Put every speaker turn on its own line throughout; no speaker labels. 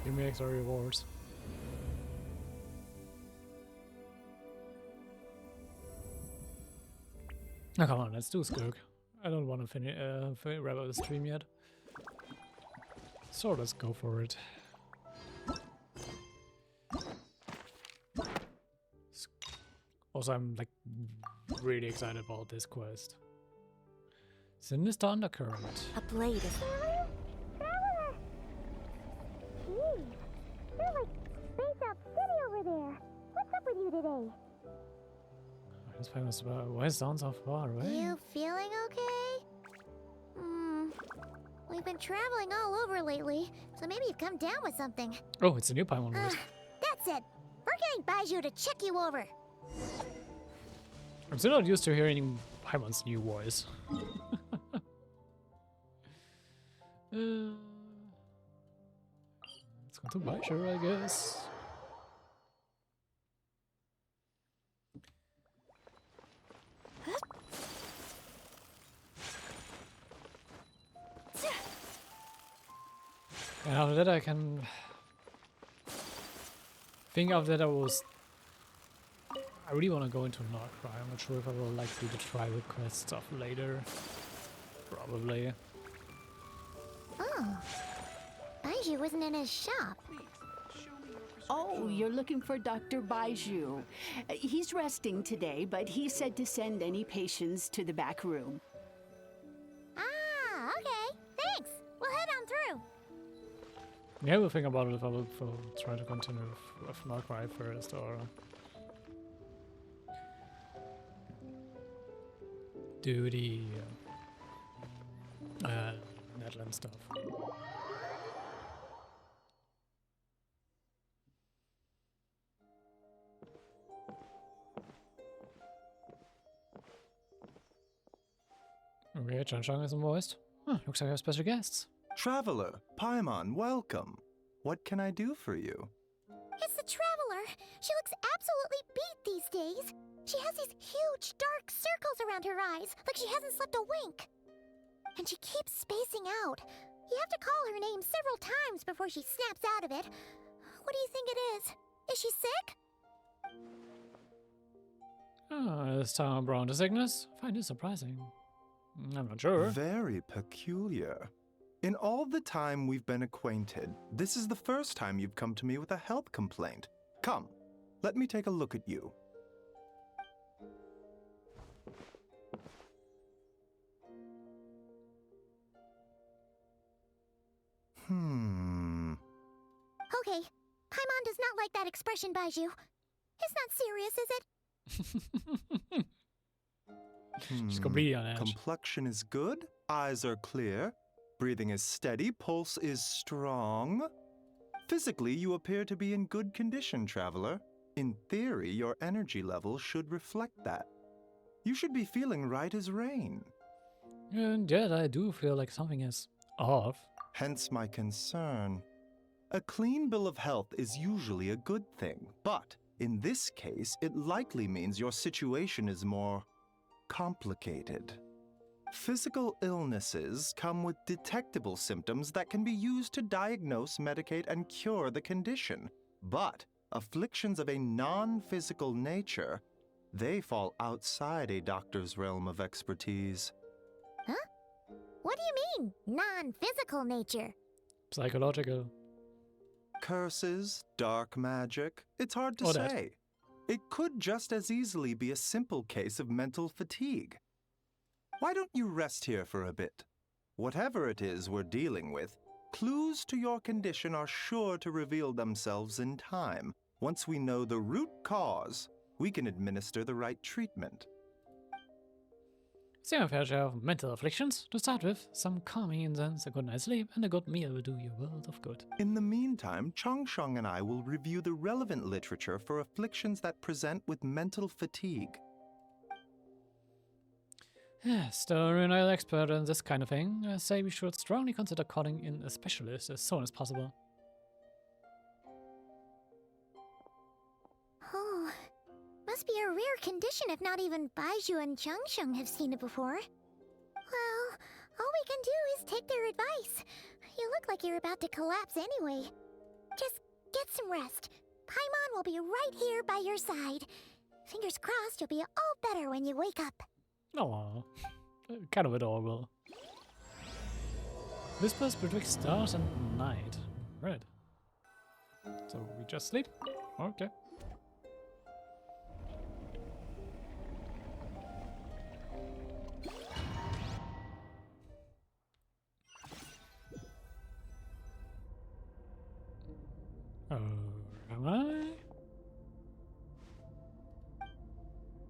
Give me extra rewards. Now come on, let's do Skirk. I don't want to finish wrap up the stream yet. So let's go for it. Also, I'm like really excited about this quest. Sinister Undercurrent.
A blade is...
Jeez, you're like Space Out City over there. What's up with you today?
This famous why is sound so far away?
You feeling okay? We've been traveling all over lately, so maybe you've come down with something.
Oh, it's a new Paimon voice.
That's it. We're getting Baiju to check you over.
I'm still not used to hearing Paimon's new voice. Let's go to Baishu, I guess. And after that I can think of that I really want to go into Narcry. I'm not sure if I will like do the tribal quest stuff later. Probably.
Oh. Baiju wasn't in his shop.
Oh, you're looking for Dr. Baiju. He's resting today, but he said to send any patients to the back room.
Ah, okay. Thanks. We'll head on through.
Yeah, we'll think about it if I will try to continue with Narcry first or do the Netland stuff. Okay, Chan-Chang is invoiced. Huh, looks like I have special guests.
Traveler, Paimon, welcome. What can I do for you?
It's the Traveler. She looks absolutely beat these days. She has these huge dark circles around her eyes, like she hasn't slept a wink. And she keeps spacing out. You have to call her name several times before she snaps out of it. What do you think it is? Is she sick?
This time around the sickness? I find it surprising. I'm not sure.
Very peculiar. In all the time we've been acquainted, this is the first time you've come to me with a health complaint. Come, let me take a look at you.
Okay, Paimon does not like that expression, Baiju. It's not serious, is it?
She's completely on edge.
Complexion is good, eyes are clear, breathing is steady, pulse is strong. Physically, you appear to be in good condition, Traveler. In theory, your energy level should reflect that. You should be feeling right as rain.
And yet I do feel like something is off.
Hence my concern. A clean bill of health is usually a good thing, but in this case, it likely means your situation is more complicated. Physical illnesses come with detectable symptoms that can be used to diagnose, medicate, and cure the condition. But afflictions of a non-physical nature, they fall outside a doctor's realm of expertise.
Huh? What do you mean, non-physical nature?
Psychological.
Curses, dark magic, it's hard to
Or that.
say. It could just as easily be a simple case of mental fatigue. Why don't you rest here for a bit? Whatever it is we're dealing with, clues to your condition are sure to reveal themselves in time. Once we know the root cause, we can administer the right treatment.
See my fair share of mental afflictions. To start with, some calming incense, a good night's sleep, and a good meal will do you a world of good.
In the meantime, Changsheng and I will review the relevant literature for afflictions that present with mental fatigue.
Yes, the renowned expert in this kind of thing, I say we should strongly consider calling in a specialist as soon as possible.
Oh, must be a rare condition if not even Baiju and Changsheng have seen it before. Well, all we can do is take their advice. You look like you're about to collapse anyway. Just get some rest. Paimon will be right here by your side. Fingers crossed you'll be all better when you wake up.
Aw, kind of adorable. Whispers betwixt stars and night. Right. So we just sleep? Okay. Am I?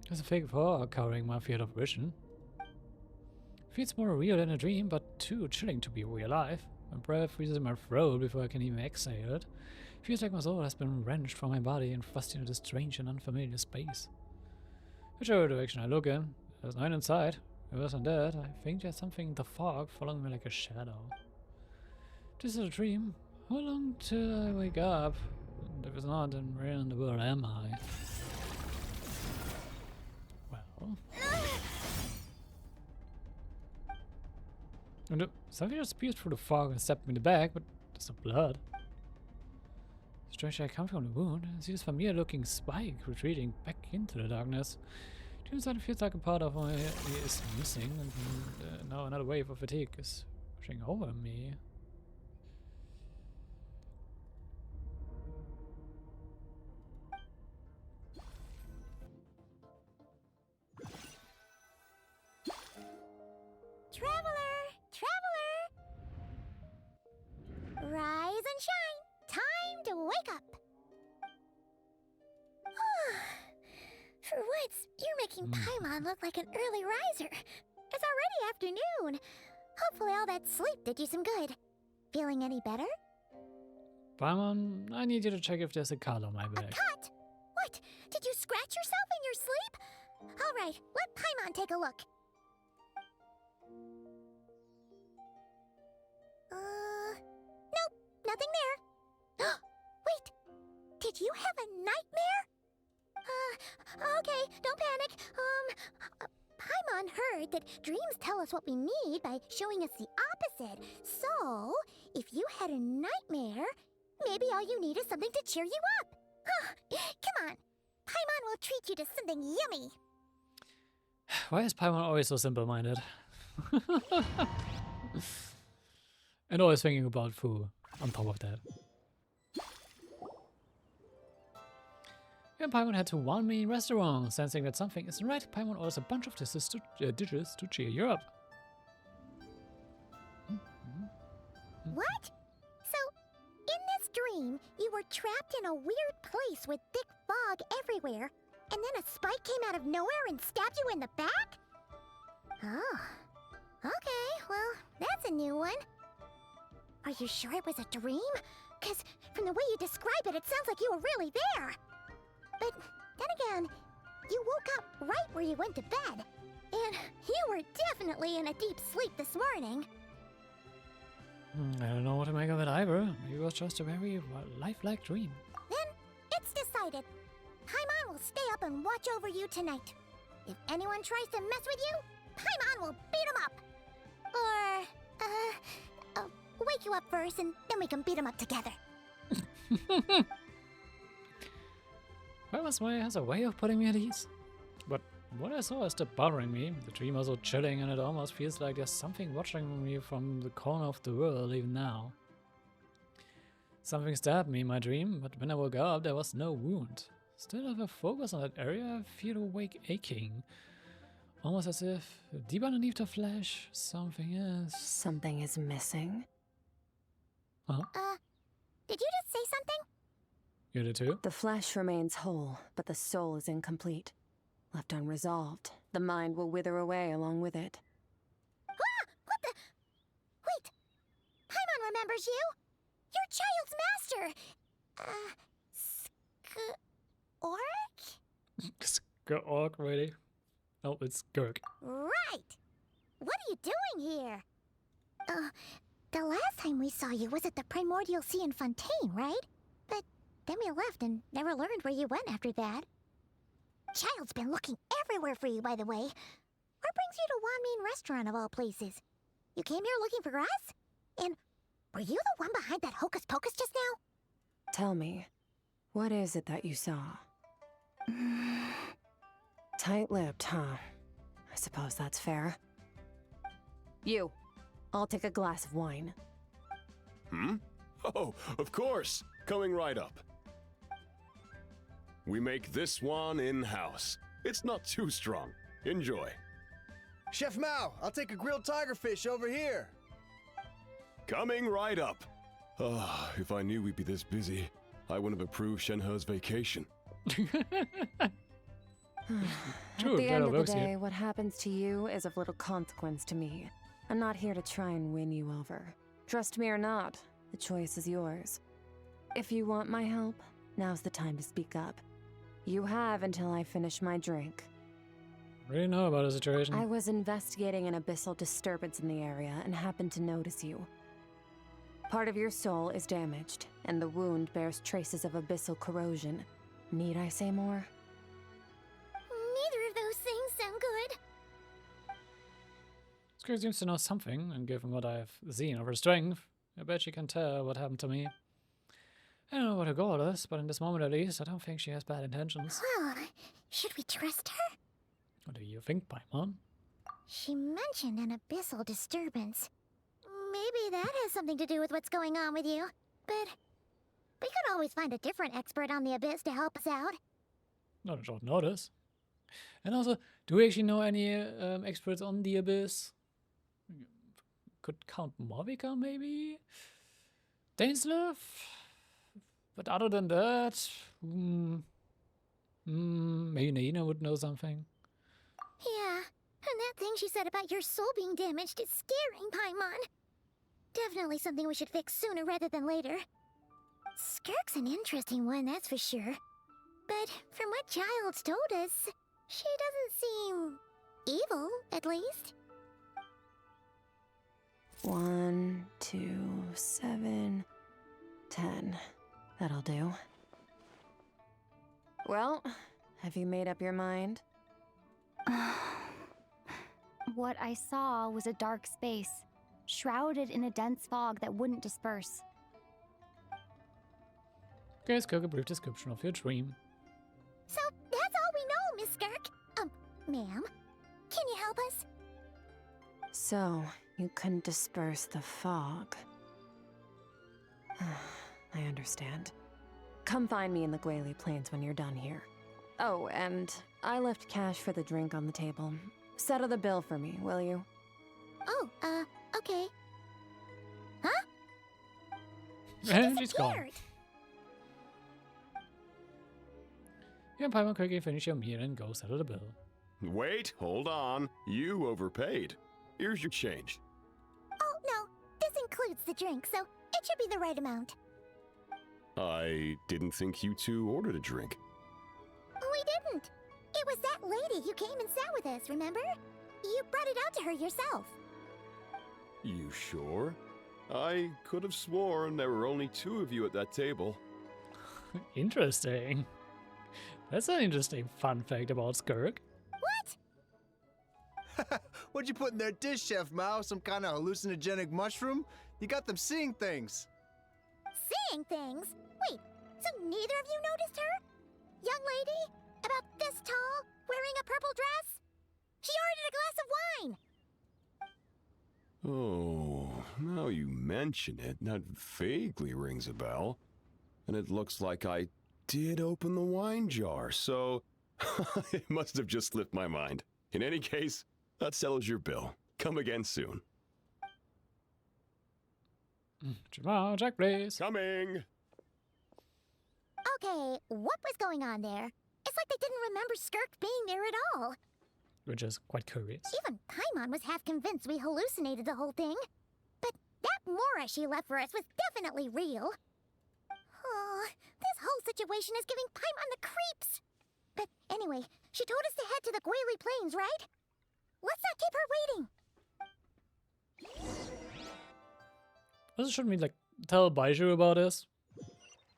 There's a fake fog covering my field of vision. Feels more real than a dream, but too chilling to be real life. My breath freezes in my throat before I can even exhale it. Feels like my soul has been wrenched from my body and thrust into this strange and unfamiliar space. Whichever direction I look in, there's nothing inside. If it's undead, I think there's something in the fog following me like a shadow. This is a dream. How long till I wake up? And if it's not, then where in the world am I? Well... And something just pierced through the fog and stabbed me in the back, but there's no blood. Strange, I come from the wound and see this familiar looking spike retreating back into the darkness. Turns out it feels like a part of my is missing, and now another wave of fatigue is pushing over me.
Traveler! Rise and shine! Time to wake up! For once, you're making Paimon look like an early riser. It's already afternoon. Hopefully all that sleep did you some good. Feeling any better?
Paimon, I need you to check if there's a cut on my back.
A cut? What? Did you scratch yourself in your sleep? Alright, let Paimon take a look. Nope, nothing there. Wait, did you have a nightmare? Okay, don't panic. Paimon heard that dreams tell us what we need by showing us the opposite. So, if you had a nightmare, maybe all you need is something to cheer you up. Come on, Paimon will treat you to something yummy.
Why is Paimon always so simple-minded? And always thinking about food on top of that. And Paimon head to one main restaurant, sensing that something isn't right. Paimon orders a bunch of dishes to cheer you up.
What? So, in this dream, you were trapped in a weird place with thick fog everywhere, and then a spike came out of nowhere and stabbed you in the back? Oh. Okay, well, that's a new one. Are you sure it was a dream? Because from the way you describe it, it sounds like you were really there. But then again, you woke up right where you went to bed. And you were definitely in a deep sleep this morning.
I don't know what to make of it either. Maybe it was just a very lifelike dream.
Then it's decided. Paimon will stay up and watch over you tonight. If anyone tries to mess with you, Paimon will beat him up. Or, I'll wake you up first and then we can beat him up together.
Paimon's way has a way of putting me at ease. But what I saw is still bothering me. The dream was so chilling and it almost feels like there's something watching me from the corner of the world even now. Something stabbed me in my dream, but when I woke up there was no wound. Still, if I focus on that area, I feel awake aching. Almost as if deep underneath the flesh, something is...
Something is missing?
Huh?
Did you just say something?
You did too?
The flesh remains whole, but the soul is incomplete. Left unresolved, the mind will wither away along with it.
Ah! What the... Wait! Paimon remembers you! Your child's master!
Skirk, really? No, it's Skirk.
Right! What are you doing here? The last time we saw you was at the Primordial Sea in Fontaine, right? But then we left and never learned where you went after that. Child's been looking everywhere for you, by the way. What brings you to Wanmean Restaurant of all places? You came here looking for us? And were you the one behind that hocus pocus just now?
Tell me, what is it that you saw? Tight-lipped, huh? I suppose that's fair. You. I'll take a glass of wine.
Hmm? Oh, of course. Coming right up. We make this one in-house. It's not too strong. Enjoy.
Chef Mao, I'll take a grilled tigerfish over here.
Coming right up. Ah, if I knew we'd be this busy, I wouldn't have approved Shenhe's vacation.
At
True,
the end of the
works
day,
here.
what happens to you is of little consequence to me. I'm not here to try and win you over. Trust me or not, the choice is yours. If you want my help, now's the time to speak up. You have until I finish my drink.
Really know about the situation.
I was investigating an abyssal disturbance in the area and happened to notice you. Part of your soul is damaged, and the wound bears traces of abyssal corrosion. Need I say more?
Neither of those things sound good.
Skirk seems to know something, and given what I've seen of her strength, I bet she can tell what happened to me. I don't know what her goal is, but in this moment at least, I don't think she has bad intentions.
Well, should we trust her?
What do you think, Paimon?
She mentioned an abyssal disturbance. Maybe that has something to do with what's going on with you. But we could always find a different expert on the abyss to help us out.
Not at short notice. And also, do we actually know any experts on the abyss? Could count Morvika, maybe? Dainslev? But other than that, maybe Naina would know something.
Yeah, and that thing she said about your soul being damaged is scaring, Paimon. Definitely something we should fix sooner rather than later. Skirk's an interesting one, that's for sure. But from what Child's told us, she doesn't seem evil, at least.
1, 2, 7, 10. That'll do. Well, have you made up your mind?
What I saw was a dark space, shrouded in a dense fog that wouldn't disperse.
Okay, Skirk, a brief description of your dream.
So that's all we know, Miss Skirk. Ma'am, can you help us?
So, you couldn't disperse the fog. I understand. Come find me in the Guili Plains when you're done here. Oh, and I left cash for the drink on the table. Settle the bill for me, will you?
Oh, okay. Huh?
And she's gone.
Disappeared.
You and Paimon quickly finish your meal and go settle the bill.
Wait, hold on. You overpaid. Here's your change.
Oh, no. This includes the drink, so it should be the right amount.
I didn't think you two ordered a drink.
We didn't. It was that lady who came and sat with us, remember? You brought it out to her yourself.
You sure? I could have sworn there were only 2 of you at that table.
Interesting. That's an interesting fun fact about Skirk.
What?
What'd you put in their dish, Chef Mao? Some kind of hallucinogenic mushroom? You got them seeing things.
Seeing things? Wait, so neither of you noticed her? Young lady? About this tall, wearing a purple dress? She ordered a glass of wine!
Oh, now you mention it, that vaguely rings a bell. And it looks like I did open the wine jar, so it must have just slipped my mind. In any case, that settles your bill. Come again soon.
Jamal, Jack, please.
Coming!
Okay, what was going on there? It's like they didn't remember Skirk being there at all.
Which is quite curious.
Even Paimon was half convinced we hallucinated the whole thing. But that Mora she left for us was definitely real. Oh, this whole situation is giving Paimon the creeps. But anyway, she told us to head to the Guili Plains, right? Let's not keep her waiting.
Also, shouldn't we, like, tell Baiju about this?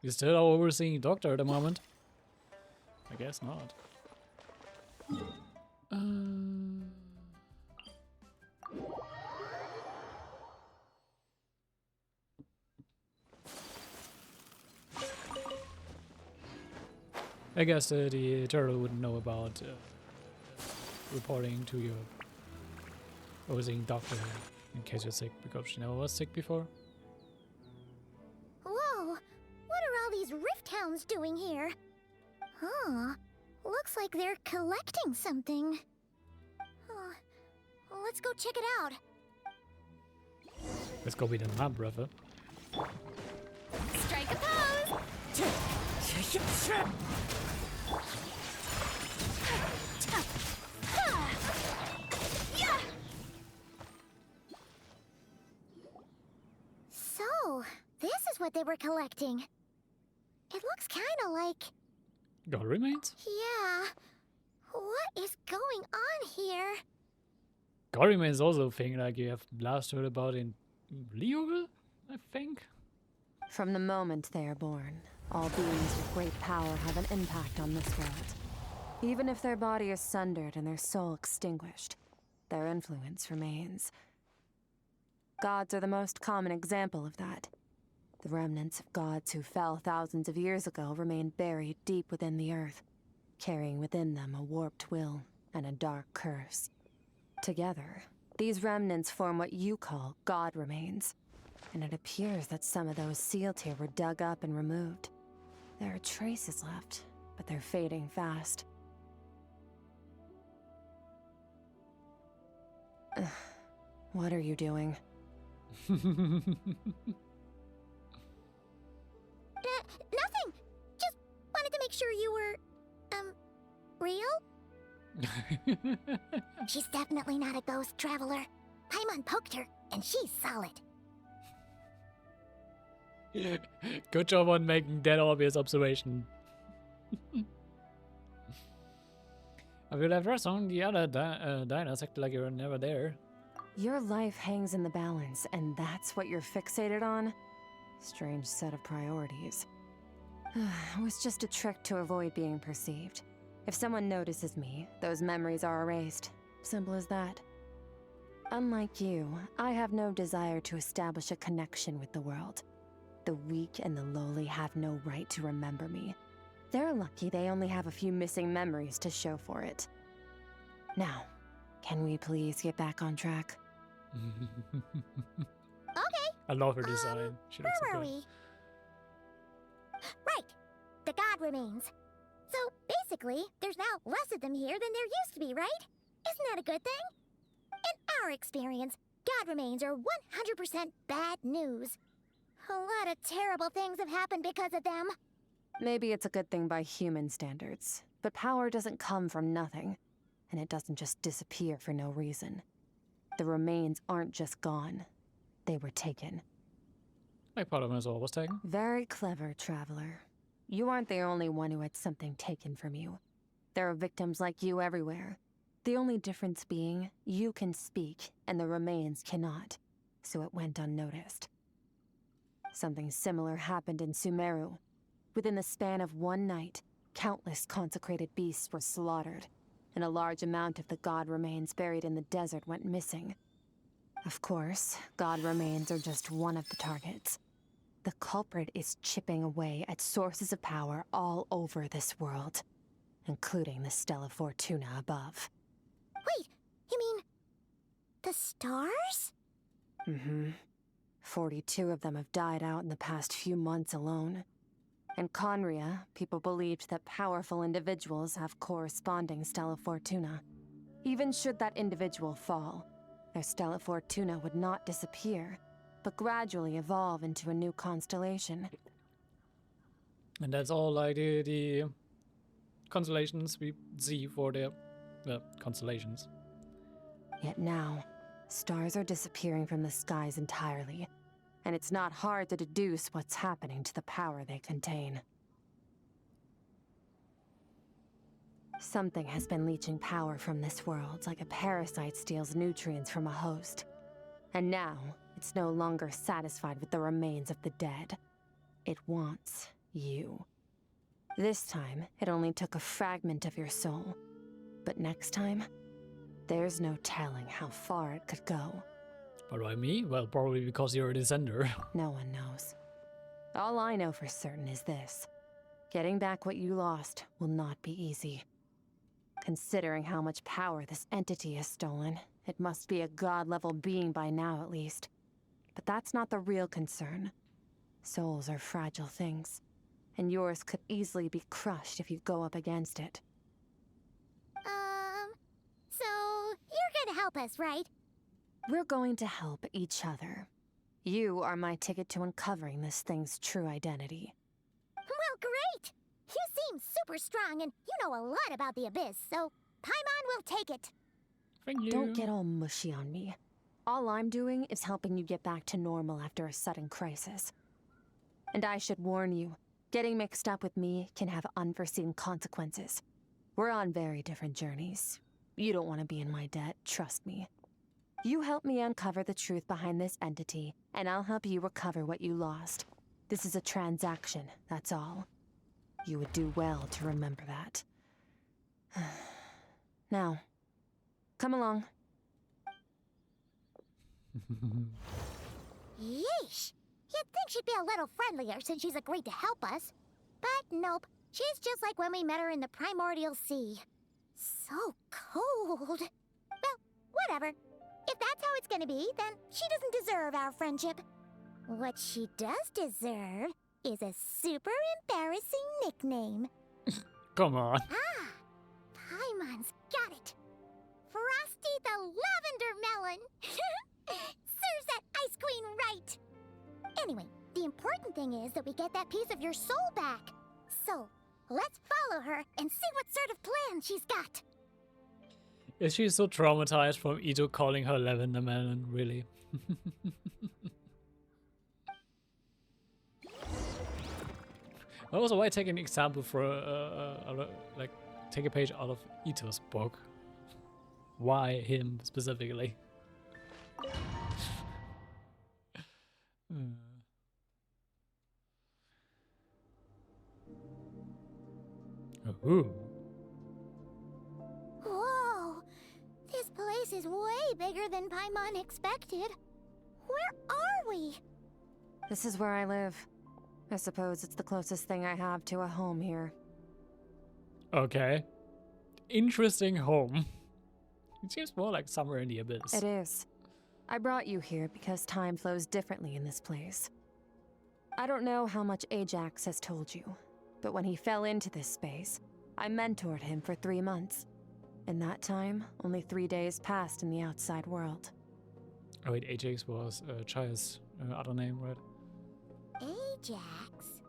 He's still our overseeing doctor at the moment. I guess not. I guess the turtle wouldn't know about reporting to your overseeing doctor in case you're sick, because she never was sick before.
Whoa! What are all these rift hounds doing here? Huh. Looks like they're collecting something. Let's go check it out.
Let's go beat them up, brother.
Strike a pose! So, this is what they were collecting. It looks kinda like...
God remains?
Yeah. What is going on here?
God remains also a thing like you have last heard about in Leoville, I think.
From the moment they are born, all beings with great power have an impact on this world. Even if their body is sundered and their soul extinguished, their influence remains. Gods are the most common example of that. The remnants of gods who fell thousands of years ago remain buried deep within the earth, carrying within them a warped will and a dark curse. Together, these remnants form what you call God remains, and it appears that some of those sealed here were dug up and removed. There are traces left, but they're fading fast. What are you doing?
Nothing! Just wanted to make sure you were, real? She's definitely not a ghost traveler. Paimon poked her, and she's solid.
Good job on making that obvious observation. I will have rest on the other diners acted like you were never there.
Your life hangs in the balance, and that's what you're fixated on? Strange set of priorities. It was just a trick to avoid being perceived. If someone notices me, those memories are erased. Simple as that. Unlike you, I have no desire to establish a connection with the world. The weak and the lowly have no right to remember me. They're lucky they only have a few missing memories to show for it. Now, can we please get back on track?
Okay.
I love her design. She looks
Where
so
were
good.
we? Right. The god remains. So, basically, there's now less of them here than there used to be, right? Isn't that a good thing? In our experience, god remains are 100% bad news. A lot of terrible things have happened because of them.
Maybe it's a good thing by human standards, but power doesn't come from nothing, and it doesn't just disappear for no reason. The remains aren't just gone. They were taken.
Like part of my soul was taken.
Very clever, traveler. You aren't the only one who had something taken from you. There are victims like you everywhere. The only difference being, you can speak, and the remains cannot, so it went unnoticed. Something similar happened in Sumeru. Within the span of one night, countless consecrated beasts were slaughtered, and a large amount of the god remains buried in the desert went missing. Of course, god remains are just one of the targets. The culprit is chipping away at sources of power all over this world, including the Stella Fortuna above.
Wait, you mean... the stars?
Mm-hmm. 42 of them have died out in the past few months alone. In Conria, people believed that powerful individuals have corresponding Stella Fortuna. Even should that individual fall, their Stella Fortuna would not disappear, but gradually evolve into a new constellation.
And that's all like the constellations we see for the constellations.
Yet now, stars are disappearing from the skies entirely, and it's not hard to deduce what's happening to the power they contain. Something has been leeching power from this world like a parasite steals nutrients from a host. And now, it's no longer satisfied with the remains of the dead. It wants you. This time, it only took a fragment of your soul. But next time, there's no telling how far it could go.
But why me? Well, probably because you're a descender.
No one knows. All I know for certain is this. Getting back what you lost will not be easy. Considering how much power this entity has stolen, it must be a god-level being by now at least. But that's not the real concern. Souls are fragile things, and yours could easily be crushed if you go up against it.
So you're gonna help us, right?
We're going to help each other. You are my ticket to uncovering this thing's true identity.
Well, great! You seem super strong, and you know a lot about the Abyss, so Paimon will take it.
Thank you.
Don't get all mushy on me. All I'm doing is helping you get back to normal after a sudden crisis. And I should warn you, getting mixed up with me can have unforeseen consequences. We're on very different journeys. You don't want to be in my debt, trust me. You help me uncover the truth behind this entity, and I'll help you recover what you lost. This is a transaction, that's all. You would do well to remember that. Now, come along.
Yeesh! You'd think she'd be a little friendlier since she's agreed to help us. But nope, she's just like when we met her in the Primordial Sea. So cold. Well, whatever. If that's how it's gonna be, then she doesn't deserve our friendship. What she does deserve is a super embarrassing nickname.
Come on.
Ah, Paimon's got it. Frosty the Lavender Melon. Serves that Ice Queen right. Anyway, the important thing is that we get that piece of your soul back. So, let's follow her and see what sort of plan she's got.
Is she so traumatized from Ito calling her Lavender Melon, really? Also, why take an example for like take a page out of Ito's book? Why him specifically? Ooh.
Whoa! This place is way bigger than Paimon expected. Where are we?
This is where I live. I suppose it's the closest thing I have to a home here.
Okay. Interesting home. It seems more like somewhere in the abyss.
It is. I brought you here because time flows differently in this place. I don't know how much Ajax has told you, but when he fell into this space, I mentored him for 3 months. In that time, only 3 days passed in the outside world.
Oh wait, Ajax was Chaya's other name, right?
Ajax?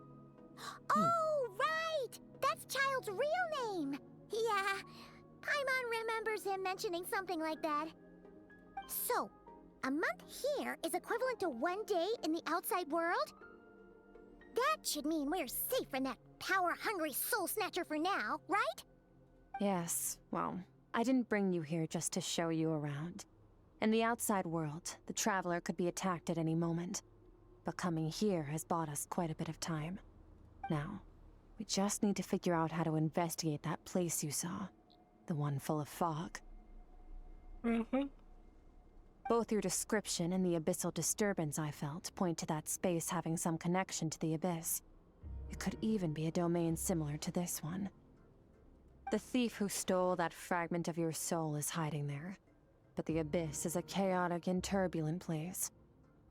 Oh, right! That's Child's real name! Yeah, Paimon remembers him mentioning something like that. So, a month here is equivalent to 1 day in the outside world? That should mean we're safe from that power-hungry soul snatcher for now, right?
Yes, well, I didn't bring you here just to show you around. In the outside world, the Traveler could be attacked at any moment. But coming here has bought us quite a bit of time. Now, we just need to figure out how to investigate that place you saw. The one full of fog. Both your description and the abyssal disturbance I felt point to that space having some connection to the abyss. It could even be a domain similar to this one. The thief who stole that fragment of your soul is hiding there. But the abyss is a chaotic and turbulent place.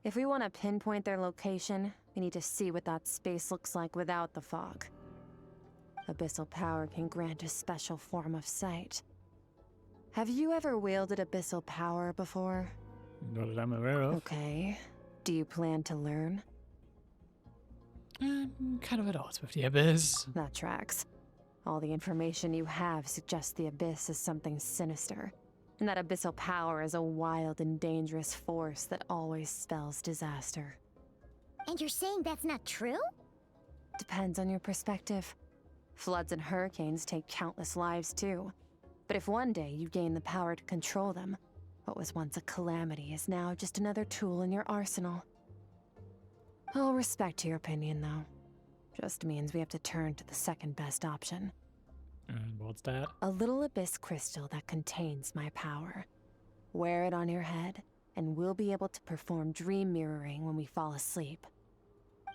If we want to pinpoint their location, we need to see what that space looks like without the fog. Abyssal power can grant a special form of sight. Have you ever wielded abyssal power before?
Not that I'm aware of.
Okay. Do you plan to learn?
Kind of at odds with the abyss.
That tracks. All the information you have suggests the abyss is something sinister, and that abyssal power is a wild and dangerous force that always spells disaster.
And you're saying that's not true?
Depends on your perspective. Floods and hurricanes take countless lives too. But if one day you gain the power to control them, what was once a calamity is now just another tool in your arsenal. I'll respect your opinion, though. Just means we have to turn to the second best option.
And what's that?
A little abyss crystal that contains my power. Wear it on your head, and we'll be able to perform dream mirroring when we fall asleep.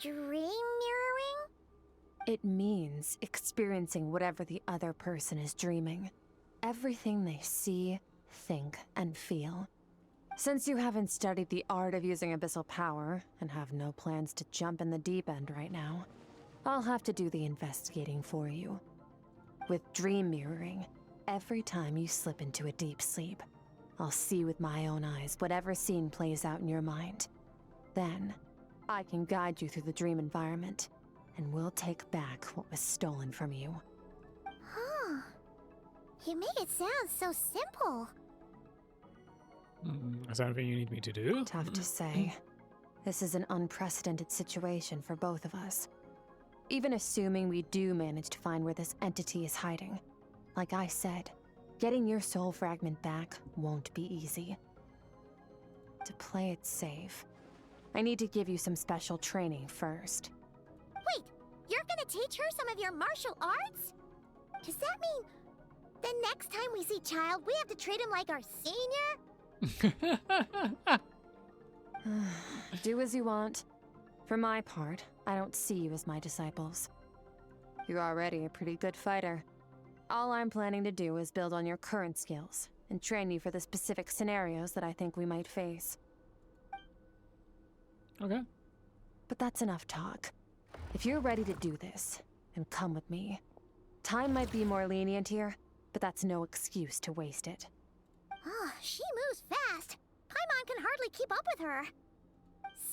Dream mirroring?
It means experiencing whatever the other person is dreaming. Everything they see, think, and feel. Since you haven't studied the art of using abyssal power, and have no plans to jump in the deep end right now, I'll have to do the investigating for you. With dream mirroring, every time you slip into a deep sleep, I'll see with my own eyes whatever scene plays out in your mind. Then, I can guide you through the dream environment, and we'll take back what was stolen from you.
Huh. You make it sound so simple.
Is that anything you need me to do?
Tough to say. This is an unprecedented situation for both of us. Even assuming we do manage to find where this entity is hiding. Like I said, getting your soul fragment back won't be easy. To play it safe, I need to give you some special training first.
Wait, you're gonna teach her some of your martial arts? Does that mean the next time we see Child, we have to treat him like our senior?
Do as you want. For my part, I don't see you as my disciples. You're already a pretty good fighter. All I'm planning to do is build on your current skills and train you for the specific scenarios that I think we might face.
Okay.
But that's enough talk. If you're ready to do this, then come with me. Time might be more lenient here, but that's no excuse to waste it.
Oh, she moves fast. Paimon can hardly keep up with her.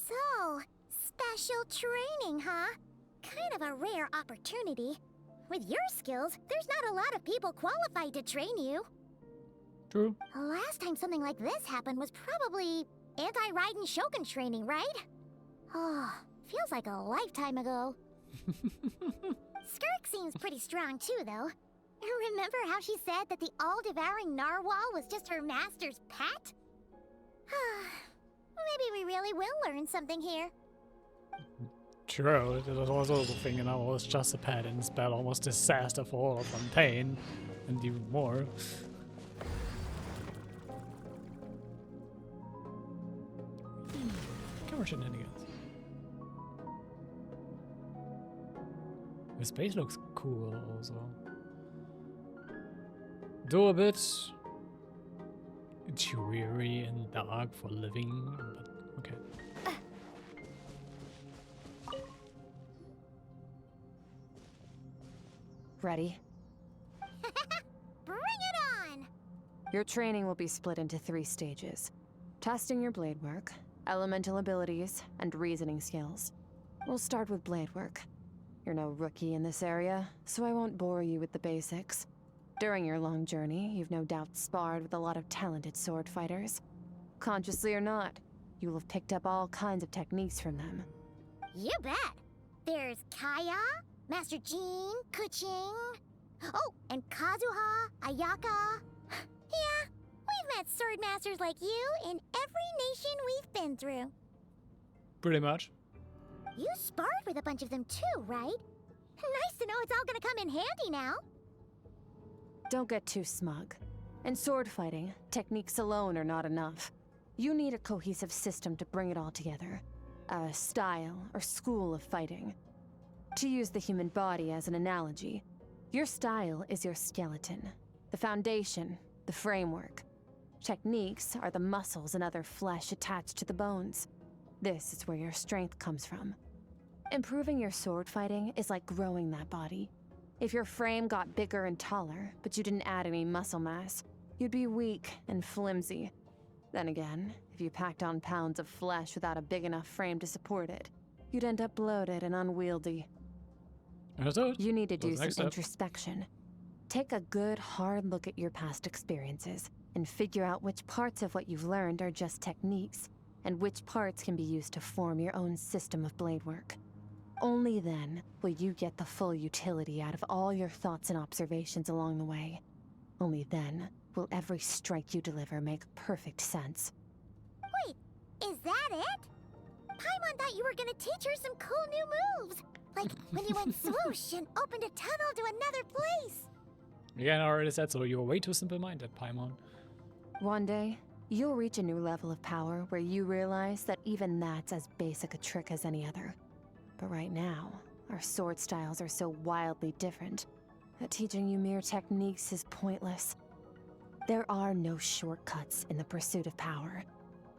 So, special training, huh? Kind of a rare opportunity. With your skills, there's not a lot of people qualified to train you.
True.
The last time something like this happened was probably anti-Raiden Shogun training, right? Oh, feels like a lifetime ago. Skirk seems pretty strong too, though. Remember how she said that the all-devouring narwhal was just her master's pet? Maybe we really will learn something here.
True, it was also the thing, I was just a pet and spell almost disaster for all of Fontaine, and even more. Camera shenanigans. The space looks cool also. Though a bit dreary and dark for living, but okay.
Ready?
Bring it on!
Your training will be split into 3 stages. Testing your blade work, elemental abilities, and reasoning skills. We'll start with blade work. You're no rookie in this area, so I won't bore you with the basics. During your long journey, you've no doubt sparred with a lot of talented sword fighters. Consciously or not, you'll have picked up all kinds of techniques from them.
You bet! There's Kaya, Master Jean, Kuching... Oh, and Kazuha, Ayaka... Yeah, we've met sword masters like you in every nation we've been through.
Pretty much.
You sparred with a bunch of them too, right? Nice to know it's all gonna come in handy now.
Don't get too smug. In sword fighting, techniques alone are not enough. You need a cohesive system to bring it all together. A style or school of fighting. To use the human body as an analogy, your style is your skeleton, the foundation, the framework. Techniques are the muscles and other flesh attached to the bones. This is where your strength comes from. Improving your sword fighting is like growing that body. If your frame got bigger and taller, but you didn't add any muscle mass, you'd be weak and flimsy. Then again, if you packed on pounds of flesh without a big enough frame to support it, you'd end up bloated and unwieldy.
Understood.
You need to do
What's
some
next step?
introspection. Take a good, hard look at your past experiences and figure out which parts of what you've learned are just techniques, and which parts can be used to form your own system of blade work. Only then will you get the full utility out of all your thoughts and observations along the way. Only then will every strike you deliver make perfect sense.
Wait, is that it? Paimon thought you were gonna teach her some cool new moves. Like when you went swoosh and opened a tunnel to another place.
Again, I already said so, you were way too simple-minded, Paimon.
One day, you'll reach a new level of power where you realize that even that's as basic a trick as any other. But right now, Our sword styles are so wildly different that teaching you mere techniques is pointless. There are no shortcuts in the pursuit of power.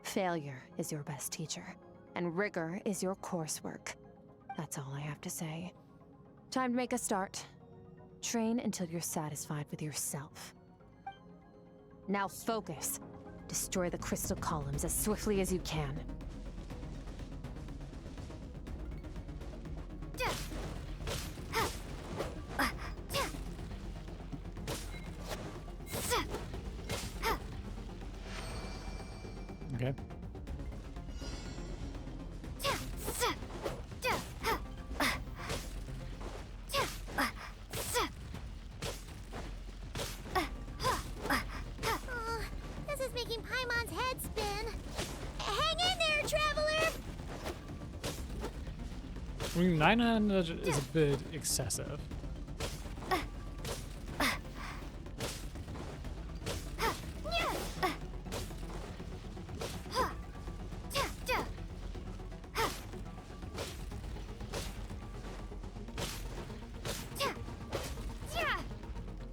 Failure is your best teacher, and rigor is your coursework. That's all I have to say. Time to make a start. Train until you're satisfied with yourself. Now focus. Destroy the crystal columns as swiftly as you can.
Okay.
This is making Paimon's head spin. Hang in there, traveler!
I mean, 900 is a bit excessive.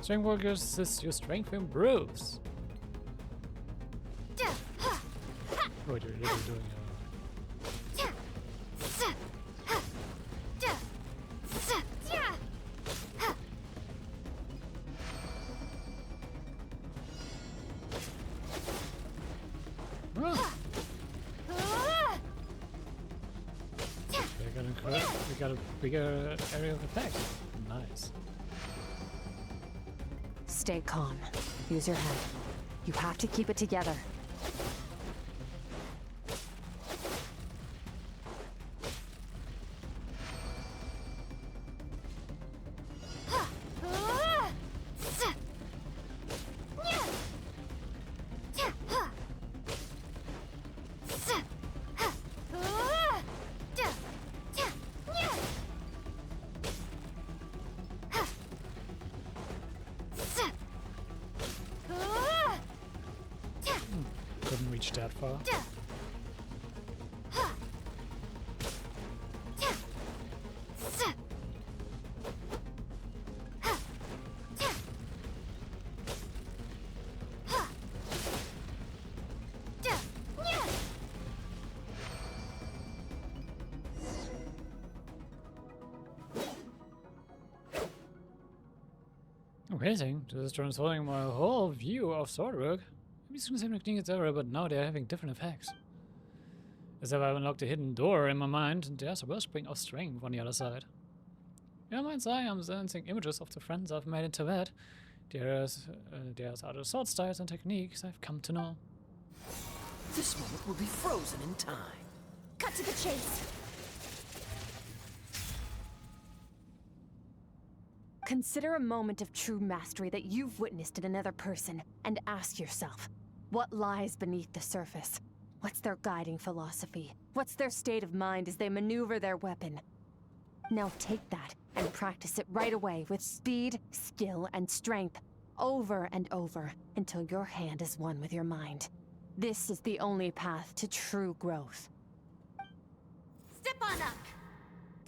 Strength workers assist your strength improves. Wait, you're literally doing we got a bigger area of effect. Nice.
Stay calm. Use your head. You have to keep it together. Couldn't reach that far. Amazing. This is transforming my whole view of swordwork. I'm using the same technique as ever, but now they're having different effects. As if I've unlocked a hidden door in my mind, and there's a wellspring of strength on the other side. In my mind's eye, I'm sensing images of the friends I've made in Tibet. There's other sword styles and techniques I've come to know.
This moment will be frozen in time.
Cut to the chase.
Consider a moment of true mastery that you've witnessed in another person, and ask yourself, what lies beneath the surface? What's their guiding philosophy? What's their state of mind as they maneuver their weapon? Now take that and practice it right away with speed, skill, and strength, over and over, until your hand is one with your mind. This is the only path to true growth.
Step on up.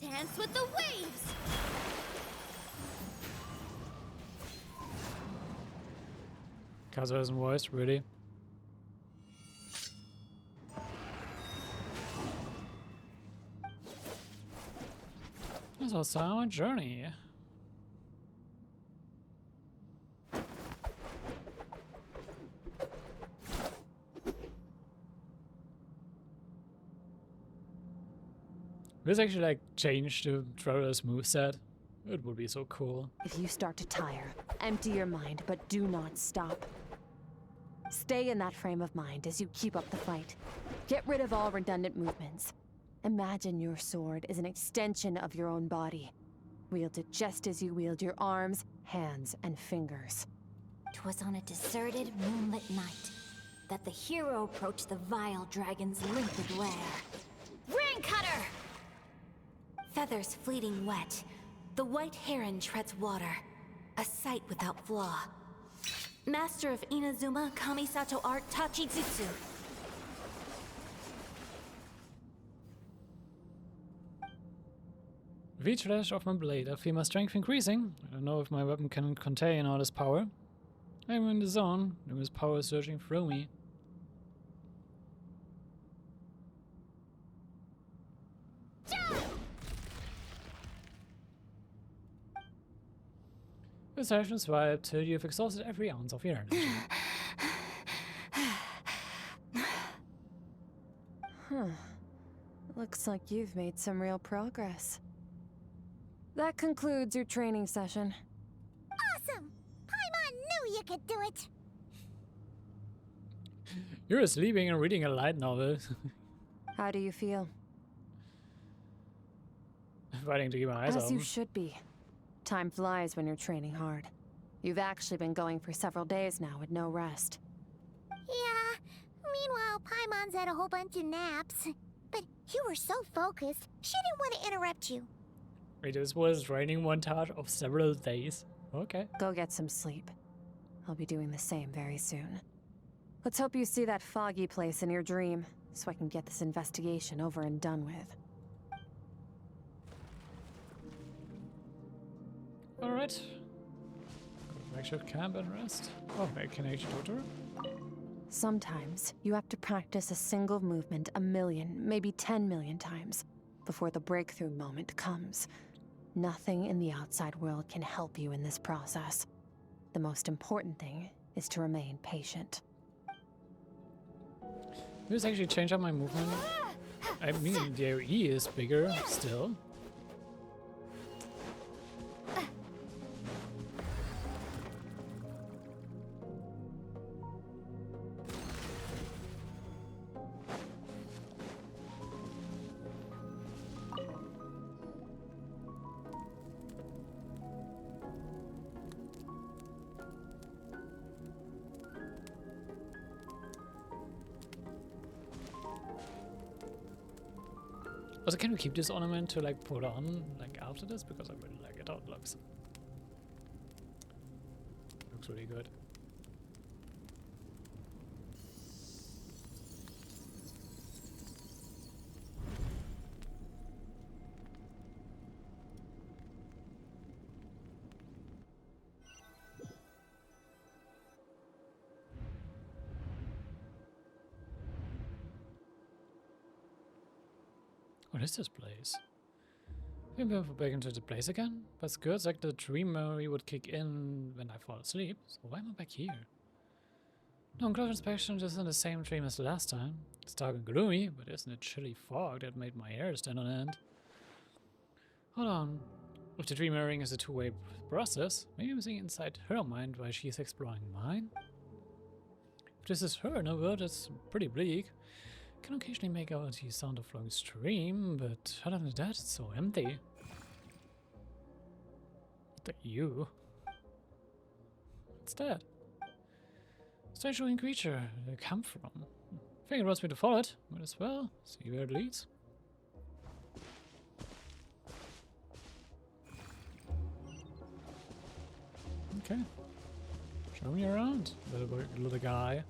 Dance with the waves.
Kazuha's voice, really? This was our journey. This actually like changed the Traveler's moveset. It would be so cool.
If you start to tire, empty your mind, but do not stop. Stay in that frame of mind as you keep up the fight. Get rid of all redundant movements. Imagine your sword is an extension of your own body. Wield it just as you wield your arms, hands, and fingers.
'Twas on a deserted moonlit night that the hero approached the vile dragon's limpid lair. Ring cutter! Feathers fleeting wet, the white heron treads water, a sight without flaw. Master of Inazuma Kamisato art Tachijutsu.
With each slash of my blade, I feel my strength increasing. I don't know if my weapon can contain all this power. I'm in the zone. There is power surging through me. The session swipe till you've exhausted every ounce of your energy.
Huh. Looks like you've made some real progress. That concludes your training session.
Awesome! Paimon knew you could do it!
You're sleeping and reading a light novel.
How do you feel?
Fighting to keep my eyes
As
open.
you should be. Time flies when you're training hard. You've actually been going for several days now with no rest.
Yeah, meanwhile, Paimon's had a whole bunch of naps. But you were so focused, she didn't want to interrupt you.
Wait, this was a training montage of several days. Okay.
Go get some sleep. I'll be doing the same very soon. Let's hope you see that foggy place in your dream, so I can get this investigation over and done with.
Alright. Go back to camp and rest. Oh, I can actually talk to her?
Sometimes, you have to practice a single movement 1 million, maybe 10 million times, before the breakthrough moment comes. Nothing in the outside world can help you in this process. The most important thing is to remain patient.
This actually changed up my movement. I mean, the AoE is bigger still. Also, can we keep this ornament to like put on like after this? Because I really like it how it looks. Looks really good. What is this place? Maybe I'll back into the place again? But Skirk's like the dream memory would kick in when I fall asleep, so why am I back here? No, close inspection isn't the same dream as the last time. It's dark and gloomy, but isn't a chilly fog that made my hair stand on end. Hold on. If the dream mirroring is a two-way process, maybe I'm seeing inside her mind while she's exploring mine? If this is her in a world that's pretty bleak, I can occasionally make out the sound of flowing stream, but other than that, it's so empty. What the you? What's that? Strange looking creature. Where did it come from? I think it wants me to follow it. Might as well see where it leads. Okay. Show me around, little guy.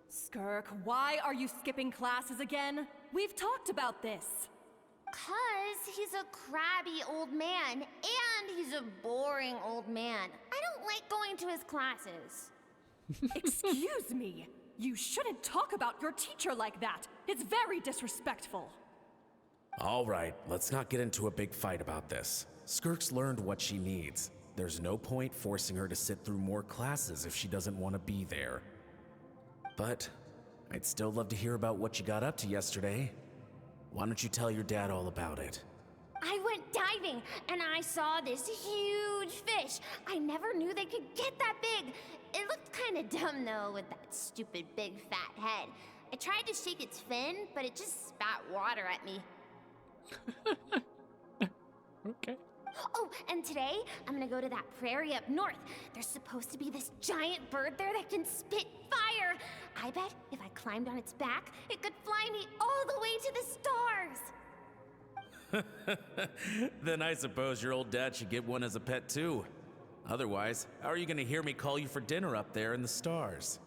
Skirk, why are you skipping classes again? We've talked about this.
'Cause he's a crabby old man, and he's a boring old man. I don't like going to his classes.
Excuse me. You shouldn't talk about your teacher like that. It's very disrespectful.
All right, let's not get into a big fight about this. Skirk's learned what she needs. There's no point forcing her to sit through more classes if she doesn't want to be there. But I'd still love to hear about what you got up to yesterday. Why don't you tell your dad all about it?
I went diving, and I saw this huge fish. I never knew they could get that big. It looked kind of dumb, though, with that stupid big fat head. I tried to shake its fin, but it just spat water at me.
Okay.
Oh, and today, I'm gonna go to that prairie up north. There's supposed to be this giant bird there that can spit fire. I bet if I climbed on its back, it could fly me all the way to the
Then I suppose your old dad should get one as a pet too. Otherwise, how are you gonna hear me call you for dinner up there in the stars?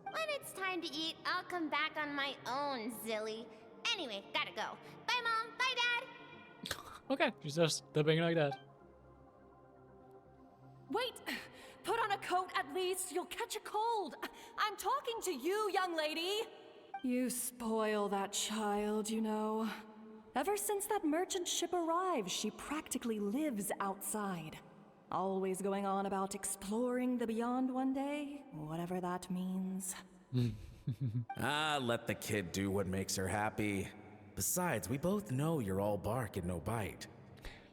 When it's time to eat, I'll come back on my own, Zilly. Anyway, gotta go. Bye, Mom. Bye, Dad.
Okay, she's just stepping like that.
Wait! Put on a coat at least. You'll catch a cold. I'm talking to you, young lady. You spoil that child, you know. Ever since that merchant ship arrived, she practically lives outside. Always going on about exploring the beyond one day, whatever that means.
Let the kid do what makes her happy. Besides, we both know you're all bark and no bite.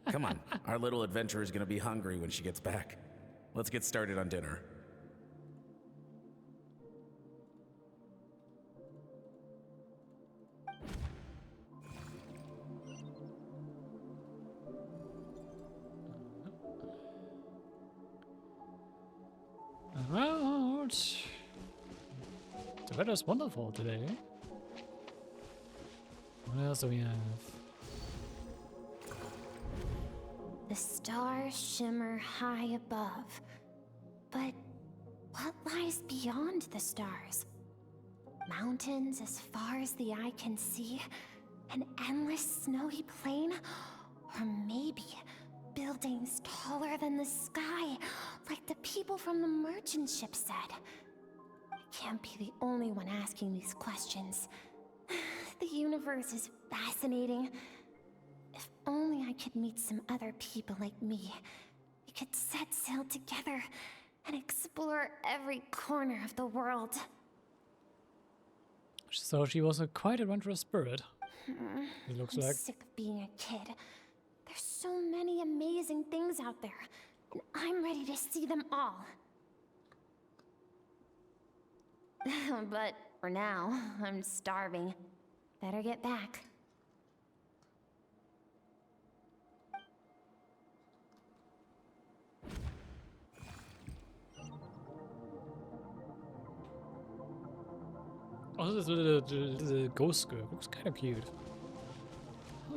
Come on, our little adventurer is gonna be hungry when she gets back. Let's get started on dinner.
Alright. The weather's wonderful today. What else do we have?
The stars shimmer high above. But what lies beyond the stars? Mountains as far as the eye can see? An endless snowy plain? Or maybe buildings taller than the sky, like the people from the merchant ship said. I can't be the only one asking these questions. The universe is fascinating. If only I could meet some other people like me. We could set sail together and explore every corner of the world.
So she was a quite adventurous spirit. It looks
I'm
like.
sick of being a kid. There's so many amazing things out there, and I'm ready to see them all. But for now, I'm starving. Better get back.
Oh, this is a ghost Skirk. Looks kind of cute.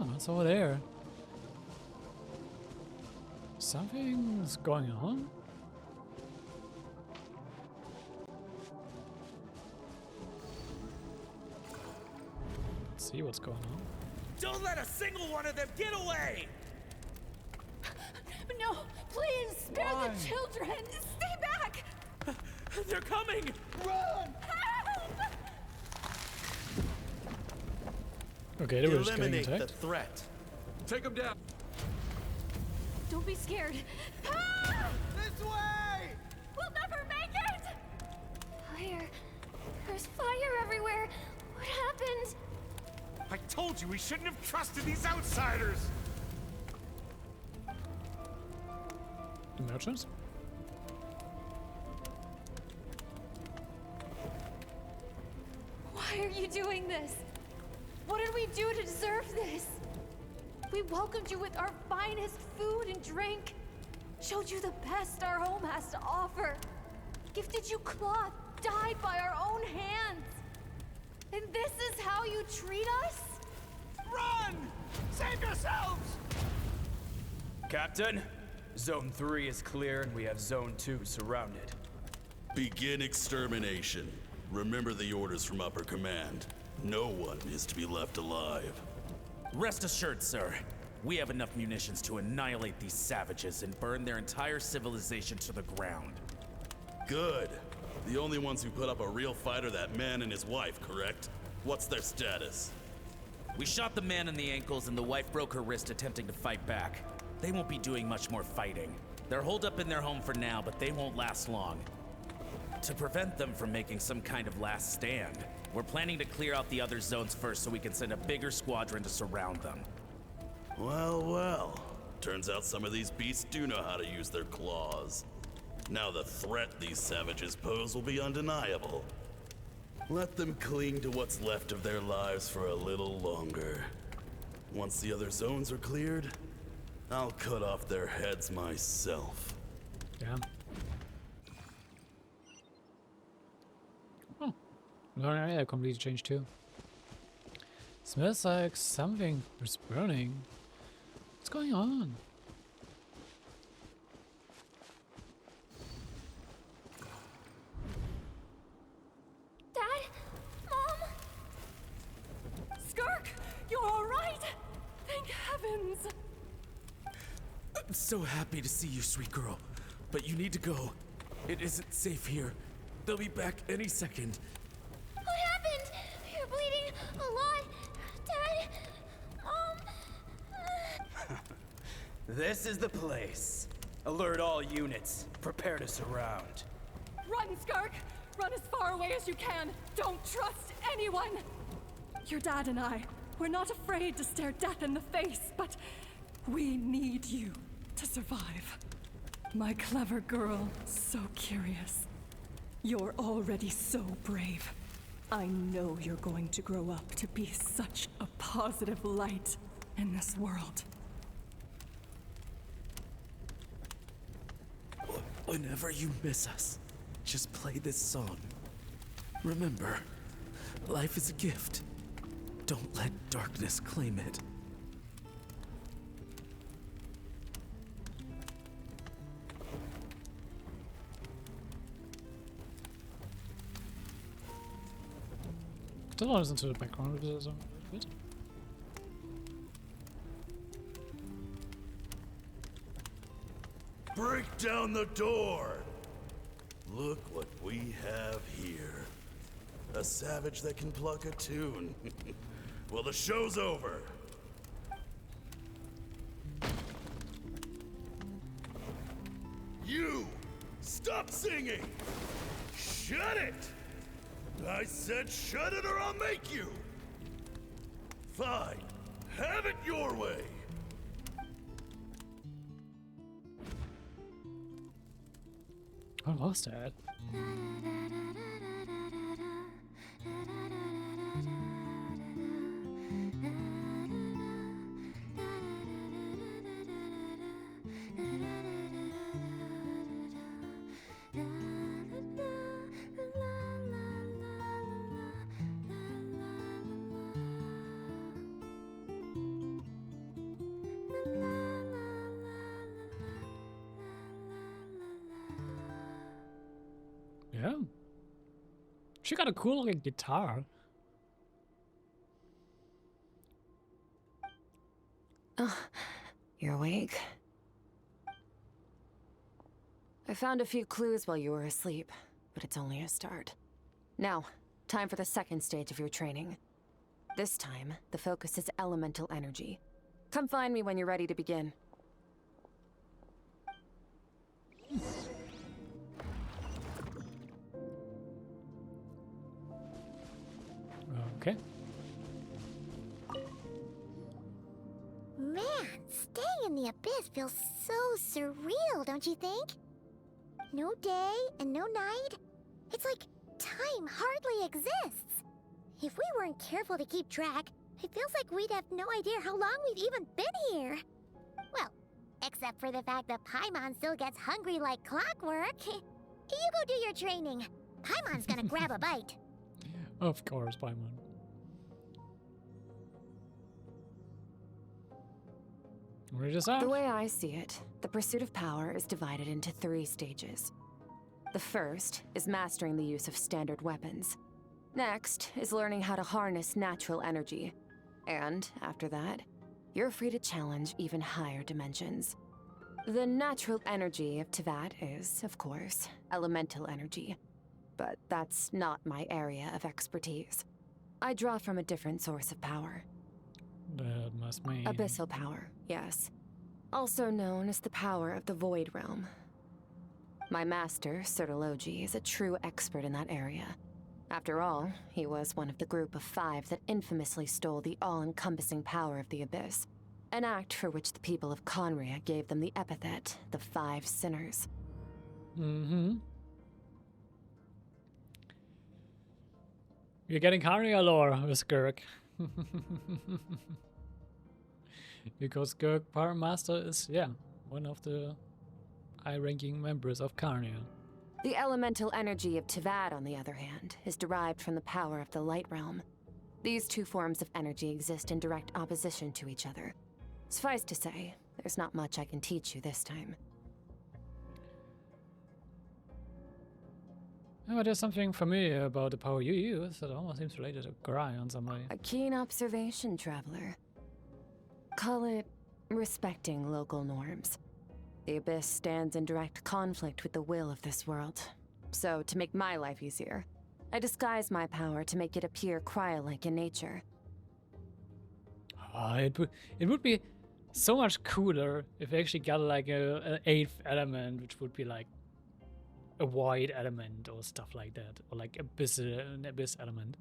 Oh, it's over there. Something's going on? Let's see what's going on.
Don't let a single one of them get away!
No, please, spare the children! Stay back!
They're coming! Run!
Help!
Okay, they were just getting
Eliminate the
attacked.
threat. Take them down.
Don't be scared.
This way!
We'll never make it!
Fire. There's fire everywhere. What happened?
I told you we shouldn't have trusted these outsiders!
The merchants?
Why are you doing this? What did we do to deserve this? We welcomed you with our finest food and drink, showed you the best our home has to offer, gifted you cloth dyed by our own hands. And this is how you treat us?
Run! Save yourselves!
Captain, Zone 3 is clear and we have Zone 2 surrounded.
Begin extermination. Remember the orders from upper command. No one is to be left alive.
Rest assured, sir. We have enough munitions to annihilate these savages and burn their entire civilization to the ground.
Good. The only ones who put up a real fight are that man and his wife, correct? What's their status?
We shot the man in the ankles and the wife broke her wrist attempting to fight back. They won't be doing much more fighting. They're holed up in their home for now, but they won't last long. To prevent them from making some kind of last stand, we're planning to clear out the other zones first so we can send a bigger squadron to surround them.
Well, well. Turns out some of these beasts do know how to use their claws. Now the threat these savages pose will be undeniable. Let them cling to what's left of their lives for a little longer. Once the other zones are cleared, I'll cut off their heads myself.
Damn. Oh. Alright, I completely changed too. Smells like something is burning. What's going on?
Dad? Mom? Skirk, you're all right? Thank heavens.
I'm so happy to see you, sweet girl. But you need to go. It isn't safe here. They'll be back any second.
What happened? You're bleeding a lot. Dad?
This is the place. Alert all units. Prepare to surround.
Run, Skirk! Run as far away as you can. Don't trust anyone. Your dad and I, we're not afraid to stare death in the face, but we need you to survive. My clever girl, so curious. You're already so brave. I know you're going to grow up to be such a positive light in this world.
Whenever you miss us, just play this song. Remember, life is a gift. Don't let darkness claim it.
Still listen to the background of this a bit.
Break down the door! Look what we have here. A savage that can pluck a tune. Well, the show's over. You! Stop singing! Shut it! I said shut it or I'll make you! Fine. Have it your way!
I lost that. Yeah. She got a cool looking guitar.
Oh, you're awake? I found a few clues while you were asleep, but it's only a start. Now, time for the second stage of your training. This time, the focus is elemental energy. Come find me when you're ready to begin.
Okay.
Man, staying in the abyss feels so surreal, don't you think? No day and no night. It's like time hardly exists. If we weren't careful to keep track, it feels like we'd have no idea how long we've even been here. Well, except for the fact that Paimon still gets hungry like clockwork. You go do your training. Paimon's gonna grab a bite.
Of course, Paimon. Ready to start?
The way I see it, the pursuit of power is divided into 3 stages. The first is mastering the use of standard weapons. Next is learning how to harness natural energy. And after that, you're free to challenge even higher dimensions. The natural energy of Teyvat is, of course, elemental energy. But that's not my area of expertise. I draw from a different source of power.
That must mean...
Abyssal power, yes. Also known as the power of the Void Realm. My master, Sertologi, is a true expert in that area. After all, he was one of the group of 5 that infamously stole the all-encompassing power of the Abyss. An act for which the people of Conria gave them the epithet, the 5 Sinners.
Mm-hmm. You're getting Conria lore with Skirk. Because Skirk Power Master is, yeah, one of the high-ranking members of Carnia.
The elemental energy of Teyvat, on the other hand, is derived from the power of the Light Realm. These 2 forms of energy exist in direct opposition to each other. Suffice to say, there's not much I can teach you this time.
Yeah, but there's something familiar about the power you use that almost seems related to Gry on some way.
A keen observation, traveler. Call it respecting local norms. The Abyss stands in direct conflict with the will of this world. So, to make my life easier, I disguise my power to make it appear cryo-like in nature.
It would be so much cooler if we actually got like an 8th element, which would be like a white element or stuff like that, or like an abyss element.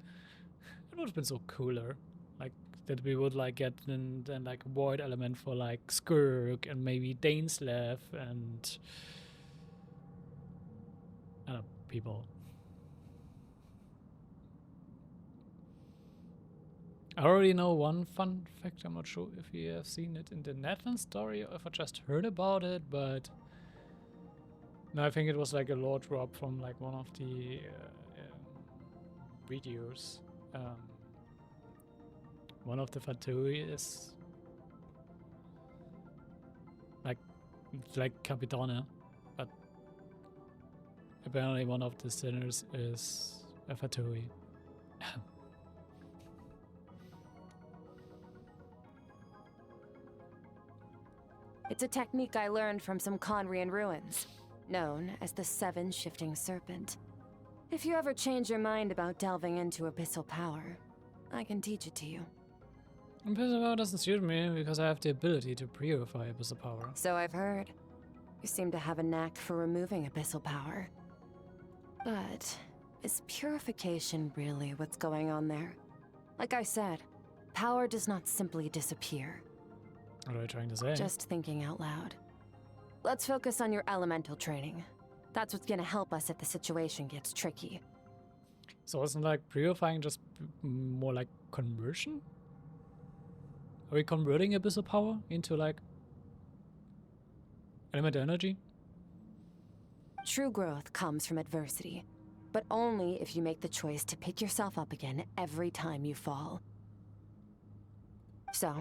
It would have been so cooler, like that we would like get then like a white element for like Skirk and maybe Daneslav and I don't know, people. I already know one fun fact. I'm not sure if you have seen it in the Netland story or if I just heard about it, but no, I think it was like a lore drop from like one of the videos. One of the Fatui is like Capitana, but apparently one of the sinners is a Fatui.
It's a technique I learned from some Conrian ruins, known as the Seven Shifting Serpent. If you ever change your mind about delving into abyssal power, I can teach it to you.
Abyssal power doesn't suit me because I have the ability to purify abyssal power.
So I've heard. You seem to have a knack for removing abyssal power. But is purification really what's going on there? Like I said, power does not simply disappear.
What are you trying to say?
Just thinking out loud. Let's focus on your elemental training. That's what's gonna help us if the situation gets tricky.
So isn't like purifying just more like conversion? Are we converting abyssal power into like elemental energy?
True growth comes from adversity, but only if you make the choice to pick yourself up again every time you fall. So,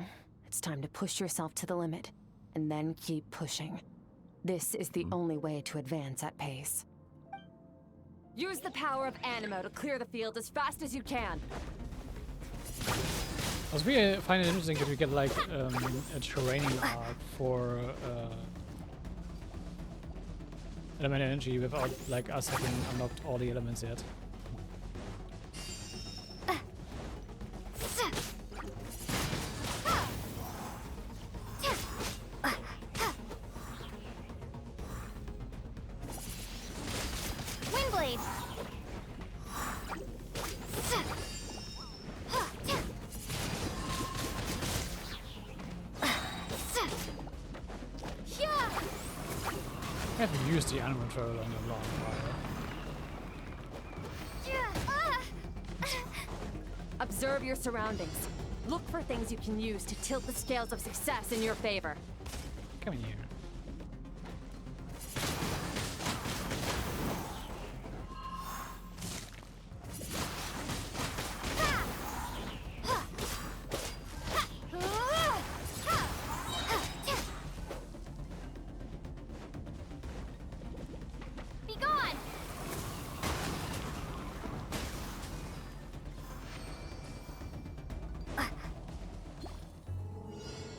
it's time to push yourself to the limit, and then keep pushing. This is the only way to advance at pace. Use the power of Animo to clear the field as fast as you can.
I was really find it interesting that we get like a training arc for elemental energy without like us having unlocked all the elements yet. I haven't used the animal travel in a long while.
Observe your surroundings. Look for things you can use to tilt the scales of success in your favor.
Come in here.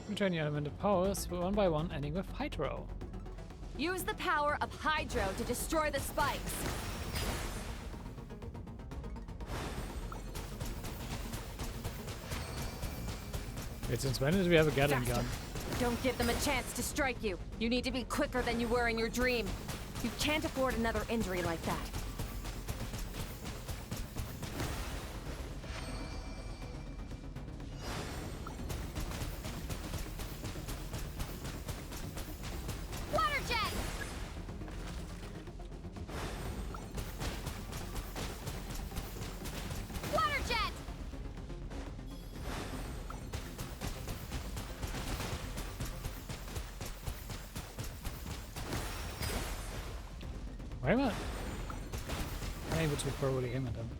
Return the elemental powers one by one, ending with Hydro.
Use the power of Hydro to destroy the spikes.
Wait, since when did we have a Gatling gun?
Don't give them a chance to strike you. You need to be quicker than you were in your dream. You can't afford another injury like that.
Why am I unable to thoroughly aim at them?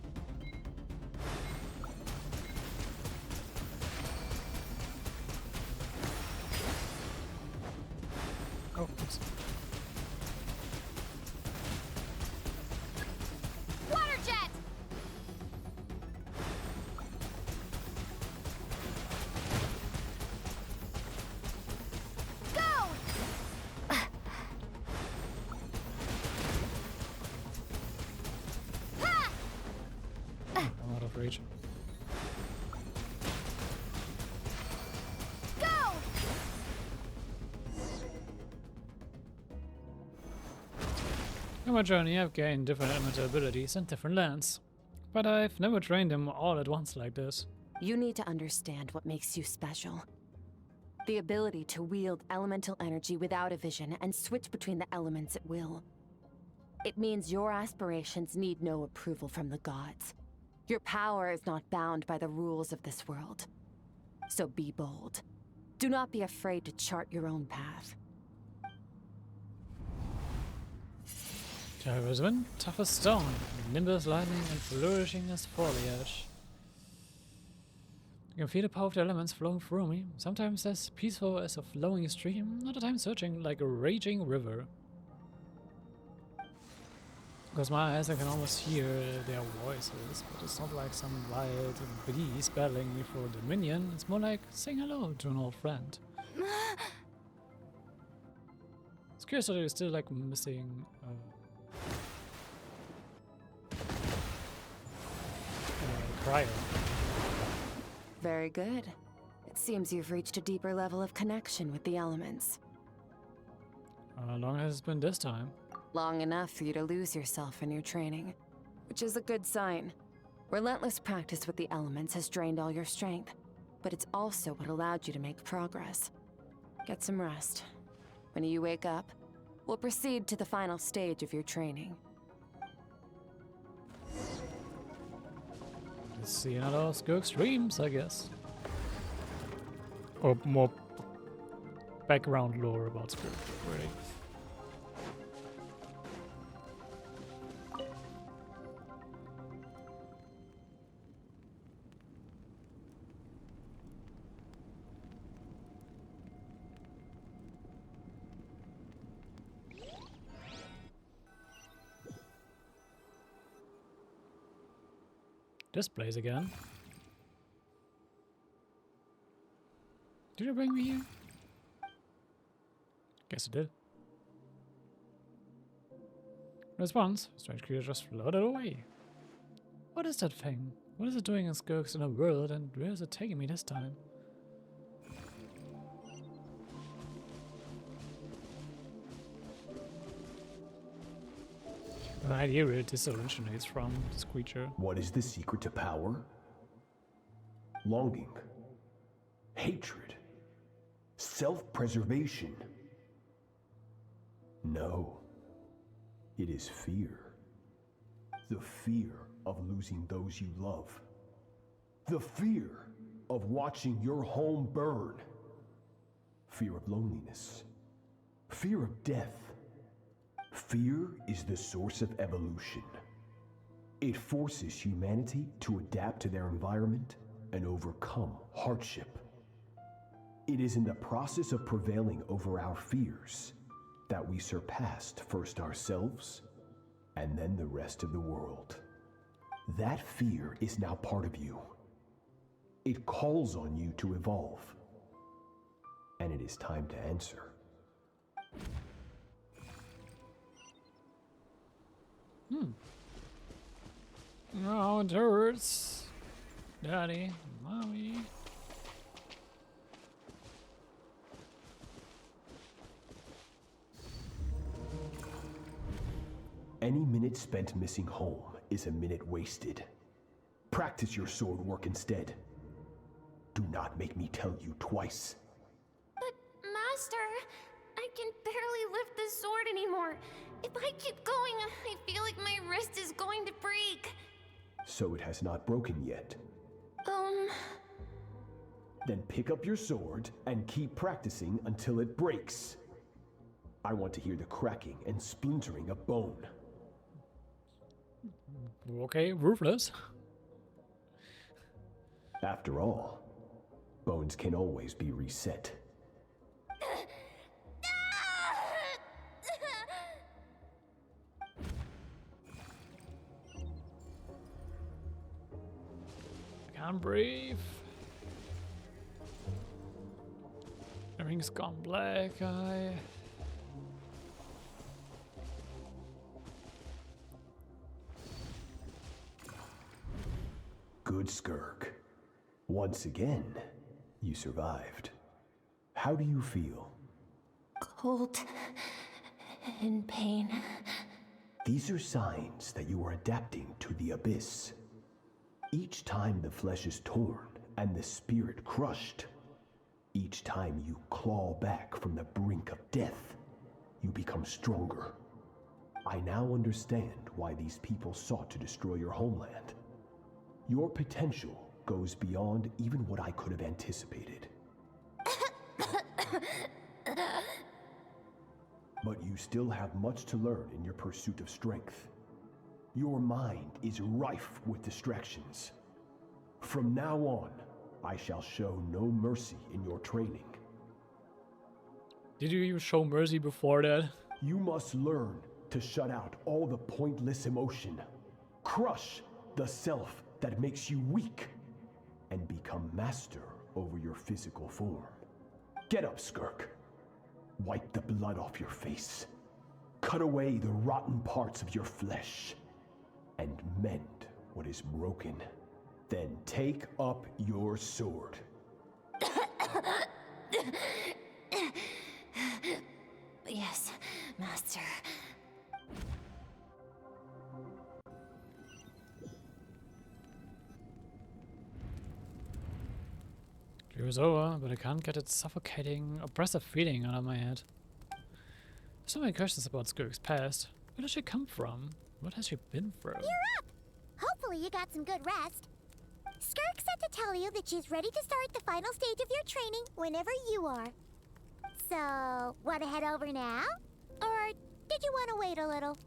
In my journey, I've gained different elemental abilities and different lands, but I've never trained them all at once like this.
You need to understand what makes you special. The ability to wield elemental energy without a vision and switch between the elements at will. It means your aspirations need no approval from the gods. Your power is not bound by the rules of this world. So be bold. Do not be afraid to chart your own path.
Terrible as wind, tough as stone, nimble as lightning, and flourishing as foliage. I can feel the power of the elements flowing through me, sometimes as peaceful as a flowing stream, other times surging like a raging river. Because my eyes, I can almost hear their voices, but it's not like some wild beast battling me for dominion. It's more like saying hello to an old friend. It's curious that you're still like missing cryo.
Very good. It seems you've reached a deeper level of connection with the elements.
How long has it been this time?
Long enough for you to lose yourself in your training, which is a good sign. Relentless practice with the elements has drained all your strength, but it's also what allowed you to make progress. Get some rest. When you wake up, we'll proceed to the final stage of your training.
Let's see another Skirk streams, I guess. Or more background lore about Skirk, really. This place again. Did you bring me here? Guess it did. Response: strange creature just floated away. What is that thing? What is it doing in Skirk's inner world, and where is it taking me this time? An idea where this originates from, this creature.
What is the secret to power? Longing, hatred, self-preservation. No, it is fear. The fear of losing those you love. The fear of watching your home burn. Fear of loneliness. Fear of death. Fear is the source of evolution. It forces humanity to adapt to their environment and overcome hardship. It is in the process of prevailing over our fears that we surpassed first ourselves and then the rest of the world. That fear is now part of you. It calls on you to evolve. And it is time to answer.
Oh, it hurts. Daddy, mommy.
Any minute spent missing home is a minute wasted. Practice your sword work instead. Do not make me tell you twice.
But, Master, I can barely lift the sword anymore. If I keep going, I feel like my wrist is going to break.
So it has not broken yet. Then pick up your sword and keep practicing until it breaks. I want to hear the cracking and splintering of bone.
Okay, ruthless.
After all, bones can always be reset.
I can't breathe. Everything's gone black.
Good, Skirk. Once again, you survived. How do you feel?
Cold and pain.
These are signs that you are adapting to the abyss. Each time the flesh is torn and the spirit crushed, each time you claw back from the brink of death, you become stronger. I now understand why these people sought to destroy your homeland. Your potential goes beyond even what I could have anticipated. But you still have much to learn in your pursuit of strength. Your mind is rife with distractions. From now on, I shall show no mercy in your training.
Did you even show mercy before that?
You must learn to shut out all the pointless emotion. Crush the self that makes you weak, and become master over your physical form. Get up, Skirk. Wipe the blood off your face. Cut away the rotten parts of your flesh. And mend what is broken. Then take up your sword.
Yes, Master.
It was over, but I can't get that suffocating, oppressive feeling out of my head. There's so many questions about Skirk's past. Where does she come from? What has she been through?
You're up! Hopefully you got some good rest. Skirk said to tell you that she's ready to start the final stage of your training whenever you are. So, want to head over now? Or did you want to wait a little?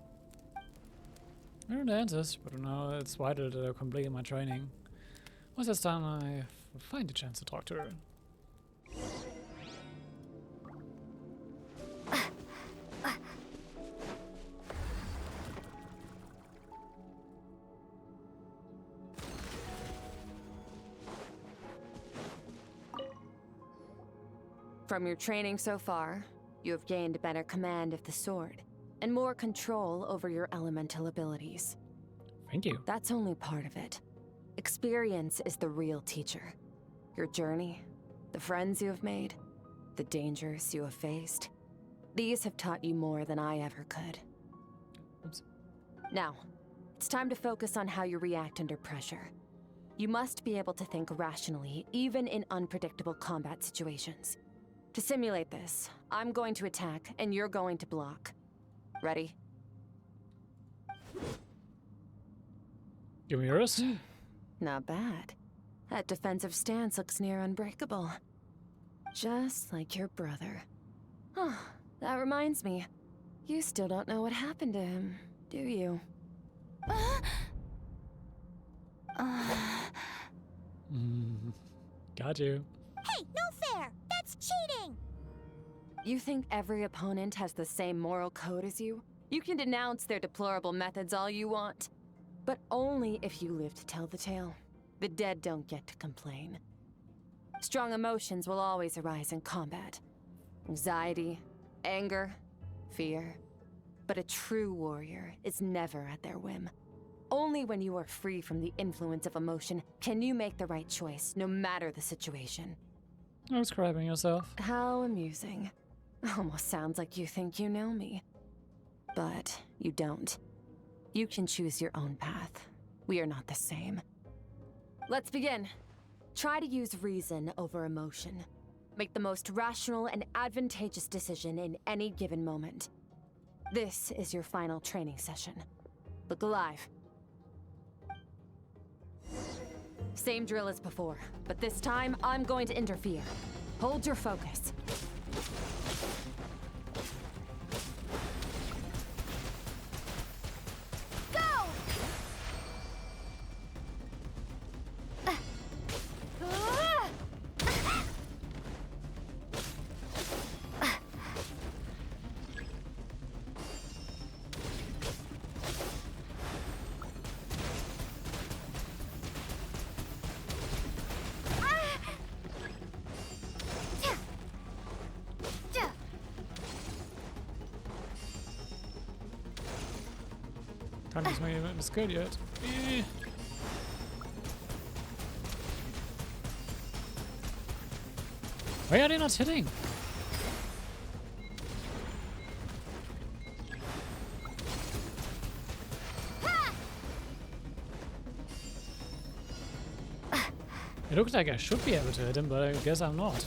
I don't know the answers, but now it's vital that I complete my training. Once that's done, I find a chance to talk to her.
From your training so far, you have gained better command of the sword, and more control over your elemental abilities.
Thank you.
That's only part of it. Experience is the real teacher. Your journey, the friends you have made, the dangers you have faced. These have taught you more than I ever could.
Oops.
Now, it's time to focus on how you react under pressure. You must be able to think rationally, even in unpredictable combat situations. To simulate this, I'm going to attack, and you're going to block. Ready?
Give me yours.
Not bad. That defensive stance looks near unbreakable. Just like your brother. Oh, that reminds me. You still don't know what happened to him, do you?
Got you.
Hey, no fair! That's cheating!
You think every opponent has the same moral code as you? You can denounce their deplorable methods all you want. But only if you live to tell the tale. The dead don't get to complain. Strong emotions will always arise in combat. Anxiety, anger, fear. But a true warrior is never at their whim. Only when you are free from the influence of emotion can you make the right choice, no matter the situation.
I'm describing yourself.
How amusing. Almost sounds like you think you know me. But you don't. You can choose your own path. We are not the same. Let's begin. Try to use reason over emotion. Make the most rational and advantageous decision in any given moment. This is your final training session. Look alive. Same drill as before, but this time I'm going to interfere. Hold your focus.
Can't use my skill yet. Why are they not hitting? It looks like I should be able to hit him, but I guess I'm not.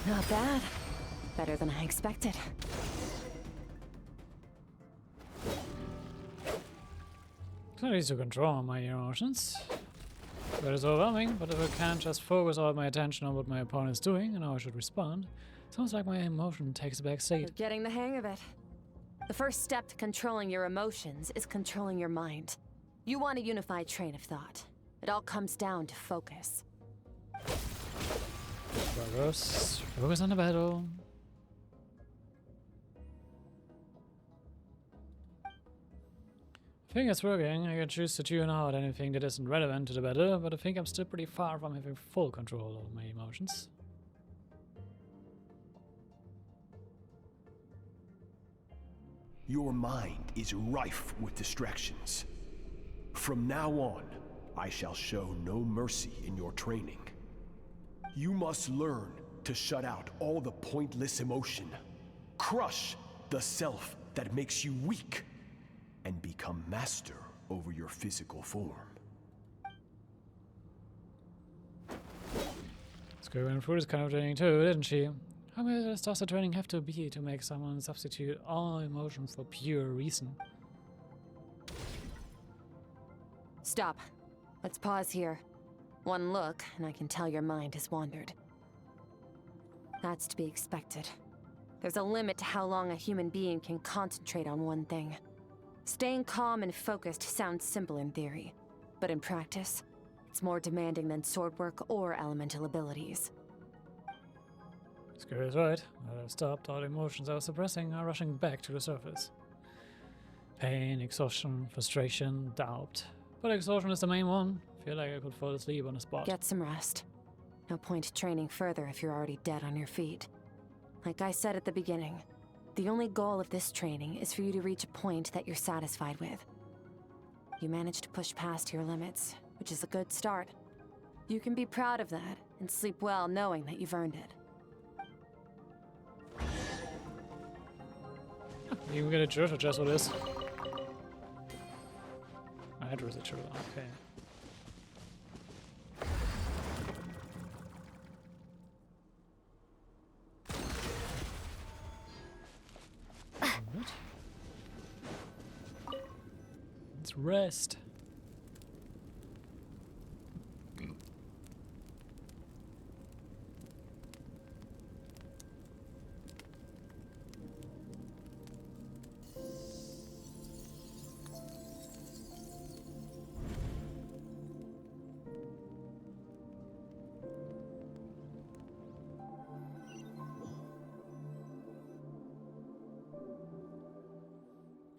Not bad. Better than I expected.
It's not easy to control my emotions. That is overwhelming, but if I can't just focus all my attention on what my opponent's doing and how I should respond, sounds like my emotion takes a back seat.
You're getting the hang of it. The first step to controlling your emotions is controlling your mind. You want a unified train of thought. It all comes down to focus.
Focus on the battle. I think it's working. I can choose to tune out anything that isn't relevant to the battle, but I think I'm still pretty far from having full control of my emotions.
Your mind is rife with distractions. From now on, I shall show no mercy in your training. You must learn to shut out all the pointless emotion, crush the self that makes you weak, and become master over your physical form.
Skirk went through this kind of training too, didn't she? How many does the training have to be to make someone substitute all emotion for pure reason?
Stop. Let's pause here. One look, and I can tell your mind has wandered. That's to be expected. There's a limit to how long a human being can concentrate on one thing. Staying calm and focused sounds simple in theory, but in practice, it's more demanding than sword work or elemental abilities.
Skirk is right. Now I've stopped, all the emotions I was suppressing are rushing back to the surface. Pain, exhaustion, frustration, doubt. But exhaustion is the main one. Feel like I could fall asleep on the spot.
Get some rest. No point training further if you're already dead on your feet. Like I said at the beginning, the only goal of this training is for you to reach a point that you're satisfied with. You managed to push past your limits, which is a good start. You can be proud of that and sleep well knowing that you've earned it.
You can get a church or just what is. Address it, sure. Okay. Let's rest.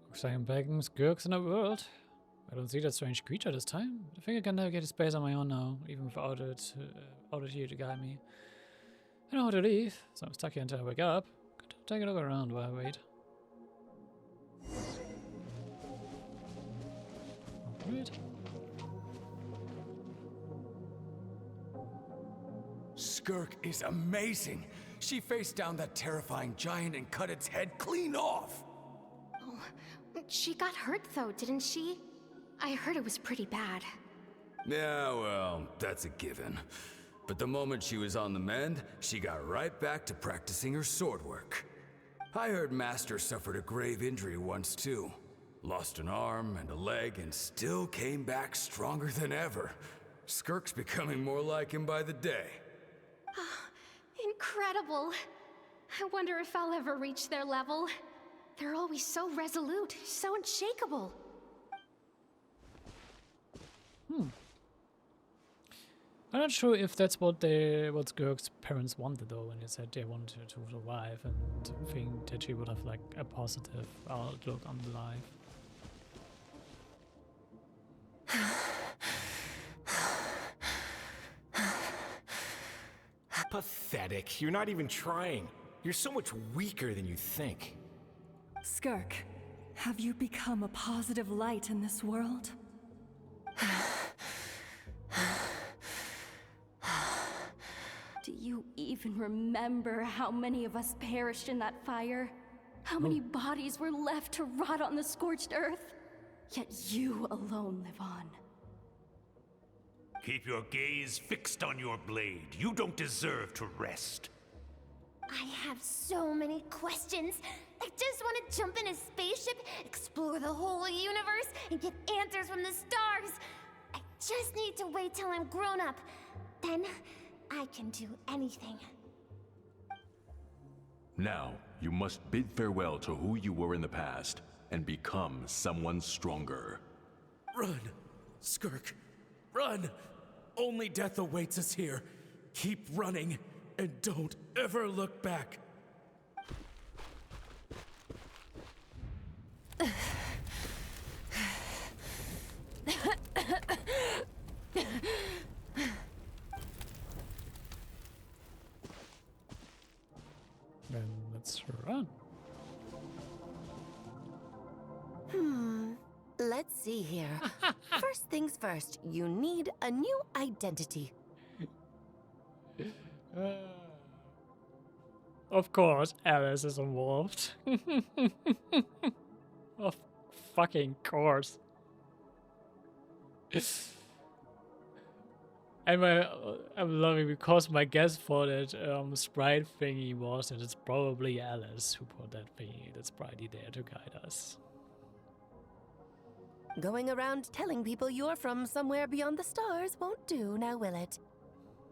Looks like I'm begging Skirks in the world. I don't see that strange creature this time. I think I can navigate the space on my own now, even without it here to guide me. I know how to leave, so I'm stuck here until I wake up. Could take a look around while I wait. Alright.
Skirk is amazing. She faced down that terrifying giant and cut its head clean off.
Oh, she got hurt though, didn't she? I heard it was pretty bad.
Yeah, well, that's a given. But the moment she was on the mend, she got right back to practicing her sword work. I heard Master suffered a grave injury once too. Lost an arm and a leg and still came back stronger than ever. Skirk's becoming more like him by the day.
Incredible. I wonder if I'll ever reach their level. They're always so resolute, so unshakable.
I'm not sure if that's what Skirk's parents wanted though, when they said they wanted her to survive and think that she would have like a positive outlook on life.
Pathetic. You're not even trying. You're so much weaker than you think.
Skirk, have you become a positive light in this world? Do you even remember how many of us perished in that fire? How many bodies were left to rot on the scorched earth? Yet you alone live on.
Keep your gaze fixed on your blade. You don't deserve to rest.
I have so many questions. I just want to jump in a spaceship, explore the whole universe, and get answers from the stars. I just need to wait till I'm grown up. Then I can do anything.
Now, you must bid farewell to who you were in the past and become someone stronger.
Run! Skirk, run! Only death awaits us here. Keep running, and don't ever look back.
Then let's run.
Let's see here. First things first, you need a new identity.
Of course, Alice is involved. Of fucking course. And I'm loving because my guess for that sprite thingy was that it's probably Alice who put that thingy, that spritey there to guide us.
Going around telling people you're from somewhere beyond the stars won't do, now will it?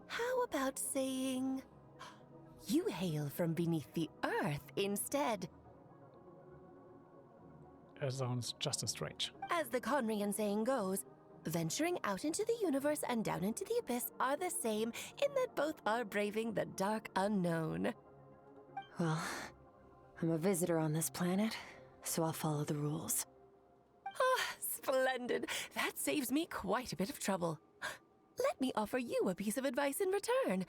How about saying you hail from beneath the earth instead?
That sounds just as strange.
As the Conrian saying goes, venturing out into the universe and down into the abyss are the same in that both are braving the dark unknown.
Well, I'm a visitor on this planet, so I'll follow the rules.
Ah, splendid. That saves me quite a bit of trouble. Let me offer you a piece of advice in return,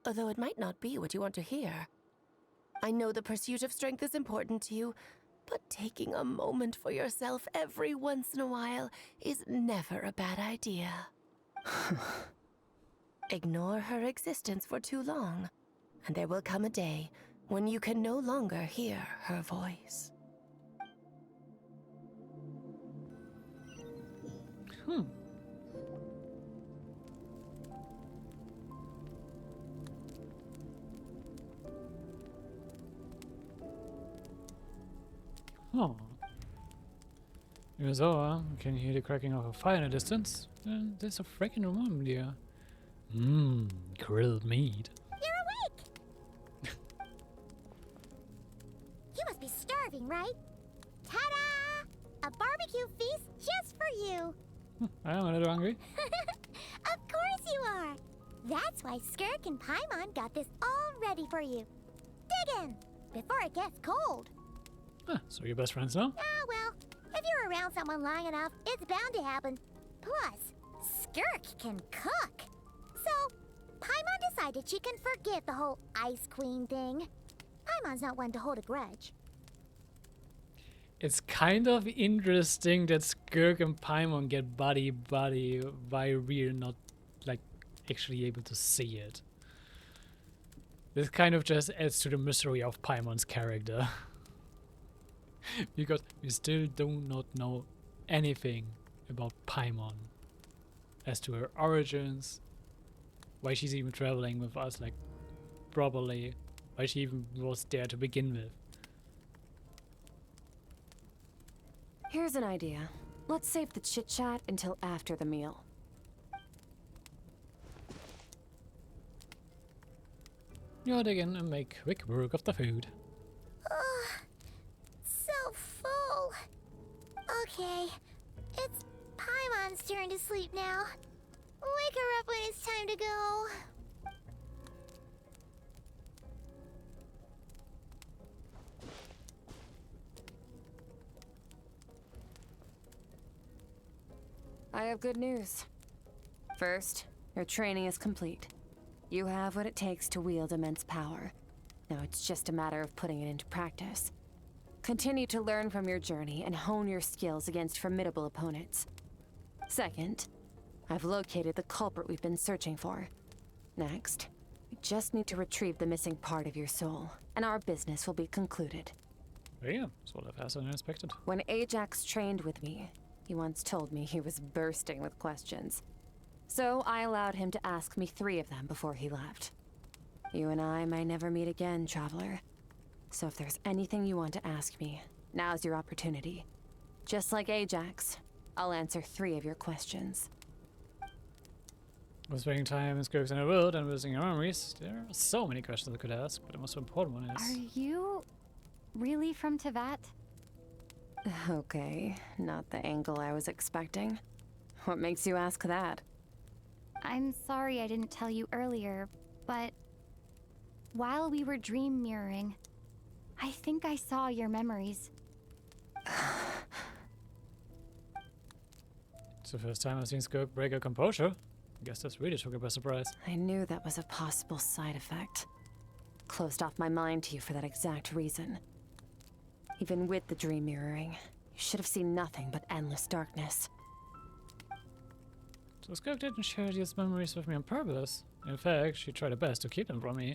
although it might not be what you want to hear. I know the pursuit of strength is important to you, but taking a moment for yourself every once in a while is never a bad idea. Ignore her existence for too long, and there will come a day when you can no longer hear her voice.
Oh. Even so, you can hear the cracking of a fire in the distance. And there's a freaking room there. Grilled meat.
You're awake! You must be starving, right? Ta-da! A barbecue feast just for you!
I'm a little hungry.
Of course you are! That's why Skirk and Paimon got this all ready for you. Dig in, before it gets cold.
So you're best friends now?
Ah, well, if you're around someone long enough, it's bound to happen. Plus, Skirk can cook. So, Paimon decided she can forget the whole Ice Queen thing. Paimon's not one to hold a grudge.
It's kind of interesting that Skirk and Paimon get buddy-buddy while we're not, like, actually able to see it. This kind of just adds to the mystery of Paimon's character. Because we still do not know anything about Paimon. As to her origins, why she's even traveling with us, like, properly, why she even was there to begin with.
Here's an idea. Let's save the chit-chat until after the meal.
Yeah, they can make quick work of the food.
So full. Okay, it's Paimon's turn to sleep now. Wake her up when it's time to go.
I have good news. First, your training is complete. You have what it takes to wield immense power. Now it's just a matter of putting it into practice. Continue to learn from your journey and hone your skills against formidable opponents. Second, I've located the culprit we've been searching for. Next, we just need to retrieve the missing part of your soul, and our business will be concluded.
Yeah, sort of faster than expected.
When Ajax trained with me, he once told me he was bursting with questions. So I allowed him to ask me 3 of them before he left. You and I may never meet again, Traveler. So if there's anything you want to ask me, now's your opportunity. Just like Ajax, I'll answer 3 of your questions.
While spending time in Skirk's inner world and visiting your memories, there are so many questions I could ask, but the most important one is...
Are you really from Teyvat?
Okay, not the angle I was expecting. What makes you ask that?
I'm sorry I didn't tell you earlier, but while we were dream mirroring, I think I saw your memories.
It's the first time I've seen Skirk break her composure. I guess that's really took her by surprise.
I knew that was a possible side effect. Closed off my mind to you for that exact reason. Even with the dream mirroring, you should have seen nothing but endless darkness.
So Skirk didn't share these memories with me on purpose. In fact, she tried her best to keep them from me.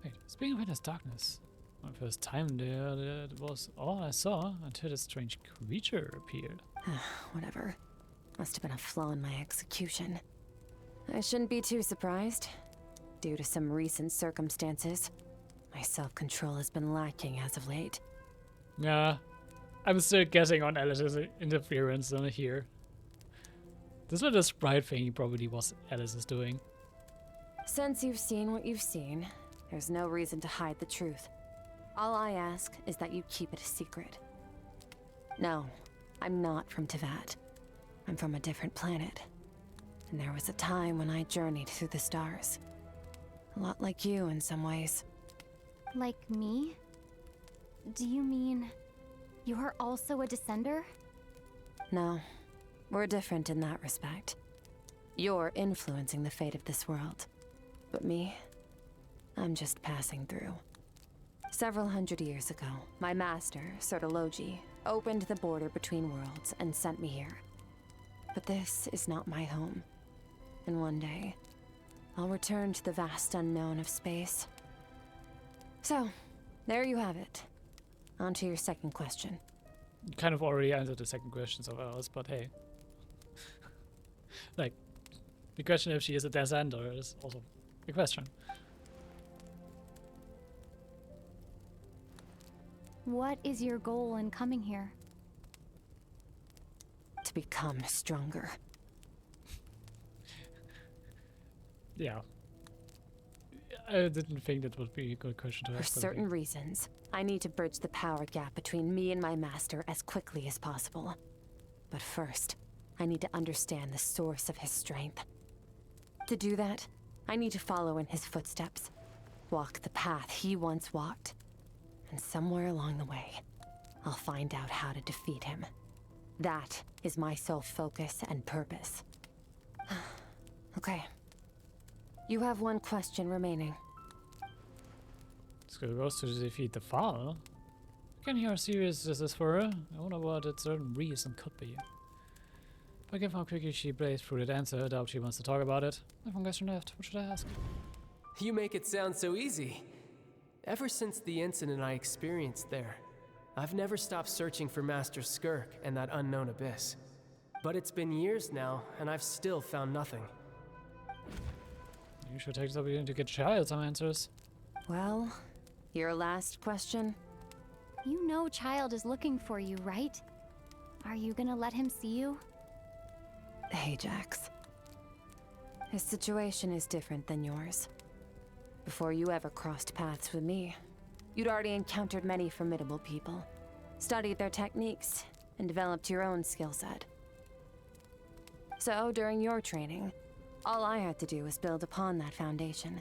Wait, speaking of endless darkness, my first time there, that was all I saw until this strange creature appeared.
Whatever. Must have been a flaw in my execution. I shouldn't be too surprised. Due to some recent circumstances, my self-control has been lacking as of late.
Yeah, I'm still guessing on Alice's interference on here. This little sprite thing probably was Alice doing.
Since you've seen what you've seen, there's no reason to hide the truth. All I ask is that you keep it a secret. No, I'm not from Teyvat. I'm from a different planet. And there was a time when I journeyed through the stars. A lot like you in some ways.
Like me? Do you mean you're also a descender?
No, we're different in that respect. You're influencing the fate of this world. But me, I'm just passing through. Several hundred years ago, my master, Sertologi, opened the border between worlds and sent me here. But this is not my home. And one day, I'll return to the vast unknown of space. So, there you have it. On to your second question.
You kind of already answered the second question of ours, but hey. Like, the question if she is a descender is also a question.
What is your goal in coming here?
To become stronger.
Yeah. I didn't think that would be a good question to ask.
For certain reasons, I need to bridge the power gap between me and my master as quickly as possible. But first, I need to understand the source of his strength. To do that, I need to follow in his footsteps. Walk the path he once walked. And somewhere along the way, I'll find out how to defeat him. That is my sole focus and purpose. Okay. You have one question remaining.
Skirk goes to defeat the father. I can hear how serious this is for her. I wonder what a certain reason could be. But given how quickly she blazed through that answer, I doubt she wants to talk about it. I have one question left. What should I ask?
You make it sound so easy. Ever since the incident I experienced there, I've never stopped searching for Master Skirk and that unknown abyss. But it's been years now, and I've still found nothing.
You should take the opportunity to get Child some answers.
Well, your last question?
You know Child is looking for you, right? Are you gonna let him see you?
Ajax. His situation is different than yours. Before you ever crossed paths with me, you'd already encountered many formidable people, studied their techniques, and developed your own skill set. So, during your training, all I had to do was build upon that foundation.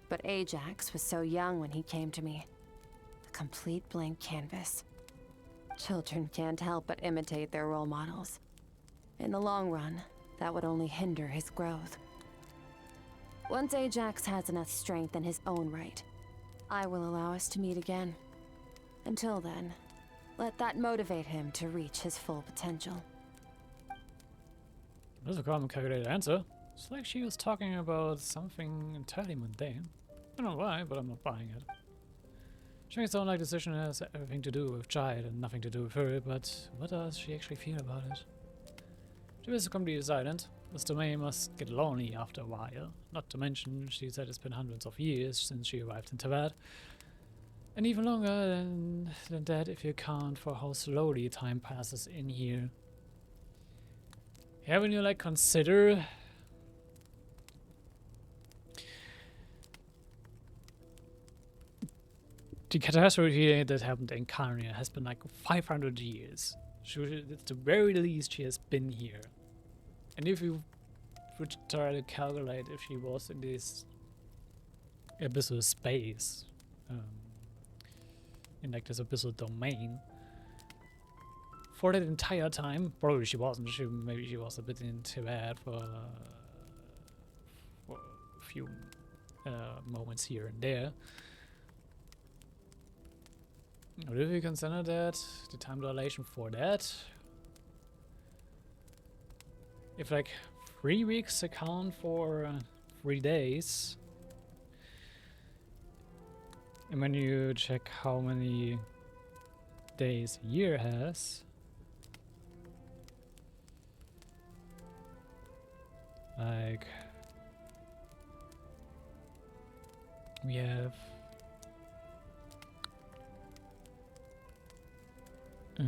But Ajax was so young when he came to me. A complete blank canvas. Children can't help but imitate their role models. In the long run, that would only hinder his growth. Once Ajax has enough strength in his own right, I will allow us to meet again. Until then, let that motivate him to reach his full potential.
That's a common calculated answer. It's like she was talking about something entirely mundane. I don't know why, but I'm not buying it. She makes her own decision has everything to do with Child and nothing to do with her, but what does she actually feel about it? She was completely silent. This domain must get lonely after a while. Not to mention, she said it's been hundreds of years since she arrived in Tibet. And even longer than that if you account for how slowly time passes in here. Haven't you, like, consider the catastrophe that happened in Carnia has been like 500 years. At the very least, she has been here. And if you would try to calculate if she was in this abyssal space, in like this abyssal domain, for that entire time, probably she wasn't. Maybe she was a bit in Tibet for a few moments here and there. What if you consider that the time dilation for that? If like 3 weeks account for 3 days, and when you check how many days a year has, like we have let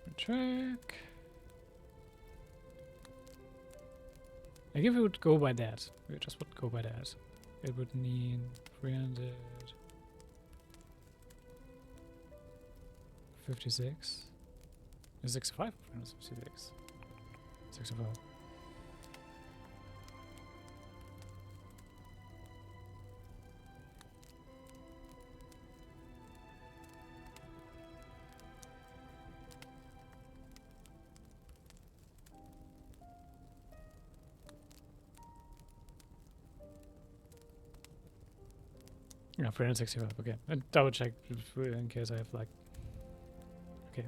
me check. Like if we would go by that, we just would go by that, it would need 356. 65? 356. 65. Yeah, 365, okay. And double check in case I have like... Okay.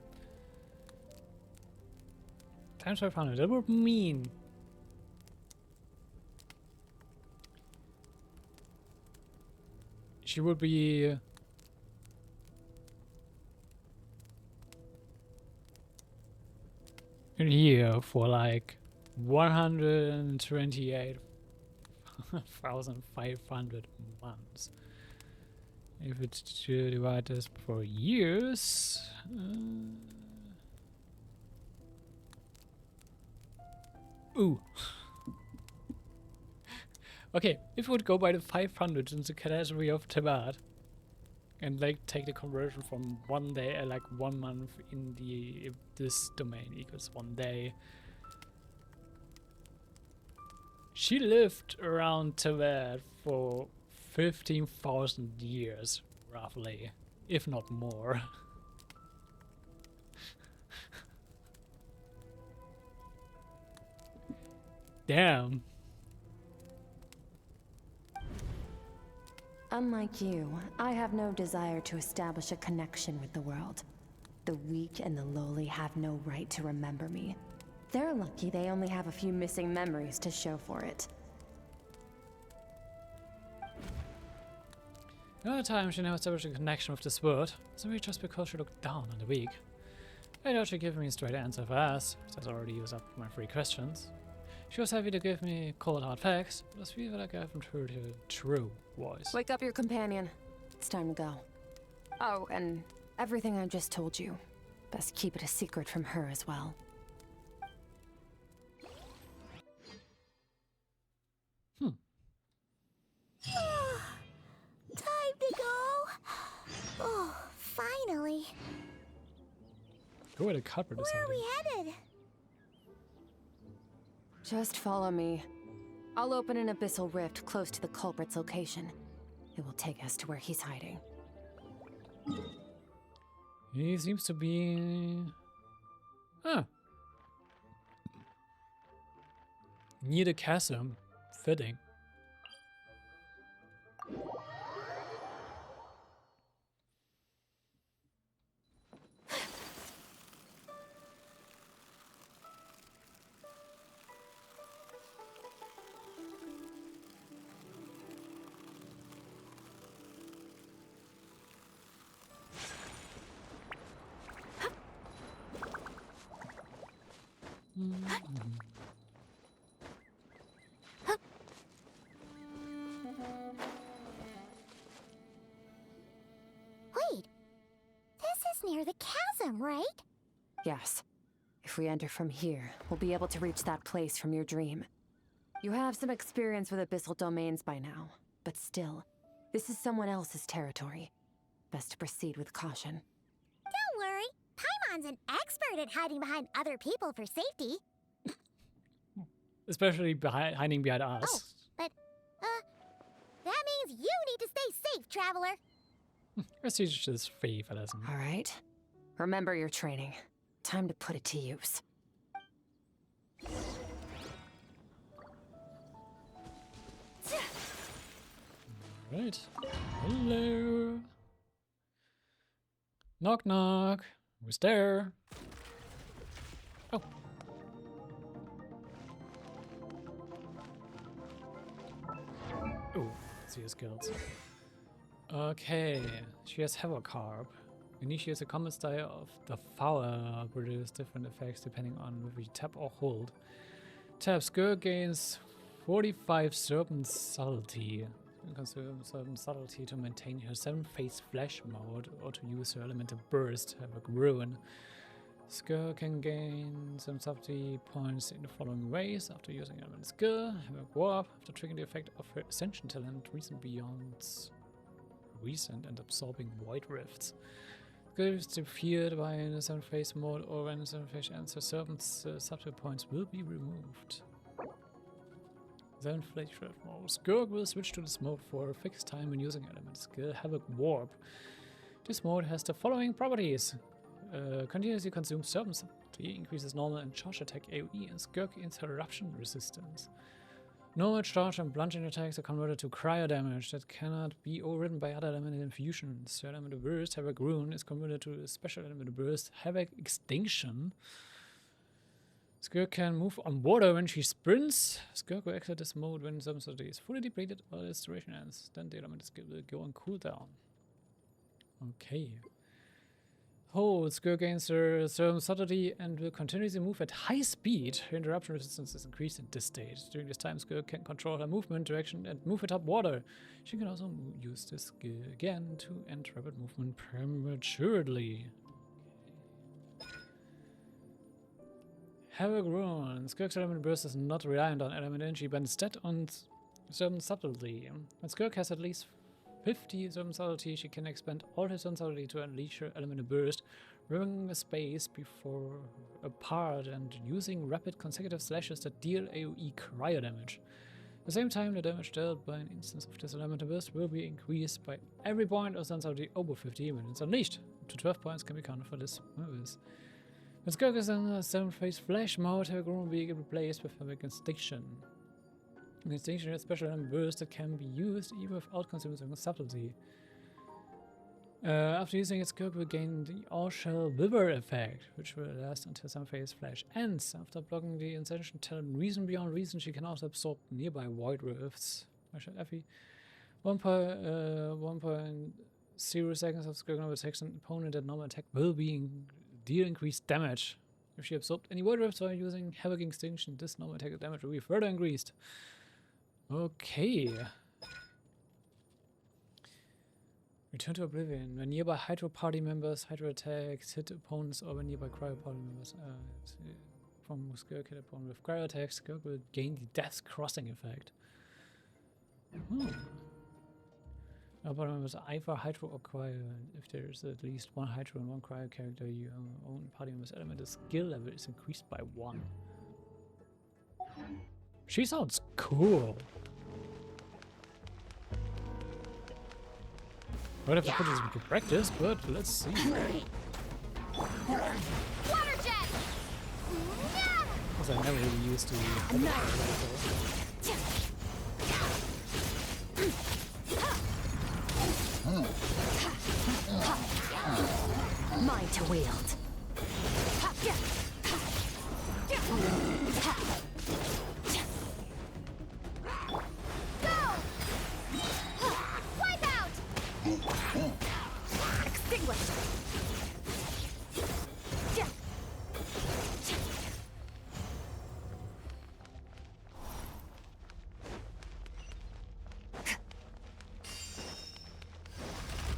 Times 500, that would mean... she would be... in here for like 128,500 months. If it's to divide this for years, ooh. Okay, if we would go by the 500 in the category of Tibet, and like take the conversion from 1 day, like 1 month in the this domain equals 1 day. She lived around Tibet for 15,000 years, roughly, if not more. Damn.
Unlike you, I have no desire to establish a connection with the world. The weak and the lowly have no right to remember me. They're lucky they only have a few missing memories to show for it.
Another time she never established a connection with this world, so maybe just because she looked down on the weak. I doubt she'd give me a straight answer if I asked, since I already used up my 3 questions. She was happy to give me cold hard facts, but I feel like I haven't heard her true voice.
Wake up your companion. It's time to go. Oh, and everything I just told you. Best keep it a secret from her as well.
Time to go. Oh, finally.
Go where the cupboard is
Where are we
hiding.
headed?
Just follow me. I'll open an abyssal rift close to the culprit's location. It will take us to where he's hiding.
He seems to be... Ah. Near the chasm. Fitting.
Wait, this is near the chasm, right?
Yes. If we enter from here, we'll be able to reach that place from your dream. You have some experience with abyssal domains by now, but still, this is someone else's territory. Best to proceed with caution.
Don't worry, Paimon's an expert at hiding behind other people for safety.
Especially hiding behind us.
Oh, but, that means you need to stay safe, traveler.
Let's teach this faith lesson.
All right. Remember your training. Time to put it to use.
Right. Hello. Knock knock. Who's there? Oh. Oh, see his skills. Okay, she has Havocarp. Initiates a combat style of the Flower, produces different effects depending on whether you tap or hold. Tap Skirk gains 45 Serpent Subtlety. You can consume Serpent Subtlety to maintain her 7-phase flash mode or to use her elemental burst, Havoc Ruin. Skirk can gain some subtlety points in the following ways after using elemental skill, Havoc Warp, after triggering the effect of her Ascension talent, Recent Beyond Recent and absorbing Void Rifts. Is defeated by in a 7-phase mode or when a 7-phase ends, the serpent's subtle points will be removed. 7-phase mode. Skirk will switch to this mode for a fixed time when using element skill Havoc Warp. This mode has the following properties. Continuously consumes serpent subtlety, increases normal and charge attack AoE and Skirk interruption resistance. Normal charge and bludgeoning attacks are converted to cryo damage that cannot be overridden by other elemental infusions. The elemental burst, Havoc Ruin, is converted to a special elemental burst, Havoc Extinction. Skirk can move on water when she sprints. Skirk will exit this mode when some subtlety is fully depleted or its duration ends. Then the elemental skill will go on cooldown. Okay. Hold. Skirk gains her certain subtlety and will continuously move at high speed. Her interruption resistance is increased in this state. During this time, Skirk can control her movement direction and move atop water. She can also use this skill again to end rapid movement prematurely. Havoc Ruin. Skirk's element burst is not reliant on element energy, but instead on certain subtlety. When Skirk has at least 50 serpent subtlety, she can expend all her serpent subtlety to unleash her elemental burst, ripping a space before a part and using rapid consecutive slashes that deal AoE cryo damage. At the same time, the damage dealt by an instance of this elemental burst will be increased by every point of serpent subtlety over 50 when it's unleashed. Up to 12 points can be counted for this moves. When Skirk is in a 7-phase flash mode, Havoc Ruin will be replaced with Havoc Extinction. Extinction is a special element burst that can be used even without consuming subtlety. After using it, Skirk will gain the All-Shell Wither effect, which will last until some phase flash ends. After blocking the Ascension talent Reason Beyond Reason, she can also absorb nearby Void Rifts. 1.0 seconds of Skirk normal attacks an opponent at normal attack will be deal increased damage. If she absorbed any Void Rifts while using Havoc Extinction, this normal attack damage will be further increased. Okay. Return to Oblivion. When nearby Hydro party members, Hydro attacks hit opponents, or when nearby Cryo party members from Skirk hit opponent with Cryo attacks, Skirk will gain the Death Crossing effect. All party members are either Hydro or Cryo. If there's at least one Hydro and one Cryo character, your own party member's elemental skill level is increased by 1. She sounds cool. Might have to put this into practice, but let's see.
Water jet!
Because I never really used to
Mine to wield.
Go! Wipe out!
Extinguish!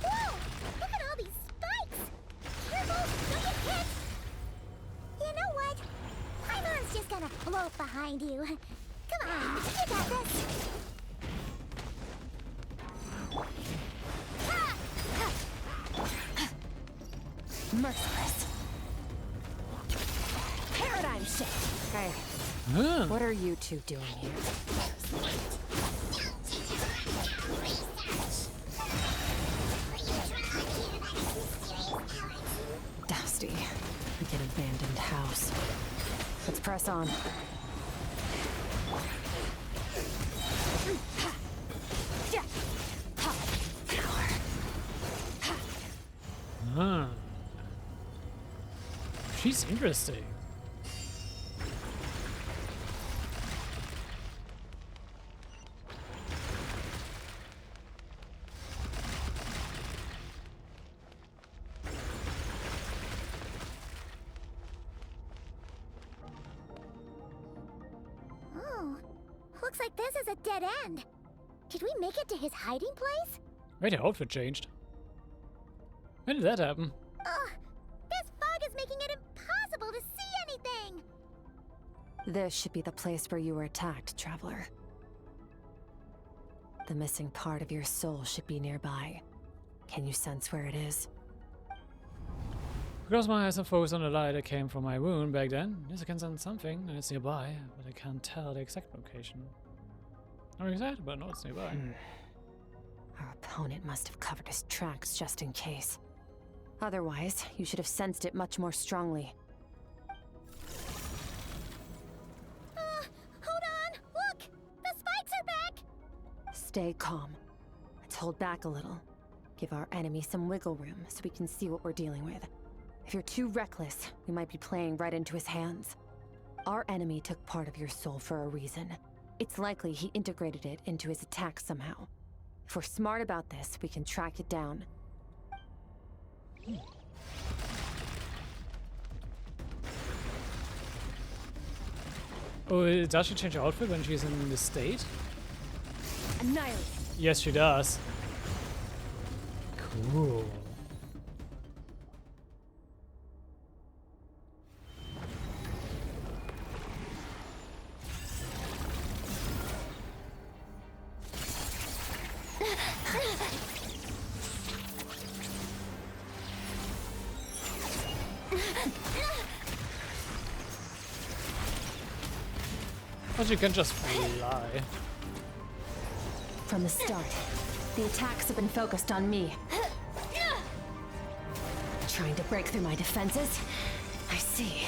Whoa! Look at all these spikes! Careful! Don't get hit! You know what? Paimon's just gonna float behind you. Come on, you got this!
Merciless. Paradigm shift. Hey, what are you two doing here? Dusty, like an abandoned house. Let's press on.
Ah. She's interesting.
Oh, looks like this is a dead end. Did we make it to his hiding place?
Wait, her outfit changed. When did that happen?
Ugh, this fog is making it impossible to see anything!
This should be the place where you were attacked, Traveler. The missing part of your soul should be nearby. Can you sense where it is?
Because my eyes are focused on the light that came from my wound back then, yes, I can sense something, and it's nearby, but I can't tell the exact location. I'm excited, but no, it's nearby.
Our opponent must have covered his tracks just in case. Otherwise, you should have sensed it much more strongly.
Hold on! Look! The spikes are back!
Stay calm. Let's hold back a little. Give our enemy some wiggle room so we can see what we're dealing with. If you're too reckless, we might be playing right into his hands. Our enemy took part of your soul for a reason. It's likely he integrated it into his attack somehow. If we're smart about this, we can track it down.
Oh, does she change her outfit when she's in this state?
Annihilate.
Yes, she does. Cool. But you can just fly.
From the start, the attacks have been focused on me. Trying to break through my defenses? I see.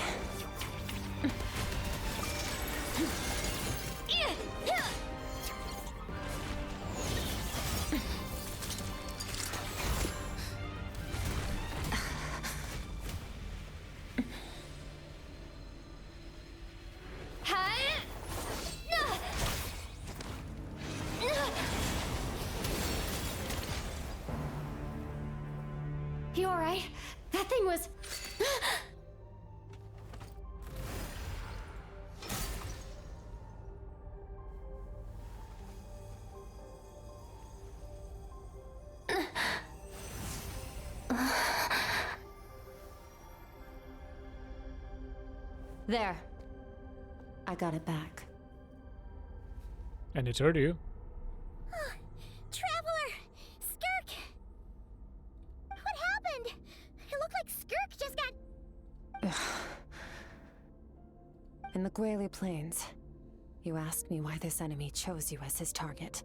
You alright? That thing was...
There. I got it back.
And it hurt you.
Traveler! Skirk! What happened? It looked like Skirk just got...
In the Guili Plains, you asked me why this enemy chose you as his target.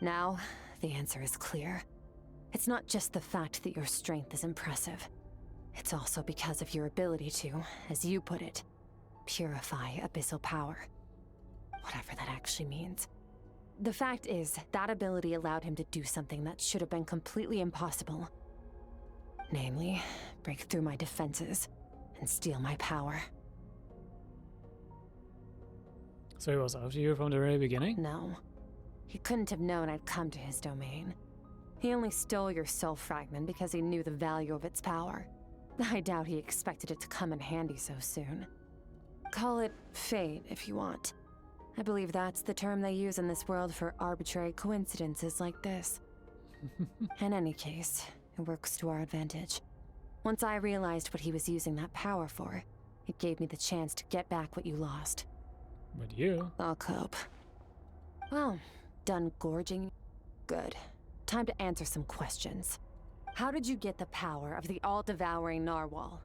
Now, the answer is clear. It's not just the fact that your strength is impressive. It's also because of your ability to, as you put it, purify abyssal power. Whatever that actually means. The fact is, that ability allowed him to do something that should have been completely impossible. Namely, break through my defenses and steal my power.
So he was after you from the very beginning?
No. He couldn't have known I'd come to his domain. He only stole your soul fragment because he knew the value of its power. I doubt he expected it to come in handy so soon. Call it fate if you want. I believe that's the term they use in this world for arbitrary coincidences like this. In any case, it works to our advantage. Once I realized what he was using that power for, it gave me the chance to get back what you lost.
But you?
I'll cope. Well, done gorging? Good. Time to answer some questions. How did you get the power of the all-devouring narwhal?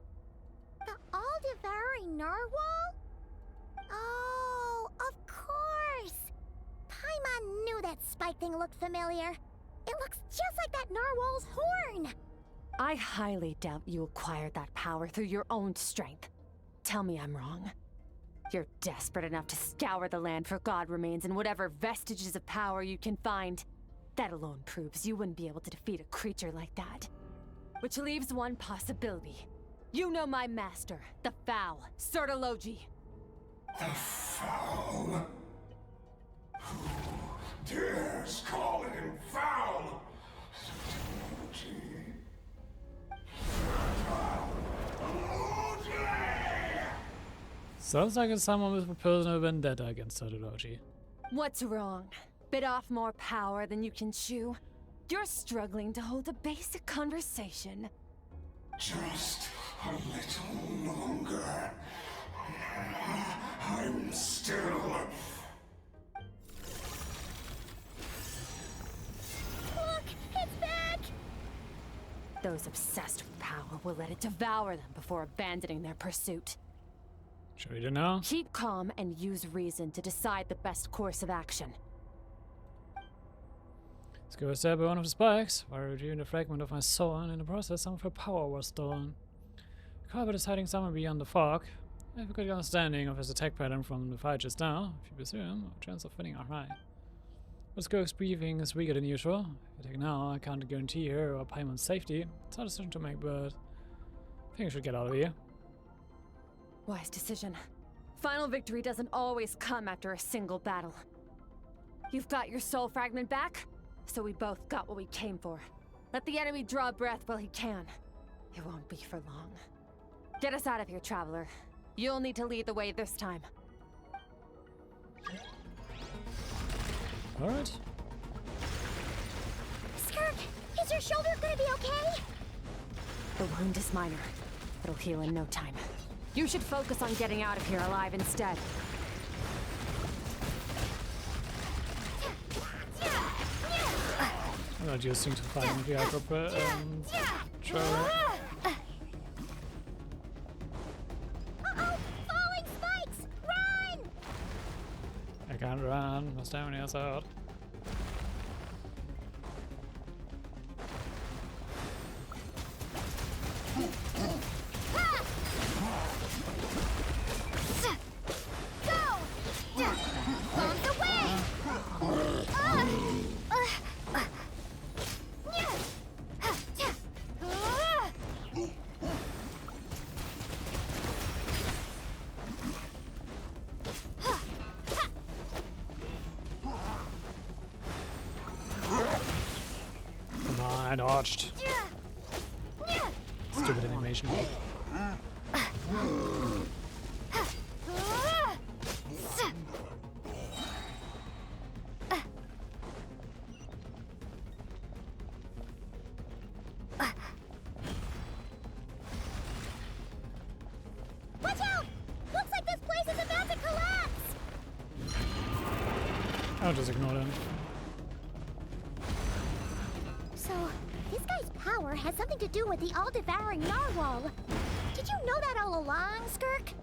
The all-devouring narwhal? Oh, of course! Paimon knew that spike thing looked familiar. It looks just like that narwhal's horn!
I highly doubt you acquired that power through your own strength. Tell me I'm wrong. You're desperate enough to scour the land for god remains and whatever vestiges of power you can find. That alone proves you wouldn't be able to defeat a creature like that. Which leaves one possibility. You know my master, the Foul, Sertologi.
The Foul? Who dares call him Foul?
Sounds like it's someone with a personal vendetta against Sertologi.
What's wrong? Bit off more power than you can chew? You're struggling to hold a basic conversation.
Just a little longer. I'm still...
Look! It's back!
Those obsessed with power will let it devour them before abandoning their pursuit.
Sure you don't know?
Keep calm and use reason to decide the best course of action.
Let's go stab one of the spikes. While retrieving the fragment of my soul, and in the process some of her power was stolen. Carver is hiding somewhere beyond the fog. I have a good understanding of his attack pattern from the fight just now. If you pursue him, our chances of winning are high. But Skirk's briefing is weaker than usual. If I attack now, I can't guarantee her or Paimon's safety. It's a decision to make, but I think I should get out of here.
Wise decision. Final victory doesn't always come after a single battle. You've got your soul fragment back, so we both got what we came for. Let the enemy draw breath while he can. It won't be for long. Get us out of here, traveler. You'll need to lead the way this time.
Alright.
Skirk, is your shoulder gonna be okay?
The wound is minor. It'll heal in no time. You should focus on getting out of here alive instead.
I'm not used to fighting with the controller.
Uh-oh! Falling spikes! Run!
I can't run. My stamina's out. I dodged. Stupid animation.
Watch out! Looks like this place is about to collapse!
I'll just ignore them.
So, this guy's power has something to do with the all-devouring narwhal. Did you know that all along, Skirk?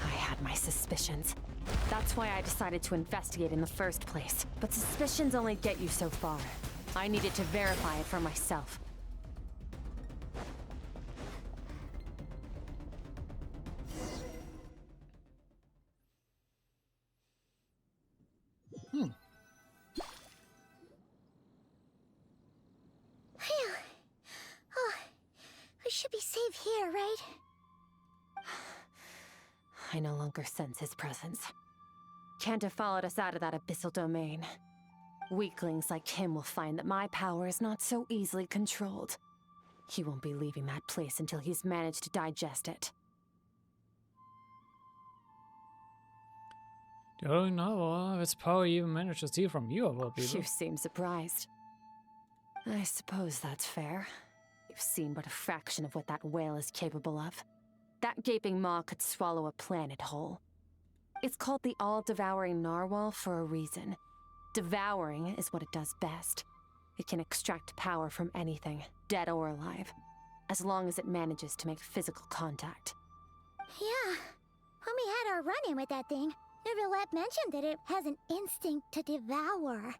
I had my suspicions. That's why I decided to investigate in the first place. But suspicions only get you so far. I needed to verify it for myself.
Phew. Oh, we should be safe here, right?
I no longer sense his presence. Can't have followed us out of that abyssal domain. Weaklings like him will find that my power is not so easily controlled. He won't be leaving that place until he's managed to digest it.
Don't know if its power even managed to steal from you of all people.
You seem surprised. I suppose that's fair. You've seen but a fraction of what that whale is capable of. That gaping maw could swallow a planet whole. It's called the all-devouring narwhal for a reason. Devouring is what it does best. It can extract power from anything, dead or alive, as long as it manages to make physical contact.
Yeah. When we had our run-in with that thing, Neuvillette mentioned that it has an instinct to devour.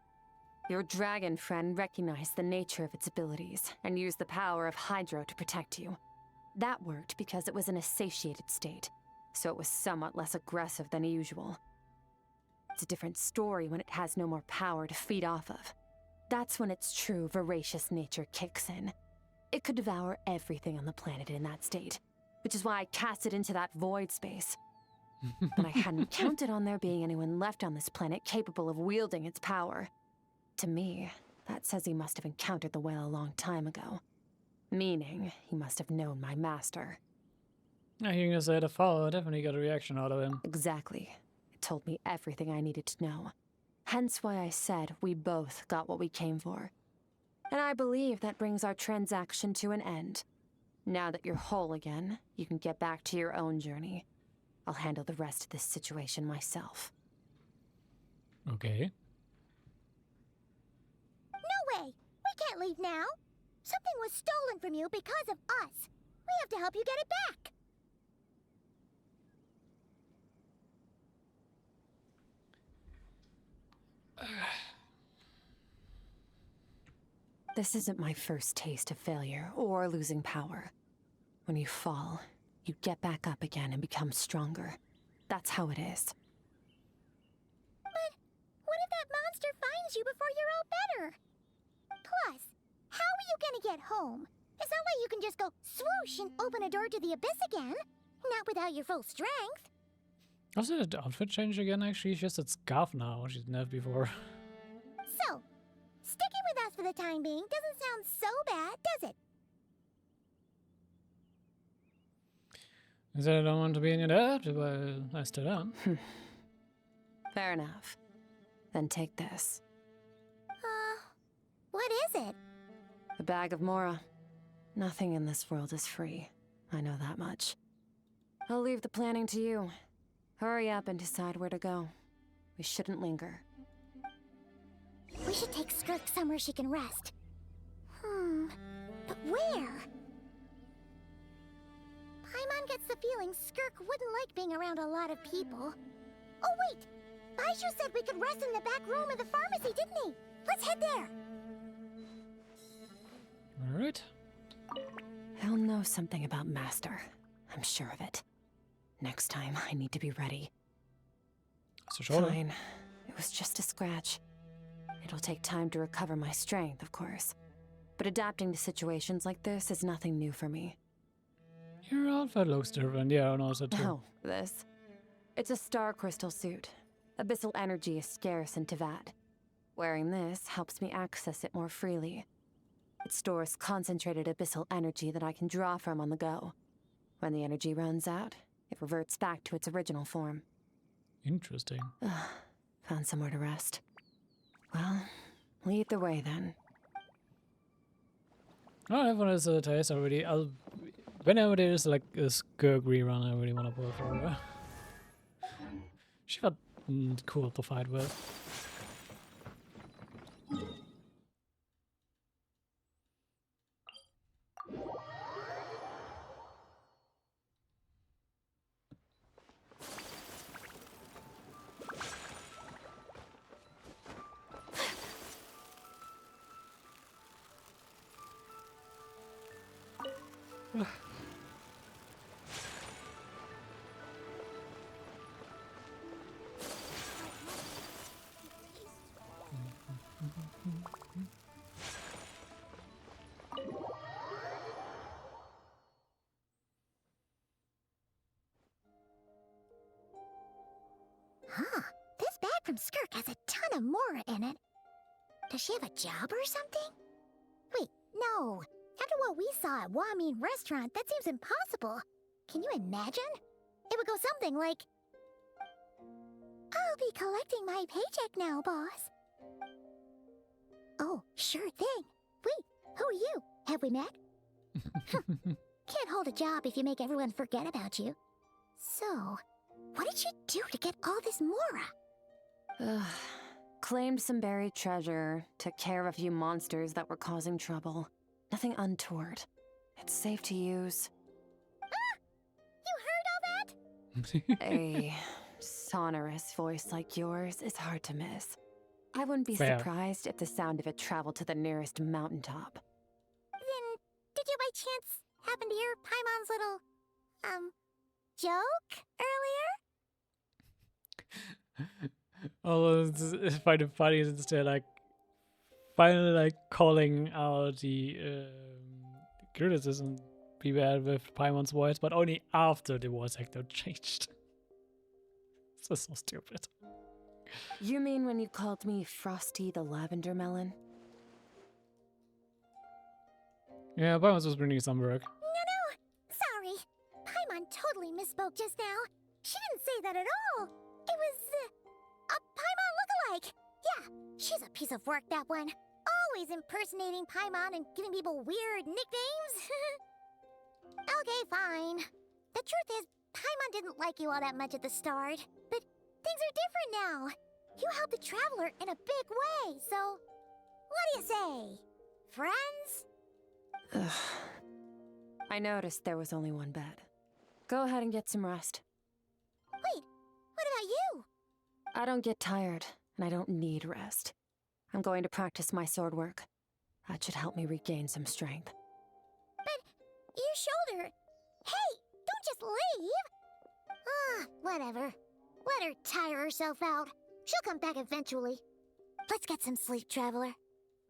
Your dragon friend recognized the nature of its abilities and used the power of Hydro to protect you. That worked because it was in a satiated state, so it was somewhat less aggressive than usual. It's a different story when it has no more power to feed off of. That's when its true voracious nature kicks in. It could devour everything on the planet in that state, which is why I cast it into that void space. But I hadn't counted on there being anyone left on this planet capable of wielding its power. To me, that says he must have encountered the whale a long time ago. Meaning, he must have known my master.
I hear you say the follow, I definitely got a reaction out of him.
Exactly. It told me everything I needed to know. Hence why I said we both got what we came for. And I believe that brings our transaction to an end. Now that you're whole again, you can get back to your own journey. I'll handle the rest of this situation myself.
Okay.
No way! We can't leave now! Something was stolen from you because of us. We have to help you get it back.
This isn't my first taste of failure or losing power. When you fall, you get back up again and become stronger. That's how it is.
But what if that monster finds you before you're all better? Plus, how are you gonna get home? It's not like you can just go swoosh and open a door to the abyss again. Not without your full strength.
Also, did the outfit change again, actually? She's just a scarf now, which she didn't have before.
So, sticking with us for the time being doesn't sound so bad, does it?
I said I don't want to be in your debt, but I still am.
Fair enough. Then take this.
What is it?
A bag of Mora. Nothing in this world is free. I know that much. I'll leave the planning to you. Hurry up and decide where to go. We shouldn't linger.
We should take Skirk somewhere she can rest. But where? Paimon gets the feeling Skirk wouldn't like being around a lot of people. Oh wait! Baizhu said we could rest in the back room of the pharmacy, didn't he? Let's head there!
Alright.
He'll know something about Master. I'm sure of it. Next time, I need to be ready.
So sure.
Fine. It was just a scratch. It'll take time to recover my strength, of course. But adapting to situations like this is nothing new for me.
Your outfit looks different. Yeah, I noticed it too.
Oh, this? It's a star crystal suit. Abyssal energy is scarce in Teyvat. Wearing this helps me access it more freely. It stores concentrated abyssal energy that I can draw from on the go. When the energy runs out, it reverts back to its original form.
Interesting.
Found somewhere to rest. Well, lead the way then.
Oh, everyone has a taste already. Whenever there's like a Skirk rerun, I really want to play for her. She felt cool to fight with.
Skirk has a ton of Mora in it. Does she have a job or something? Wait, no. After what we saw at Wamin Restaurant, that seems impossible. Can you imagine? It would go something like, I'll be collecting my paycheck now, boss. Oh, sure thing. Wait, who are you? Have we met? Can't hold a job if you make everyone forget about you. So, what did she do to get all this Mora?
Claimed some buried treasure, took care of a few monsters that were causing trouble. Nothing untoward. It's safe to use.
You heard all that?
A sonorous voice like yours is hard to miss. I wouldn't be
Fair.
surprised if the sound of it traveled to the nearest mountaintop.
Then, did you by chance happen to hear Paimon's little, joke earlier?
Although it's quite funny since they're like finally like calling out the criticism people had with Paimon's voice, but only after the voice actor changed. This is so stupid.
You mean when you called me Frosty the Lavender Melon?
Yeah, Paimon's was bringing some work.
No, sorry. Paimon totally misspoke just now. She didn't say that at all. It was, a Paimon lookalike. Yeah, she's a piece of work, that one. Always impersonating Paimon and giving people weird nicknames. Okay, fine. The truth is, Paimon didn't like you all that much at the start, but things are different now. You helped the Traveler in a big way, so what do you say? Friends?
Ugh. I noticed there was only one bed. Go ahead and get some rest.
Wait, what about you?
I don't get tired, and I don't need rest. I'm going to practice my sword work. That should help me regain some strength.
But your shoulder... Hey, don't just leave! Whatever. Let her tire herself out. She'll come back eventually. Let's get some sleep, Traveler.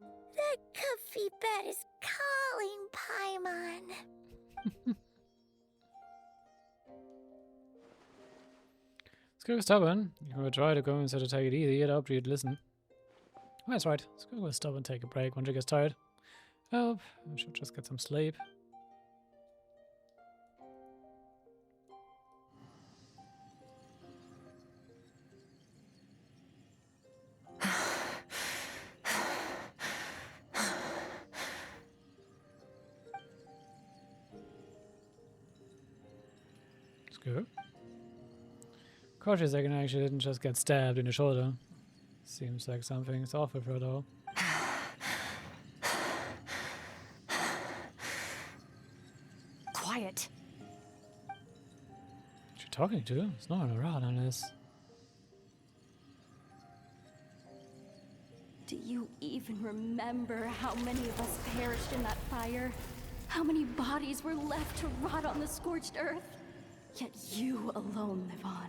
That comfy bed is calling, Paimon.
Skirk was stubborn. You would try to go instead of take it easy. I'd hoped you'd listen. Oh, that's right. Skirk will stop and take a break when she gets tired. Oh, I should just get some sleep. Skirk? Cautious, I can actually didn't just get stabbed in the shoulder. Seems like something's off with her though.
Quiet.
What's she talking to? It's not around unless...
Do you even remember how many of us perished in that fire? How many bodies were left to rot on the scorched earth? Yet you alone live on.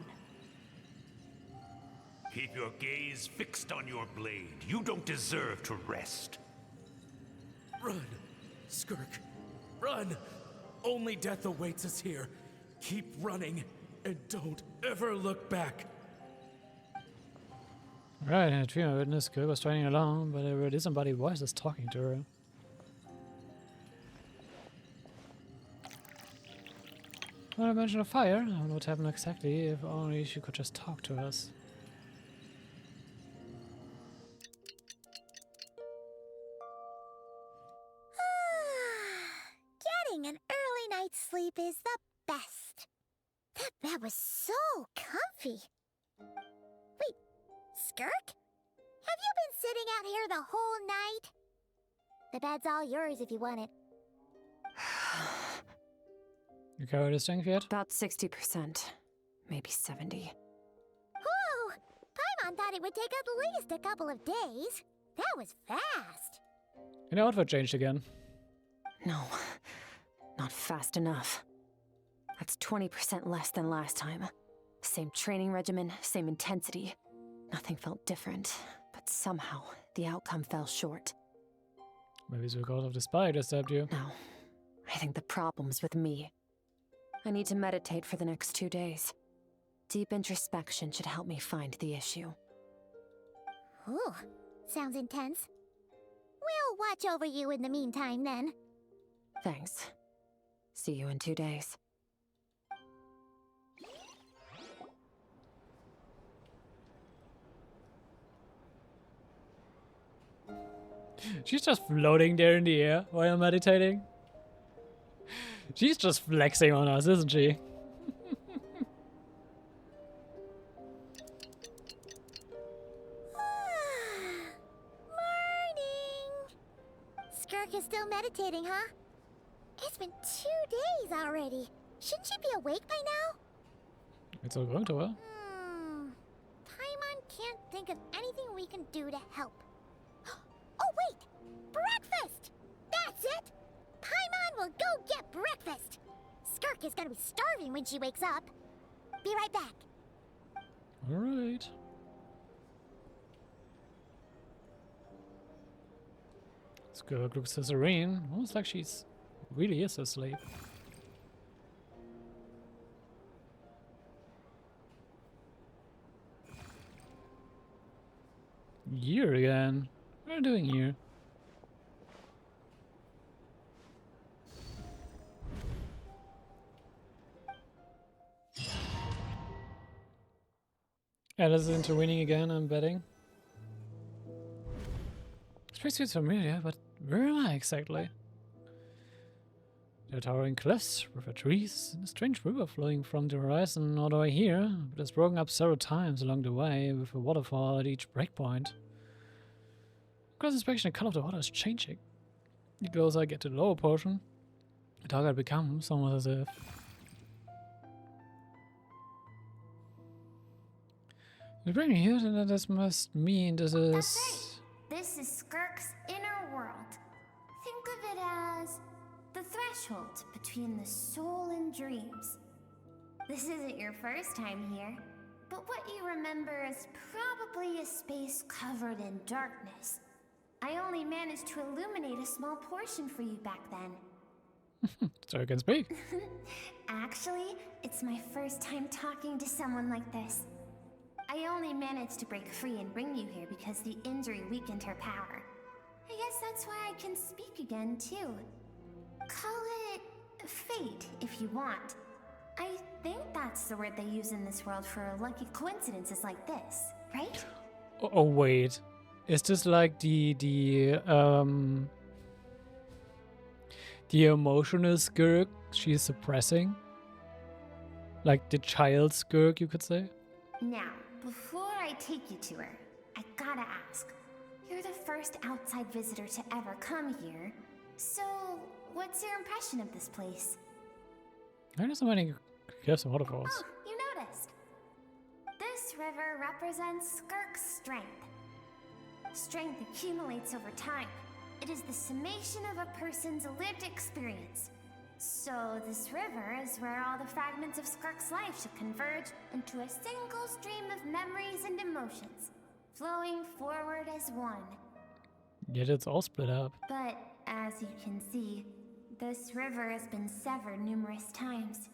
Keep your gaze fixed on your blade. You don't deserve to rest.
Run, Skirk. Run! Only death awaits us here. Keep running, and don't ever look back.
Right, and a female witness, Skirk was striding along, but there were disembodied voices talking to her. When I mentioned a fire, I don't know what happened exactly, if only she could just talk to us.
Getting an early night's sleep is the best. That bed was so comfy. Wait, Skirk? Have you been sitting out here the whole night? The bed's all yours if you want it.
You carried a strength yet?
About 60%. Maybe 70.
Whoa! Paimon thought it would take at least a couple of days. That was fast.
And the outfit changed again.
No, not fast enough. That's 20% less than last time. Same training regimen, same intensity. Nothing felt different, but somehow the outcome fell short.
Maybe it's because of the spy that stabbed you.
No, I think the problem's with me. I need to meditate for the next 2 days. Deep introspection should help me find the issue.
Ooh, sounds intense. We'll watch over you in the meantime, then.
Thanks. See you in 2 days.
She's just floating there in the air while meditating. She's just flexing on us, isn't she?
Morning! Skirk is still meditating, huh? It's been 2 days already. Shouldn't she be awake by now?
It's all going to her.
Paimon can't think of anything we can do to help. Oh, wait! Breakfast! That's it! Paimon will go get breakfast! Skirk is gonna be starving when she wakes up. Be right back.
Alright. Skirk looks so serene, almost like she's really is asleep. Here again. What are you doing here? Alice is intervening again, I'm betting. This place feels familiar, but where am I exactly? There are towering cliffs, river trees, and a strange river flowing from the horizon all the way here, but it's broken up several times along the way, with a waterfall at each breakpoint. Close inspection, the color of the water is changing. The closer I get to the lower portion, the darker it becomes, almost as if... You bring me here, then this must mean this is...
That's right. This is Skirk's inner world. Think of it as the threshold between the soul and dreams. This isn't your first time here, but what you remember is probably a space covered in darkness. I only managed to illuminate a small portion for you back then.
So I can speak.
Actually, it's my first time talking to someone like this. I only managed to break free and bring you here because the injury weakened her power. I guess that's why I can speak again, too. Call it fate, if you want. I think that's the word they use in this world for lucky coincidences like this, right?
Oh wait. Is this like the emotional Skirk she's suppressing? Like the child Skirk, you could say?
Now, before I take you to her, I gotta ask. You're the first outside visitor to ever come here, so what's your impression of this place?
I know so many cliffs and waterfalls.
Oh, you noticed. This river represents Skirk's strength. Strength accumulates over time. It is the summation of a person's lived experience. So this river is where all the fragments of Skirk's life should converge into a single stream of memories and emotions, flowing forward as one.
Yet it's all split up.
But as you can see, this river has been severed numerous times.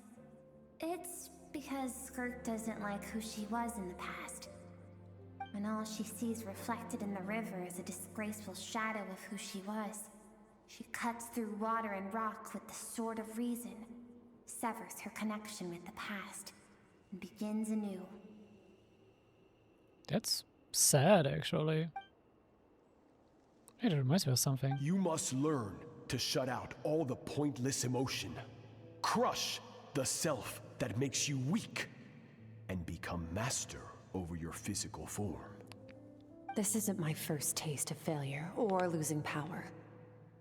It's because Skirk doesn't like who she was in the past. And all she sees reflected in the river is a disgraceful shadow of who she was. She cuts through water and rock with the sword of reason, severs her connection with the past, and begins anew.
That's sad, actually. It reminds me of something.
You must learn to shut out all the pointless emotion. Crush the self that makes you weak, and become master over your physical form.
This isn't my first taste of failure or losing power.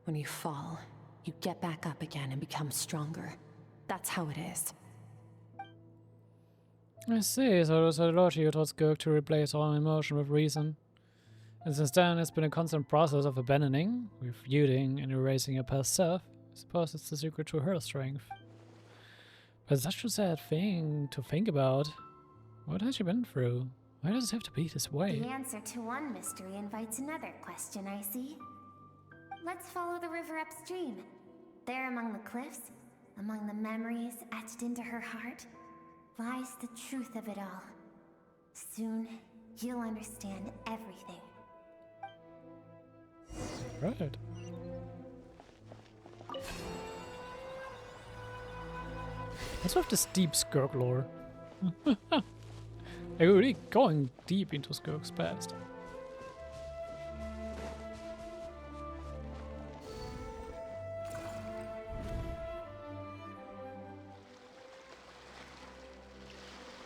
When you fall, you get back up again and become stronger. That's how it is.
I see, so it was a lot you taught Skirk to replace all emotion with reason. And since then, it's been a constant process of abandoning, refuting, and erasing your past self. I suppose it's the secret to her strength. But it's such a sad thing to think about. What has she been through? Why does it have to be this way?
The answer to one mystery invites another question, I see. Let's follow the river upstream. There among the cliffs, among the memories etched into her heart, lies the truth of it all. Soon, you'll understand everything.
Right. What's with this deep Skirk lore? Like, we're really going deep into Skirk's past.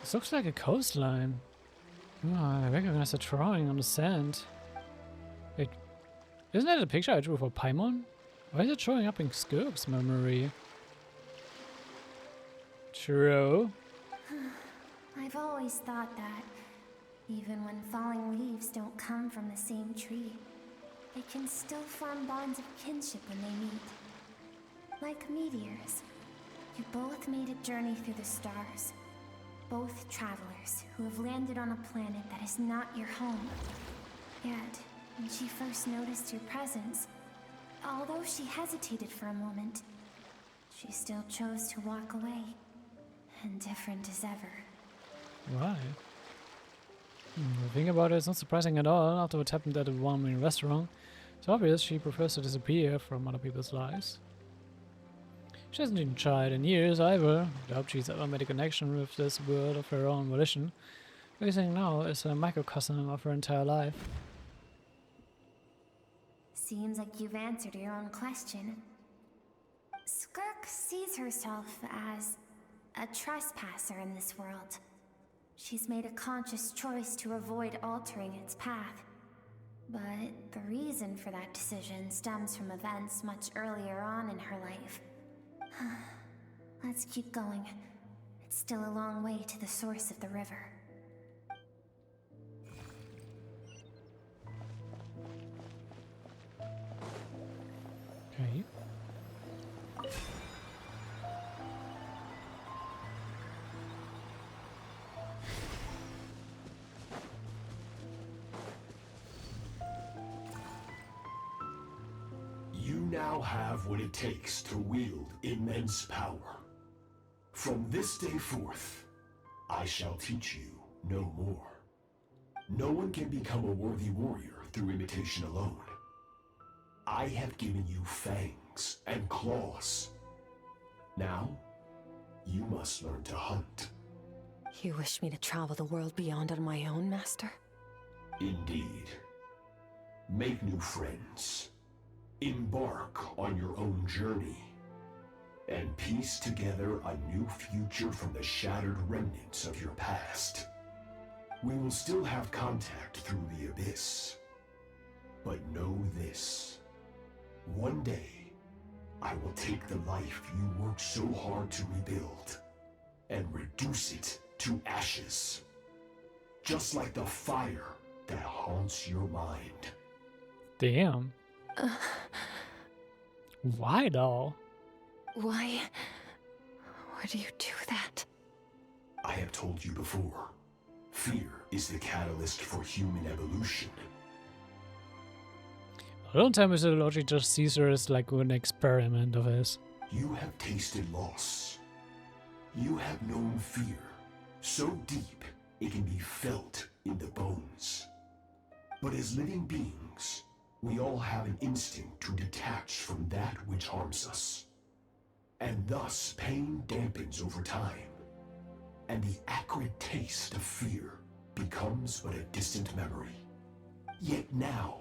This looks like a coastline. Oh, I recognize the drawing on the sand. Wait, isn't that a picture I drew for Paimon? Why is it showing up in Skirk's memory? True.
I've always thought that, even when falling leaves don't come from the same tree, they can still form bonds of kinship when they meet. Like meteors, you both made a journey through the stars. Both travelers who have landed on a planet that is not your home. Yet, when she first noticed your presence, although she hesitated for a moment, she still chose to walk away, indifferent as ever.
Why? Thinking about it, it's not surprising at all after what happened at the one-man restaurant. It's obvious she prefers to disappear from other people's lives. She hasn't been tried in years either. I doubt she's ever made a connection with this world of her own volition. Everything now is a microcosm of her entire life.
Seems like you've answered your own question. Skirk sees herself as a trespasser in this world. She's made a conscious choice to avoid altering its path. But the reason for that decision stems from events much earlier on in her life. Let's keep going. It's still a long way to the source of the river.
Okay.
You now have what it takes to wield immense power. From this day forth, I shall teach you no more. No one can become a worthy warrior through imitation alone. I have given you fangs and claws. Now, you must learn to hunt.
You wish me to travel the world beyond on my own, Master?
Indeed. Make new friends. Embark on your own journey. And piece together a new future from the shattered remnants of your past. We will still have contact through the abyss. But know this. One day, I will take the life you worked so hard to rebuild and reduce it to ashes. Just like the fire that haunts your mind.
Damn. Why though?
Why do you do that?
I have told you before. Fear is the catalyst for human evolution.
A long time mythology just sees her as like an experiment of his.
You have tasted loss. You have known fear, so deep it can be felt in the bones. But as living beings, we all have an instinct to detach from that which harms us. And thus pain dampens over time, and the acrid taste of fear becomes but a distant memory. Yet now,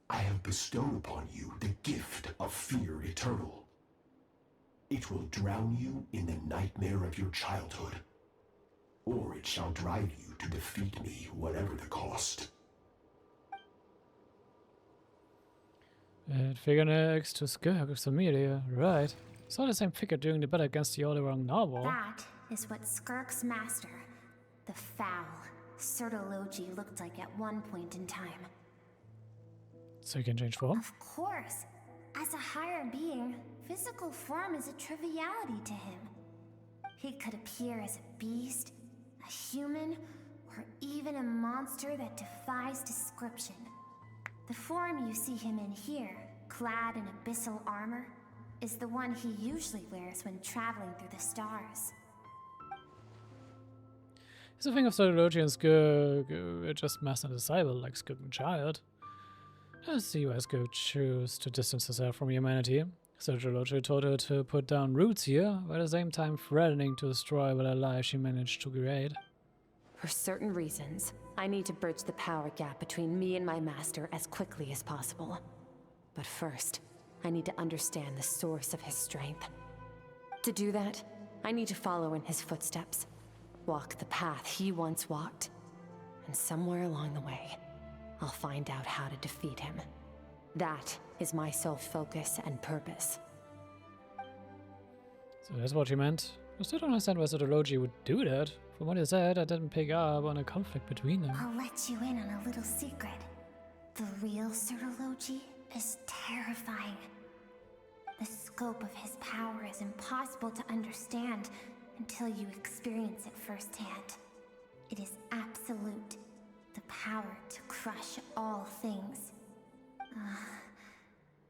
I have bestowed upon you the gift of fear eternal. It will drown you in the nightmare of your childhood, or it shall drive you to defeat me, whatever the cost.
Figure next to Skirk familiar, right? Saw the same figure during the battle against the Olderang novel.
That is what Skirk's master, the foul Sertologi, looked like at one point in time.
So you can change form?
Of course. As a higher being, physical form is a triviality to him. He could appear as a beast, a human, or even a monster that defies description. The form you see him in here, clad in abyssal armor, is the one he usually wears when traveling through the stars.
It's a thing of Sertologi and Skirk, just master and disciple, like Skirk and Child. As the US could choose to distance herself from humanity, Sociology told her to put down roots here, but at the same time threatening to destroy what life she managed to create.
For certain reasons, I need to bridge the power gap between me and my master as quickly as possible. But first, I need to understand the source of his strength. To do that, I need to follow in his footsteps, walk the path he once walked, and somewhere along the way, I'll find out how to defeat him. That is my sole focus and purpose.
So that's what you meant? I still don't understand why Sociology would do that. From what you said, I didn't pick up on a conflict between them.
I'll let you in on a little secret. The real Sociology is terrifying. The scope of his power is impossible to understand until you experience it firsthand. It is absolute. The power to crush all things.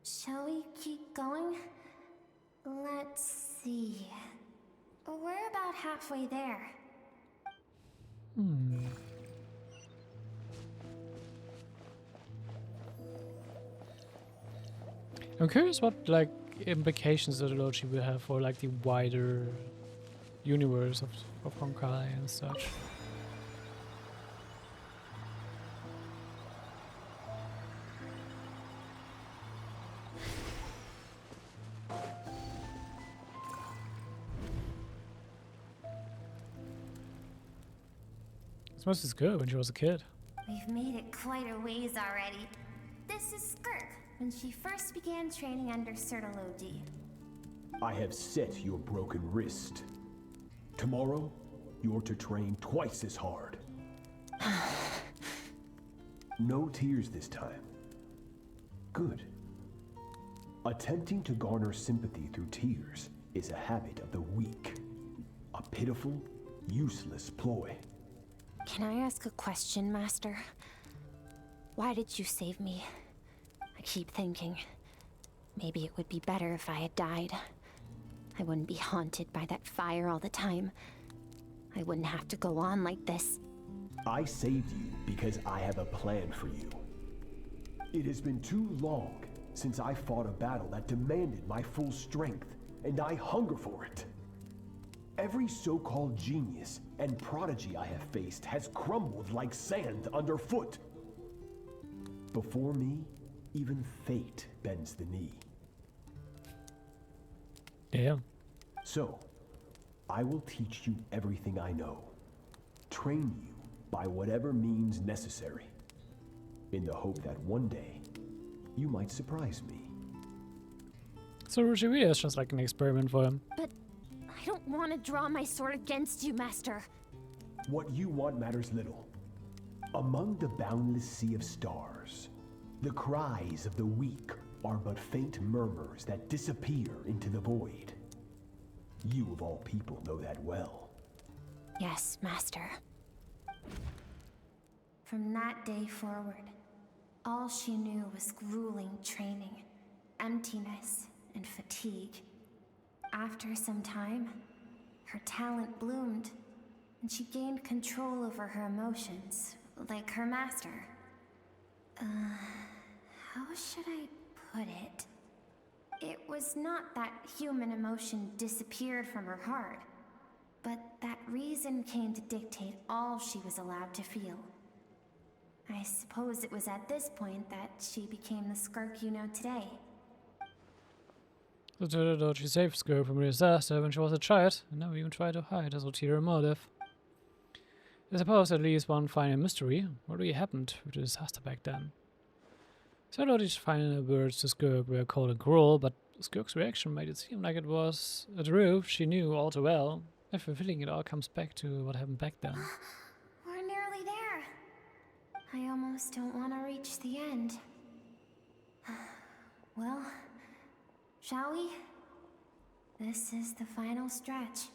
Shall we keep going? Let's see. We're about halfway there.
I'm curious what, like, implications Sociology will have for, like, the wider universe of Honkai and such. This must be good when she was a kid.
We've made it quite a ways already. This is Skirk, when she first began training under Sociology.
I have set your broken wrist. Tomorrow, you're to train twice as hard. No tears this time. Good. Attempting to garner sympathy through tears is a habit of the weak. A pitiful, useless ploy.
Can I ask a question, Master? Why did you save me? I keep thinking, maybe it would be better if I had died. I wouldn't be haunted by that fire all the time. I wouldn't have to go on like this.
I saved you because I have a plan for you. It has been too long since I fought a battle that demanded my full strength, and I hunger for it. Every so-called genius and prodigy I have faced has crumbled like sand underfoot. Before me, even fate bends the knee.
Yeah.
So, I will teach you everything I know. Train you by whatever means necessary, in the hope that one day, you might surprise me.
So really is just like an experiment for him.
But I don't want to draw my sword against you, Master.
What you want matters little. Among the boundless sea of stars, the cries of the weak are but faint murmurs that disappear into the void. You of all people know that well.
Yes, Master.
From that day forward, all she knew was grueling training, emptiness, and fatigue. After some time, her talent bloomed, and she gained control over her emotions, like her master. How should I put it? It was not that human emotion disappeared from her heart, but that reason came to dictate all she was allowed to feel. I suppose it was at this point that she became the Skirk you know today.
So she saved Skirk from a disaster when she was a child, and now even tried to hide his ulterior motive. I suppose at least one final mystery. What really happened with the disaster back then? Sociology's final words to Skirk were cold and cruel, but Skirk's reaction made it seem like it was a truth she knew all too well. I have a feeling it all comes back to what happened back then.
We're nearly there. I almost don't want to reach the end. Well, shall we? This is the final stretch.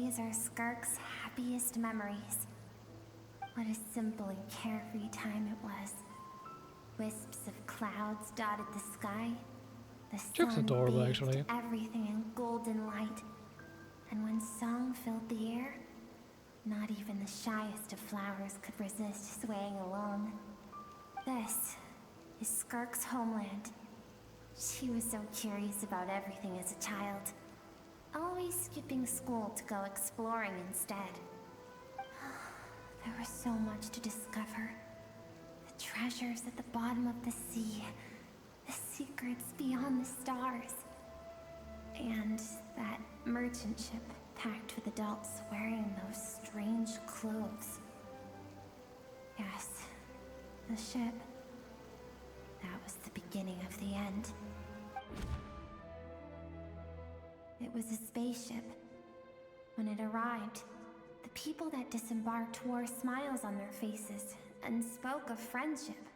These are Skirk's happiest memories. What a simple and carefree time it was. Wisps of clouds dotted the sky. The
Looks
sun
adorable,
bathed
actually.
everything in golden light. And when song filled the air, not even the shyest of flowers could resist swaying along. This is Skirk's homeland. She was so curious about everything as a child, always skipping school to go exploring instead. There was so much to discover. The treasures at the bottom of the sea, the secrets beyond the stars, and that merchant ship packed with adults wearing those strange clothes. Yes, the ship. That was the beginning of the end. It was a spaceship. When it arrived, the people that disembarked wore smiles on their faces and spoke of friendship.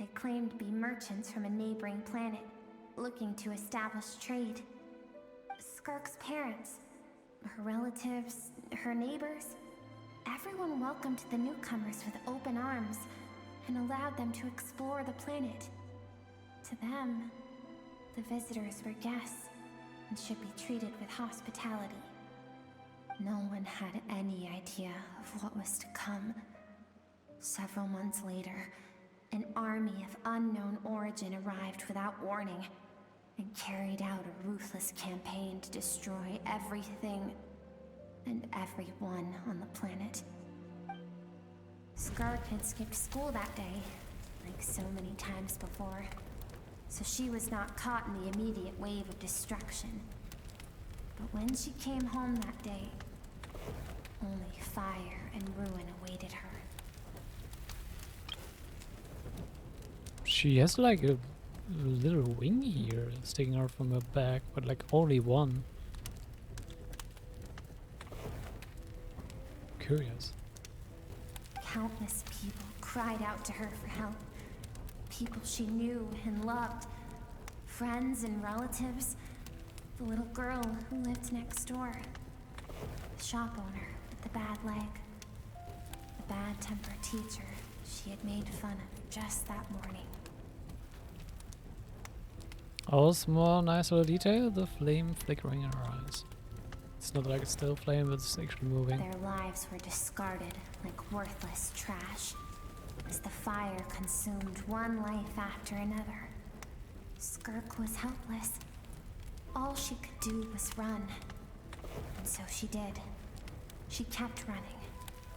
They claimed to be merchants from a neighboring planet, looking to establish trade. Skirk's parents, her relatives, her neighbors, everyone welcomed the newcomers with open arms and allowed them to explore the planet. To them, the visitors were guests and should be treated with hospitality. No one had any idea of what was to come. Several months later, an army of unknown origin arrived without warning and carried out a ruthless campaign to destroy everything and everyone on the planet. Skirk had skipped school that day, like so many times before, so she was not caught in the immediate wave of destruction. But when she came home that day, only fire and ruin awaited her.
She has like a little wing here sticking out from her back, but like only one. Curious.
Countless people cried out to her for help. People she knew and loved. Friends and relatives. The little girl who lived next door. The shop owner with the bad leg. The bad-tempered teacher she had made fun of just that morning.
Also, more nice little detail, the flame flickering in her eyes. It's not like it's still flame, but it's actually moving.
Their lives were discarded like worthless trash as the fire consumed one life after another. Skirk was helpless. All she could do was run. And so she did. She kept running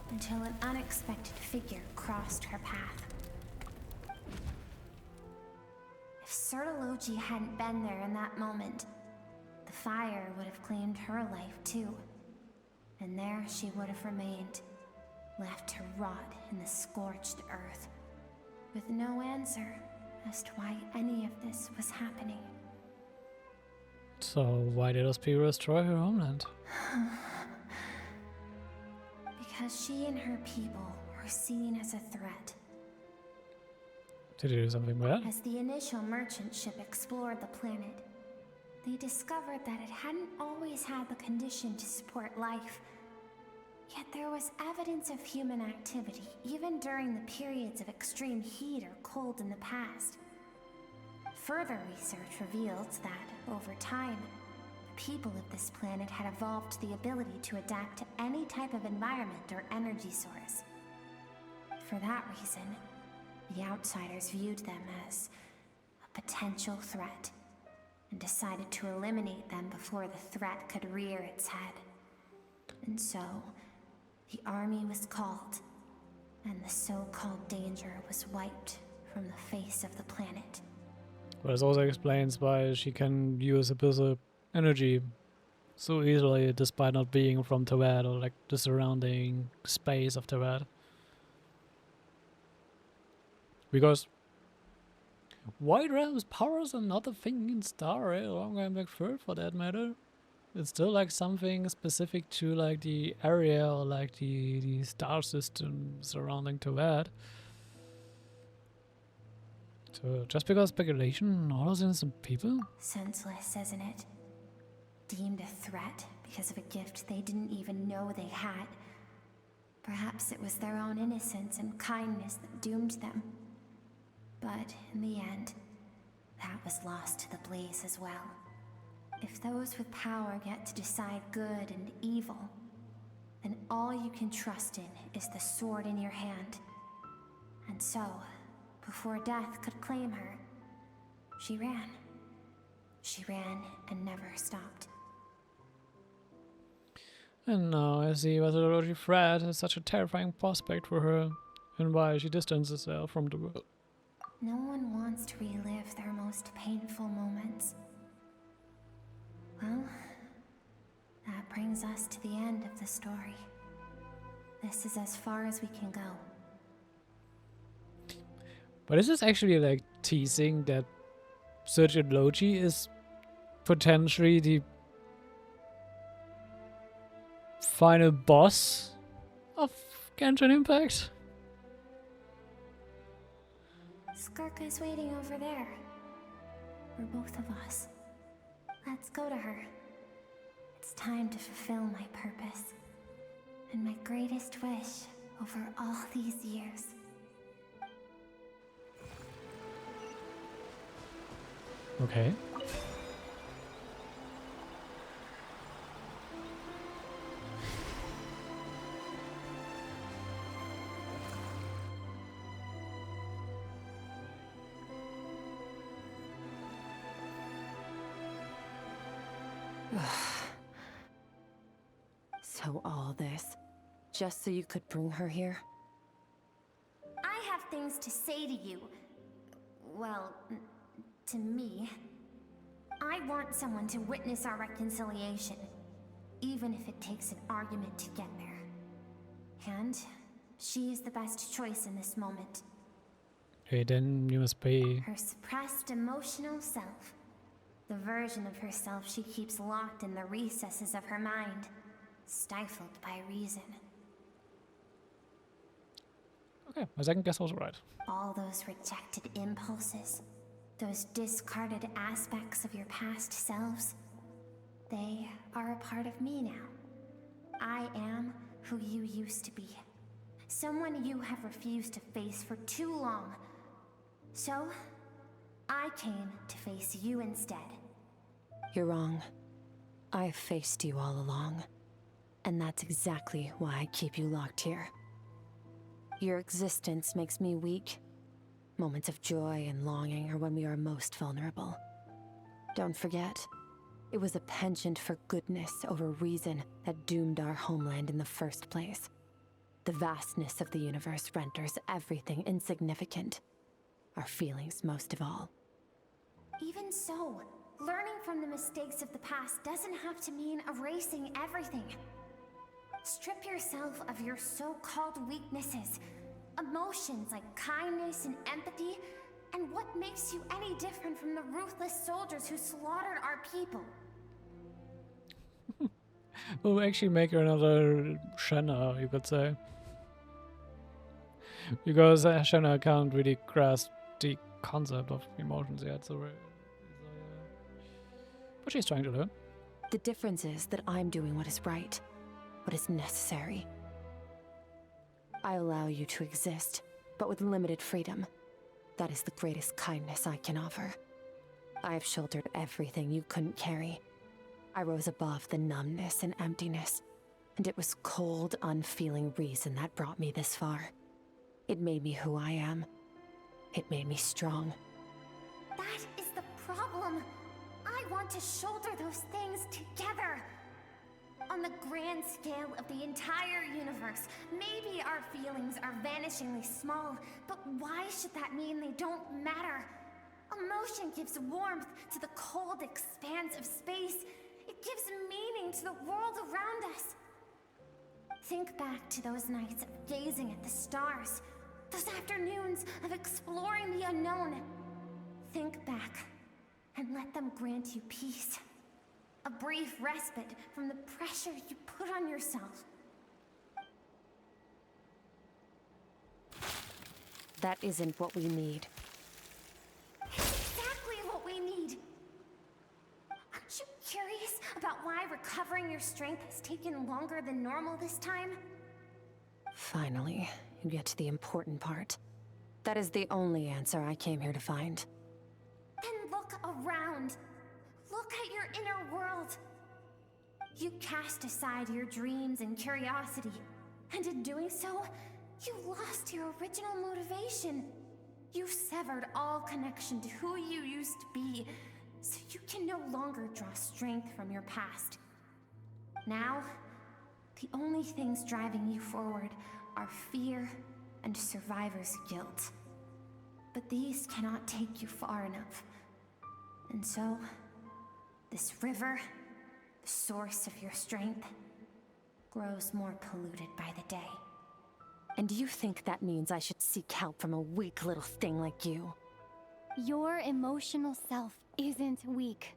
until an unexpected figure crossed her path. If Sertology hadn't been there in that moment, the fire would have claimed her life too. And there she would have remained, left to rot in the scorched earth, with no answer as to why any of this was happening.
So why did those people destroy her homeland?
Because she and her people were seen as a threat.
Did they do something bad?
As the initial merchant ship explored the planet, they discovered that it hadn't always had the condition to support life. Yet there was evidence of human activity, even during the periods of extreme heat or cold in the past. Further research revealed that, over time, the people of this planet had evolved the ability to adapt to any type of environment or energy source. For that reason, the outsiders viewed them as a potential threat, and decided to eliminate them before the threat could rear its head. And so, the army was called, and the so-called danger was wiped from the face of the planet.
But this also explains why she can use abyssal energy so easily despite not being from Tawad or like the surrounding space of Tawad. Because White Realm's powers are not a thing in Star Rail or Ongoing Black Third for that matter. It's still like something specific to like the area or like the star system surrounding Tawad. So just because speculation, all those innocent people?
Senseless, isn't it? deemed a threat because of a gift they didn't even know they had. Perhaps it was their own innocence and kindness that doomed them. But in the end, that was lost to the blaze as well. If those with power get to decide good and evil, then all you can trust in is the sword in your hand. And so, before death could claim her, she ran. She ran and never stopped.
And now I see why the Lord Fred is such a terrifying prospect for her, and why she distances herself from the world.
No one wants to relive their most painful moments. Well, that brings us to the end of the story. This is as far as we can go.
But is this actually like teasing that Sergeant Logi is potentially the final boss of Genshin Impact?
Skirk is waiting over there. For both of us. Let's go to her. It's time to fulfill my purpose. And my greatest wish over all these years.
Okay.
So all this, just so you could bring her here?
I have things to say to you. Well, to me. I want someone to witness our reconciliation, even if it takes an argument to get there. And she is the best choice in this moment.
Okay, then you must be...
Her suppressed emotional self. The version of herself she keeps locked in the recesses of her mind, stifled by reason.
Okay, my second guess was right.
All those rejected impulses, those discarded aspects of your past selves, they are a part of me now. I am who you used to be. Someone you have refused to face for too long. So, I came to face you instead.
You're wrong. I've faced you all along. And that's exactly why I keep you locked here. Your existence makes me weak. Moments of joy and longing are when we are most vulnerable. Don't forget, it was a penchant for goodness over reason that doomed our homeland in the first place. The vastness of the universe renders everything insignificant. Our feelings most of all.
Even so, learning from the mistakes of the past doesn't have to mean erasing everything. Strip yourself of your so-called weaknesses, emotions like kindness and empathy, and what makes you any different from the ruthless soldiers who slaughtered our people?
We'll actually make her another Shenna, you could say. Because Shenna can't really grasp the concept of emotions yet, so but she's trying to learn.
The difference is that I'm doing what is right, what is necessary. I allow you to exist, but with limited freedom. That is the greatest kindness I can offer. I have shouldered everything you couldn't carry. I rose above the numbness and emptiness, and it was cold, unfeeling reason that brought me this far. It made me who I am. It made me strong.
That is the problem. I want to shoulder those things together. On the grand scale of the entire universe, maybe our feelings are vanishingly small, but why should that mean they don't matter? Emotion gives warmth to the cold expanse of space. It gives meaning to the world around us. Think back to those nights of gazing at the stars, those afternoons of exploring the unknown. Think back and let them grant you peace. A brief respite from the pressure you put on yourself.
That isn't what we need.
Exactly what we need. Aren't you curious about why recovering your strength has taken longer than normal this time?
Finally, you get to the important part. That is the only answer I came here to find.
Then look around. Look at your inner world. You cast aside your dreams and curiosity, and in doing so, you lost your original motivation. You severed all connection to who you used to be, so you can no longer draw strength from your past. Now, the only things driving you forward are fear and survivor's guilt. But these cannot take you far enough. And so, this river, the source of your strength, grows more polluted by the day.
And you think that means I should seek help from a weak little thing like you?
Your emotional self isn't weak.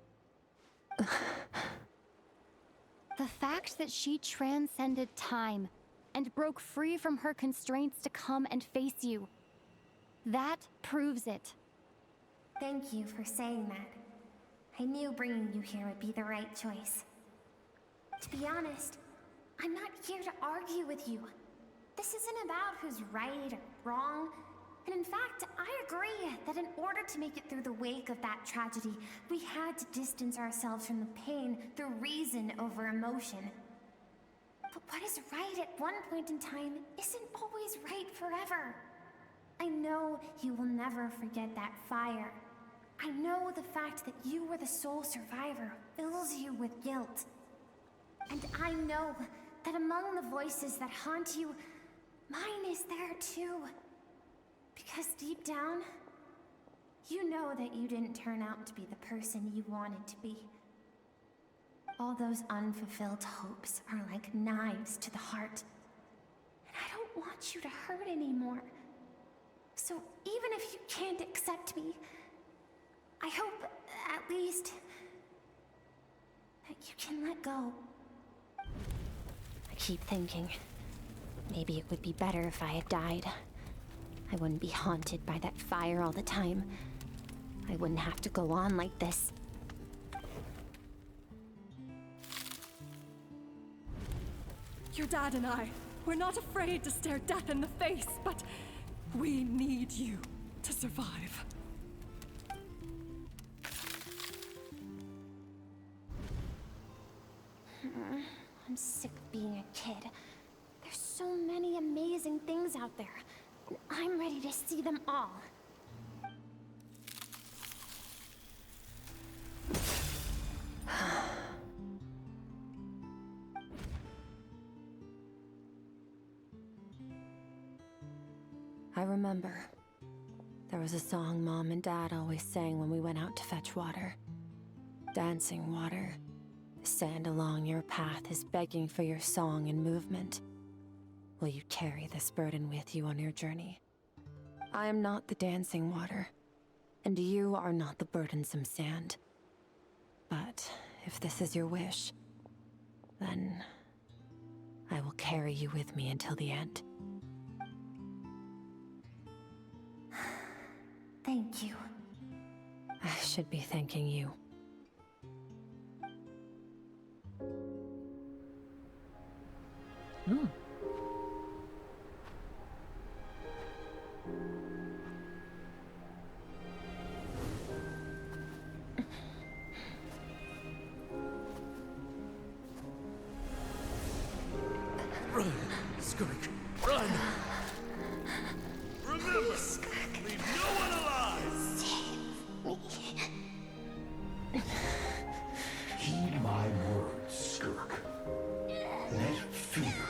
The fact that she transcended time and broke free from her constraints to come and face you, that proves it.
Thank you for saying that. I knew bringing you here would be the right choice. To be honest, I'm not here to argue with you. This isn't about who's right or wrong. And in fact, I agree that in order to make it through the wake of that tragedy, we had to distance ourselves from the pain through reason over emotion. But what is right at one point in time isn't always right forever. I know you will never forget that fire. I know the fact that you were the sole survivor fills you with guilt. And I know that among the voices that haunt you, mine is there too. Because deep down, you know that you didn't turn out to be the person you wanted to be. All those unfulfilled hopes are like knives to the heart. And I don't want you to hurt anymore. So even if you can't accept me, I hope, at least, that you can let go.
I keep thinking, maybe it would be better if I had died. I wouldn't be haunted by that fire all the time. I wouldn't have to go on like this.
Your dad and I, we're not afraid to stare death in the face, but we need you to survive.
I'm sick of being a kid. There's so many amazing things out there. And I'm ready to see them all.
I remember. There was a song Mom and Dad always sang when we went out to fetch water. Dancing water. The sand along your path is begging for your song and movement. Will you carry this burden with you on your journey? I am not the dancing water, and you are not the burdensome sand. But if this is your wish, then I will carry you with me until the end.
Thank you.
I should be thanking you.
Run, Skirk, run! Remember, leave no one alive!
Heed my words, Skirk. Let fear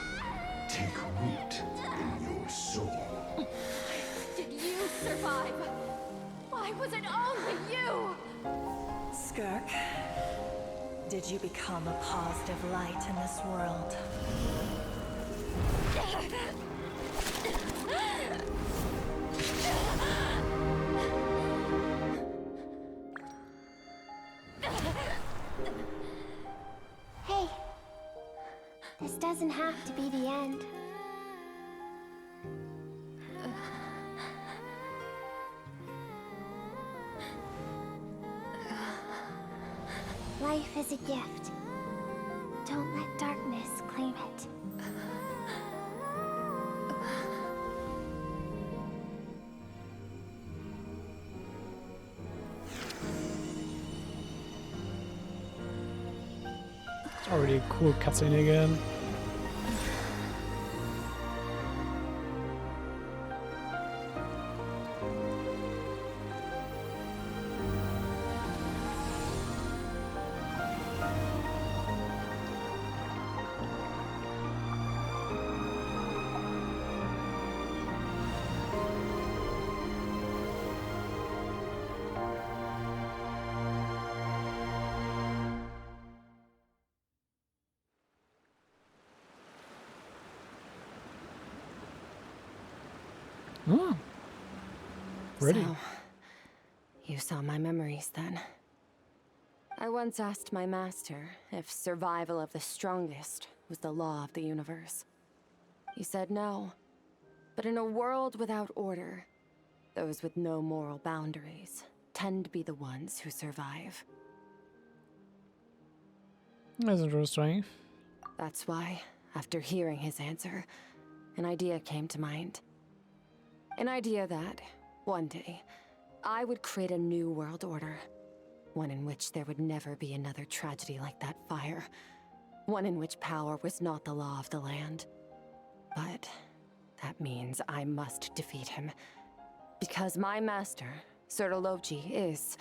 take root in your soul.
Did you survive? Why was it only you?
Skirk, did you become a positive light in this world?
Hey, this doesn't have to be the end. Life is a gift.
Already a cool cutscene again. Oh. Ready.
So, you saw my memories then. I once asked my master if survival of the strongest was the law of the universe. He said no. But in a world without order, those with no moral boundaries tend to be the ones who survive.
That's interesting.
That's why, after hearing his answer, an idea came to mind. An idea that, one day, I would create a new world order. One in which there would never be another tragedy like that fire. One in which power was not the law of the land. But that means I must defeat him. Because my master, Sertologi, is,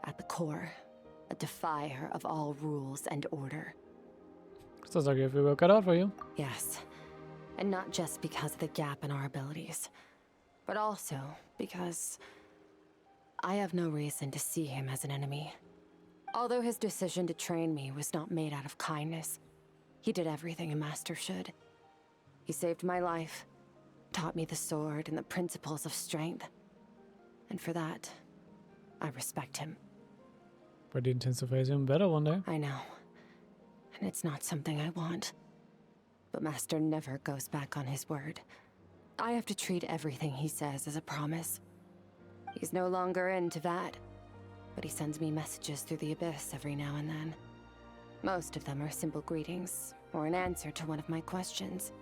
at the core, a defier of all rules and order.
Sounds like if we work it out for you.
Yes. And not just because of the gap in our abilities, but also because I have no reason to see him as an enemy. Although his decision to train me was not made out of kindness, he did everything a master should. He saved my life, taught me the sword and the principles of strength. And for that, I respect him.
But he intends to face him better one day.
I know. And it's not something I want. But Master never goes back on his word. I have to treat everything he says as a promise. He's no longer into that, but he sends me messages through the abyss every now and then. Most of them are simple greetings, or an answer to one of my questions.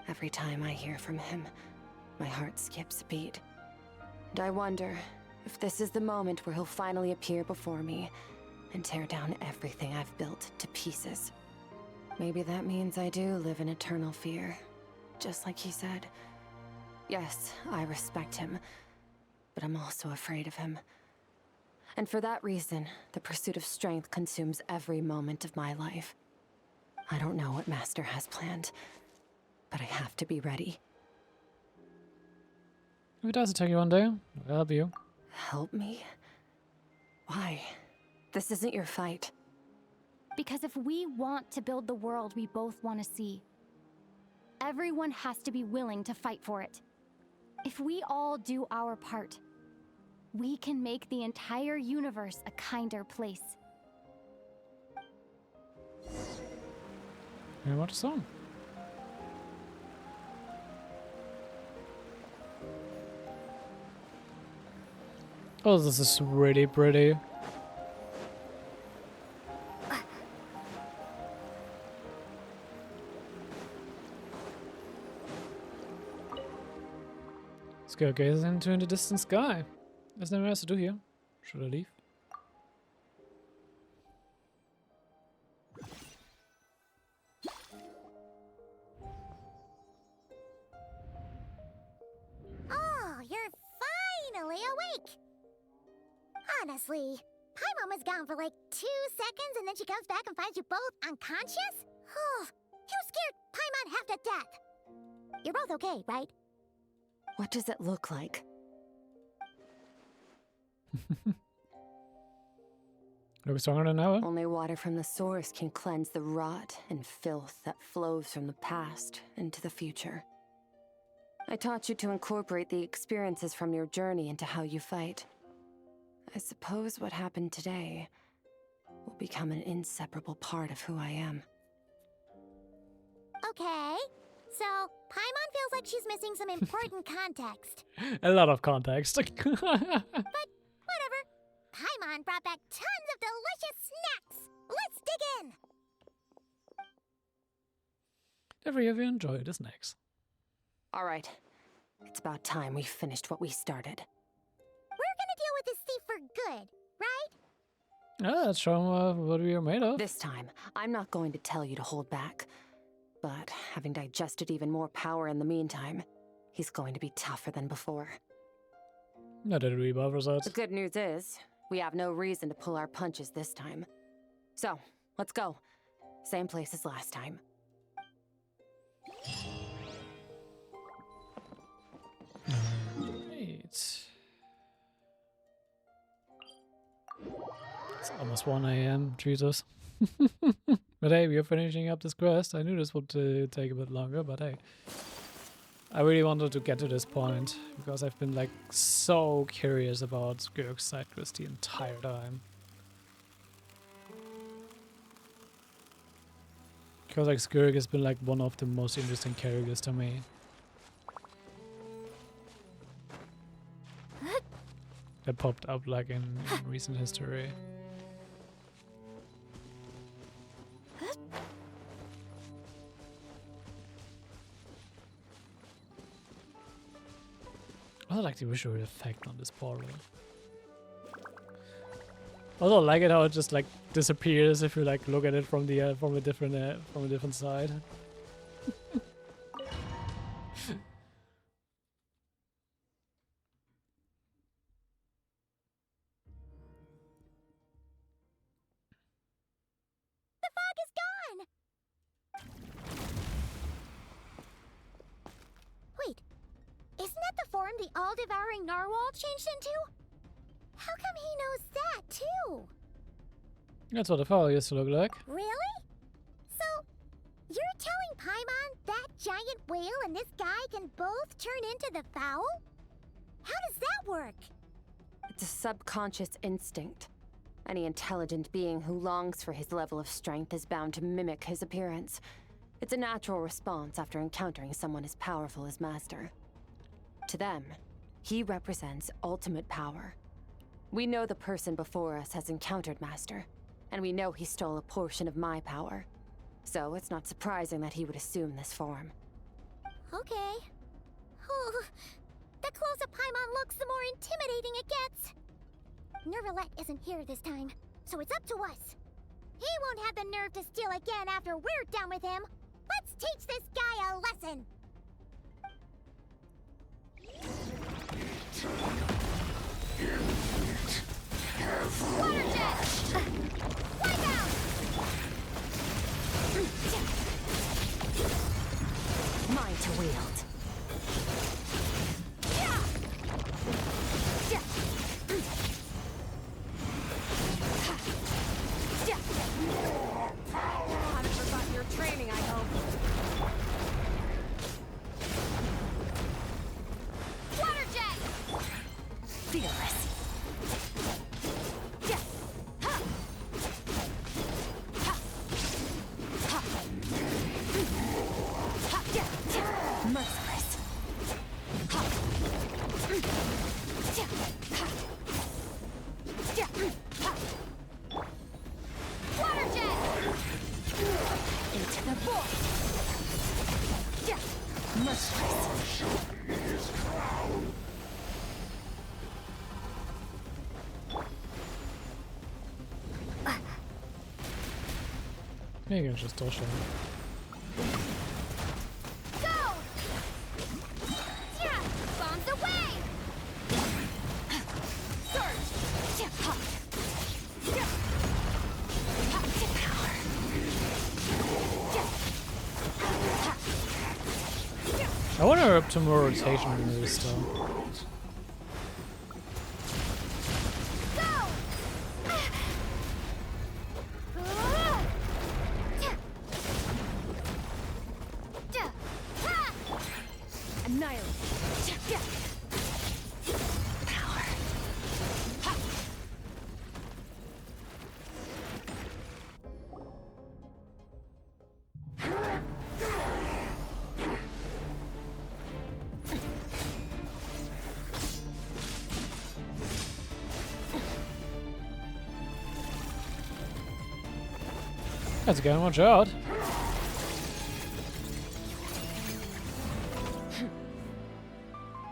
Every time I hear from him, my heart skips a beat. And I wonder if this is the moment where he'll finally appear before me and tear down everything I've built to pieces. Maybe that means I do live in eternal fear. Just like he said. Yes, I respect him, but I'm also afraid of him. And for that reason, the pursuit of strength consumes every moment of my life. I don't know what Master has planned, but I have to be ready.
If it does take you one day, I'll help you.
Help me? Why? This isn't your fight.
Because if we want to build the world we both want to see, everyone has to be willing to fight for it. If we all do our part, we can make the entire universe a kinder place.
And what a song. Oh, this is really pretty. Skirk gazes into the distant sky. There's nothing else to do here. Should I leave?
Oh, you're finally awake! Honestly, Paimon was gone for like 2 seconds and then she comes back and finds you both unconscious? Oh, you scared Paimon half to death! You're both okay, right?
What does it look like?
Looks stronger than ever.
Only water from the source can cleanse the rot and filth that flows from the past into the future. I taught you to incorporate the experiences from your journey into how you fight. I suppose what happened today will become an inseparable part of who I am.
Okay, so Paimon feels like she's missing some important context.
A lot of context.
But whatever. Paimon brought back tons of delicious snacks. Let's dig in.
Never have you enjoyed the snacks.
All right. It's about time we finished what we started.
We're gonna deal with this thief for good, right?
Yeah, let's show him what we are made of.
This time, I'm not going to tell you to hold back. But having digested even more power in the meantime, he's going to be tougher than before.
Not that it really bothers us.
The good news is, we have no reason to pull our punches this time. So, let's go. Same place as last time.
Right. It's almost 1 AM, Jesus. But hey, we are finishing up this quest. I knew this would take a bit longer, but hey. I really wanted to get to this point, because I've been like so curious about Skirk's side quest the entire time. Because like Skirk has been like one of the most interesting characters to me. That popped up like in recent history. I like the visual effect on this portal. I also like it how it just like disappears if you like look at it from the from a different side.
The fog is gone! Wait, isn't that the form the all-devouring narwhal changed into? How come he knows that, too?
That's what the fog used to look like.
Really? So, you're telling Paimon that giant whale and this guy can both turn into the fowl? How does that work?
It's a subconscious instinct. Any intelligent being who longs for his level of strength is bound to mimic his appearance. It's a natural response after encountering someone as powerful as Master. To them, he represents ultimate power. We know the person before us has encountered Master, and we know he stole a portion of my power. So it's not surprising that he would assume this form.
Okay. Oh, the closer Paimon looks, the more intimidating it gets. Nervalette isn't here this time, so it's up to us. He won't have the nerve to steal again after we're done with him. Let's teach this guy a lesson. Water jet! Wipe out!
Mine to wield. Haven't forgotten your training, I hope.
Water jet!
Fearless. Merciless.
Water jet!
Into the void. Merciless.
You can just toss him.
Go! Yeah! Bombs away! Surge!
I want to up to more rotation in this though. That's again, watch out.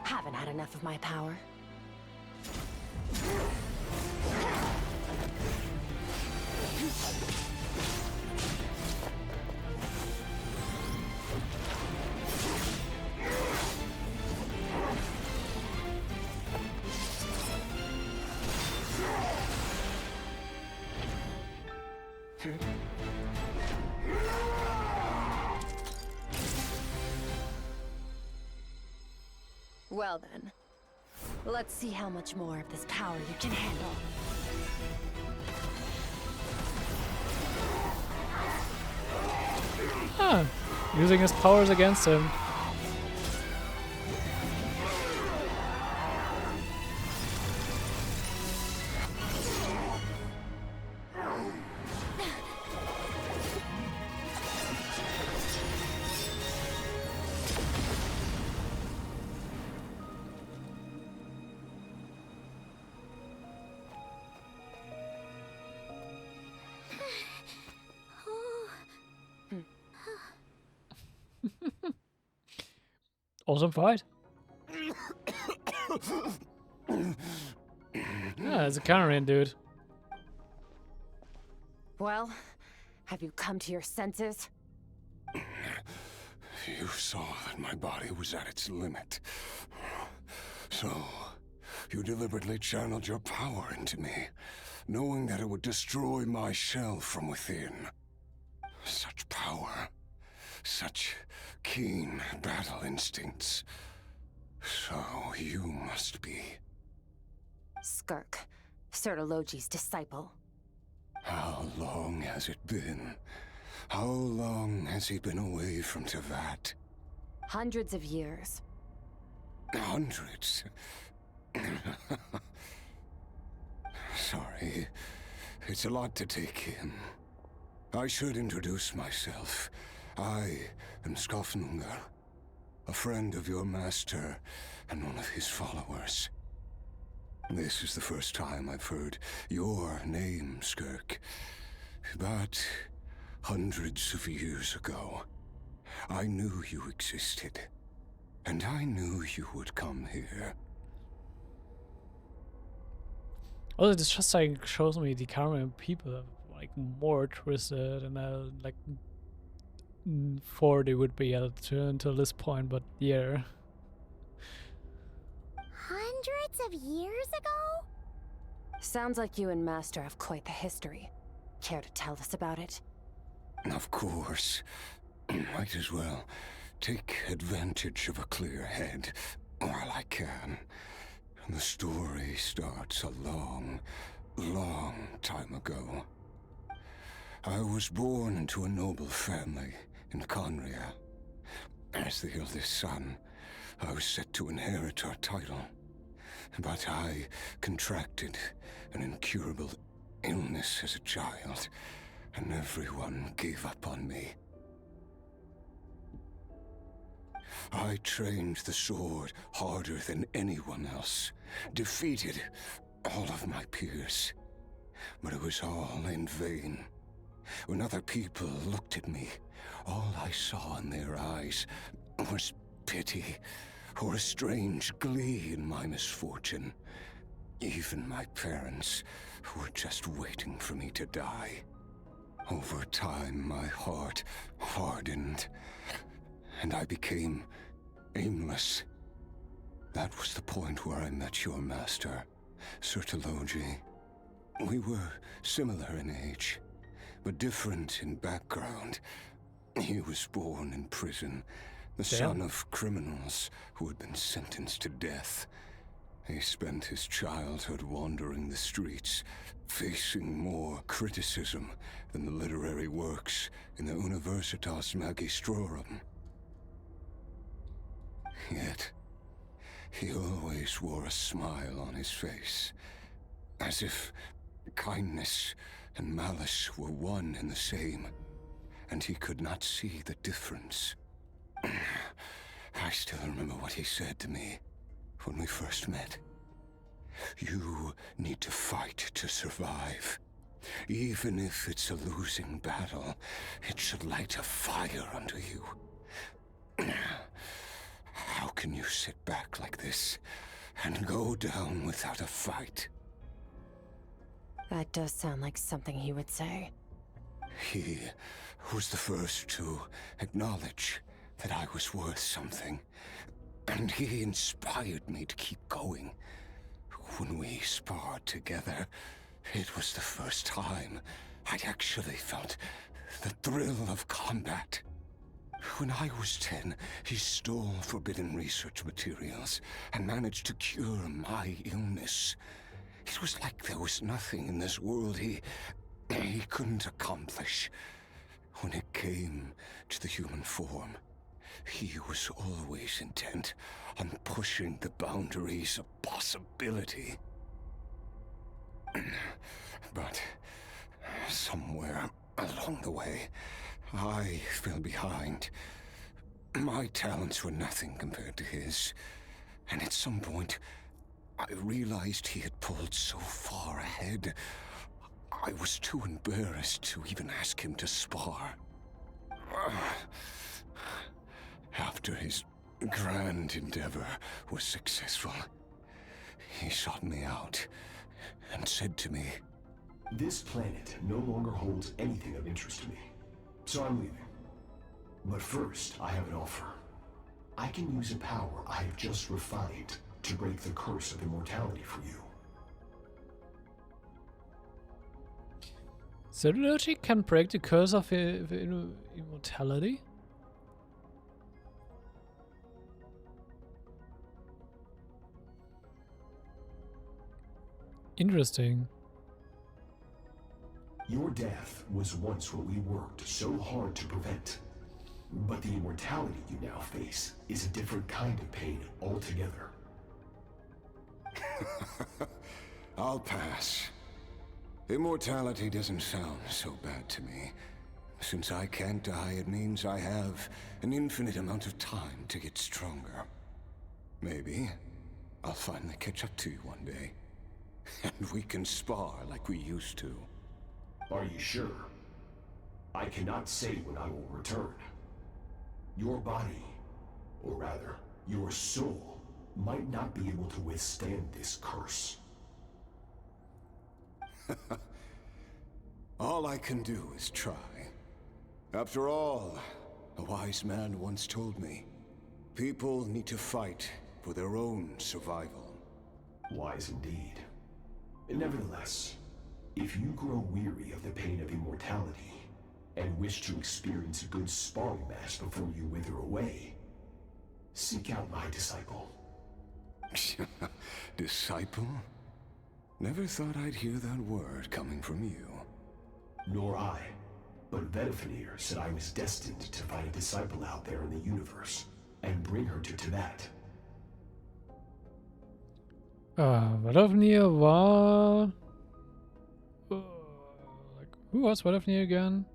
Haven't had enough of my power. Well then, let's see how much more of this power you can handle.
Ah, using his powers against him. Awesome fight. Yeah, it's a countering dude.
Well, have you come to your senses?
You saw that my body was at its limit. So, you deliberately channeled your power into me, knowing that it would destroy my shell from within. Such power. Such keen battle instincts. So you must be...
Skirk, Sertologi's disciple.
How long has it been? How long has he been away from Tevat?
Hundreds of years.
Hundreds? Sorry, it's a lot to take in. I should introduce myself. I am Skofnungar, a friend of your master and one of his followers. This is the first time I've heard your name, Skirk. But hundreds of years ago, I knew you existed. And I knew you would come here.
Also, this just like shows me the current people are like more twisted, and like 40 would be until this point, but yeah.
Hundreds of years ago?
Sounds like you and Master have quite the history. Care to tell us about it?
Of course. Might as well take advantage of a clear head while I can. The story starts a long, long time ago. I was born into a noble family in Conria. As the eldest son, I was set to inherit our title. But I contracted an incurable illness as a child, and everyone gave up on me. I trained the sword harder than anyone else, defeated all of my peers. But it was all in vain. When other people looked at me, all I saw in their eyes was pity, or a strange glee in my misfortune. Even my parents were just waiting for me to die. Over time, my heart hardened, and I became aimless. That was the point where I met your master, Sertologi. We were similar in age, but different in background. He was born in prison, the son of criminals who had been sentenced to death. He spent his childhood wandering the streets, facing more criticism than the literary works in the Universitas Magistrorum. Yet, he always wore a smile on his face, as if kindness and malice were one and the same, and he could not see the difference. I still remember what he said to me when we first met. You need to fight to survive. Even if it's a losing battle, it should light a fire under you. How can you sit back like this and go down without a fight?
That does sound like something he would say.
He was the first to acknowledge that I was worth something. And he inspired me to keep going. When we sparred together, it was the first time I'd actually felt the thrill of combat. When I was 10, he stole forbidden research materials and managed to cure my illness. It was like there was nothing in this world he couldn't accomplish. When it came to the human form, he was always intent on pushing the boundaries of possibility. But somewhere along the way, I fell behind. My talents were nothing compared to his. And at some point, I realized he had pulled so far ahead, I was too embarrassed to even ask him to spar. After his grand endeavor was successful, he sought me out and said to me,
"This planet no longer holds anything of interest to me, so I'm leaving. But first, I have an offer. I can use a power I have just refined to break the curse of immortality for you."
Cellularity can break the curse of immortality? Interesting.
Your death was once what we worked so hard to prevent. But the immortality you now face is a different kind of pain altogether.
I'll pass. Immortality doesn't sound so bad to me. Since I can't die, it means I have an infinite amount of time to get stronger. Maybe I'll finally catch up to you one day. And we can spar like we used to.
Are you sure? I cannot say when I will return. Your body, or rather, your soul, might not be able to withstand this curse.
All I can do is try. After all, a wise man once told me, people need to fight for their own survival.
Wise indeed. Nevertheless, if you grow weary of the pain of immortality, and wish to experience a good sparring match before you wither away, seek out my disciple.
Disciple? Never thought I'd hear that word coming from you.
Nor I. But Vedifenir said I was destined to find a disciple out there in the universe, and bring her to Tibet.
Vedifenir war... who was Vedifenir again?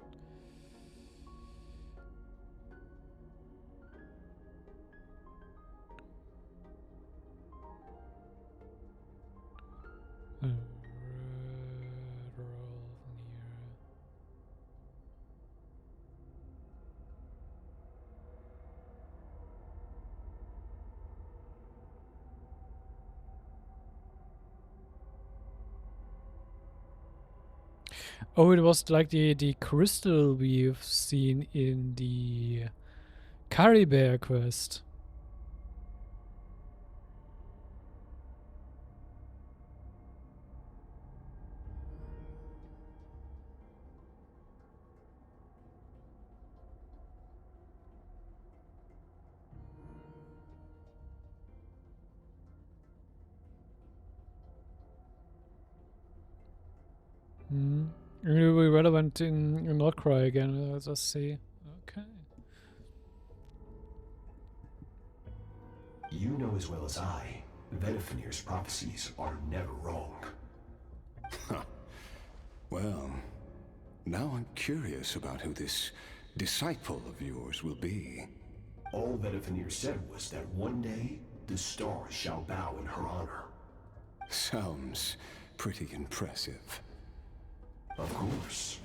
Oh, it was like the crystal we've seen in the Caribbear quest. It will be relevant in Nordcry again, let's just see. Okay.
You know as well as I, Vedifenir's prophecies are never wrong.
Well, now I'm curious about who this disciple of yours will be.
All Vedifenir said was that one day, the stars shall bow in her honor.
Sounds pretty impressive.
Of course.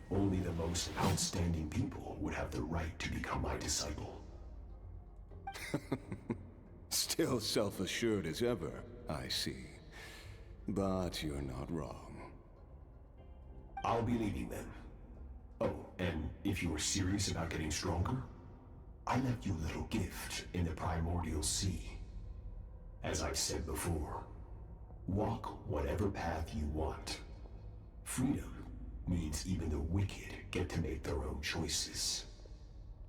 Only the most outstanding people would have the right to become my disciple.
Still self-assured as ever, I see. But you're not wrong.
I'll be leading them. Oh, and if you are serious about getting stronger, I left you a little gift in the primordial sea. As I've said before, walk whatever path you want. Freedom means even the wicked get to make their own choices.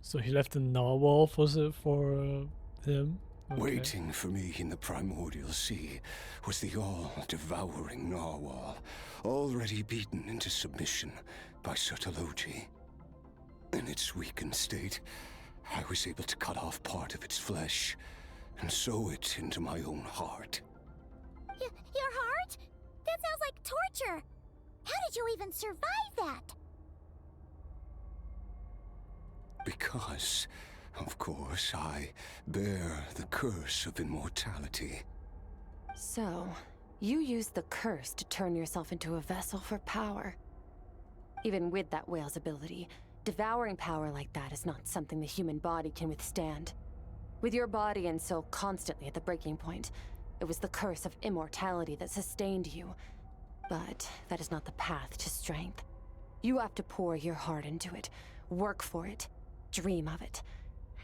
So he left a narwhal for him? Okay.
Waiting for me in the primordial sea was the all-devouring narwhal, already beaten into submission by Sertologi. In its weakened state, I was able to cut off part of its flesh and sew it into my own heart.
Your heart? That sounds like torture. How did you even survive that?
Because, of course, I bear the curse of immortality.
So, you used the curse to turn yourself into a vessel for power. Even with that whale's ability, devouring power like that is not something the human body can withstand. With your body and soul constantly at the breaking point, it was the curse of immortality that sustained you. But that is not the path to strength. You have to pour your heart into it, work for it, dream of it.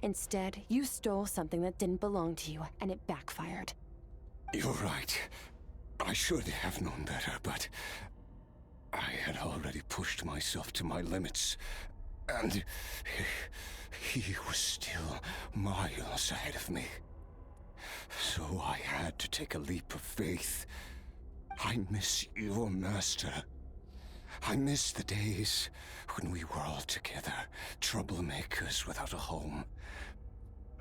Instead, you stole something that didn't belong to you, and it backfired.
You're right. I should have known better, but I had already pushed myself to my limits, and he was still miles ahead of me. So I had to take a leap of faith. I miss your master. I miss the days when we were all together, troublemakers without a home.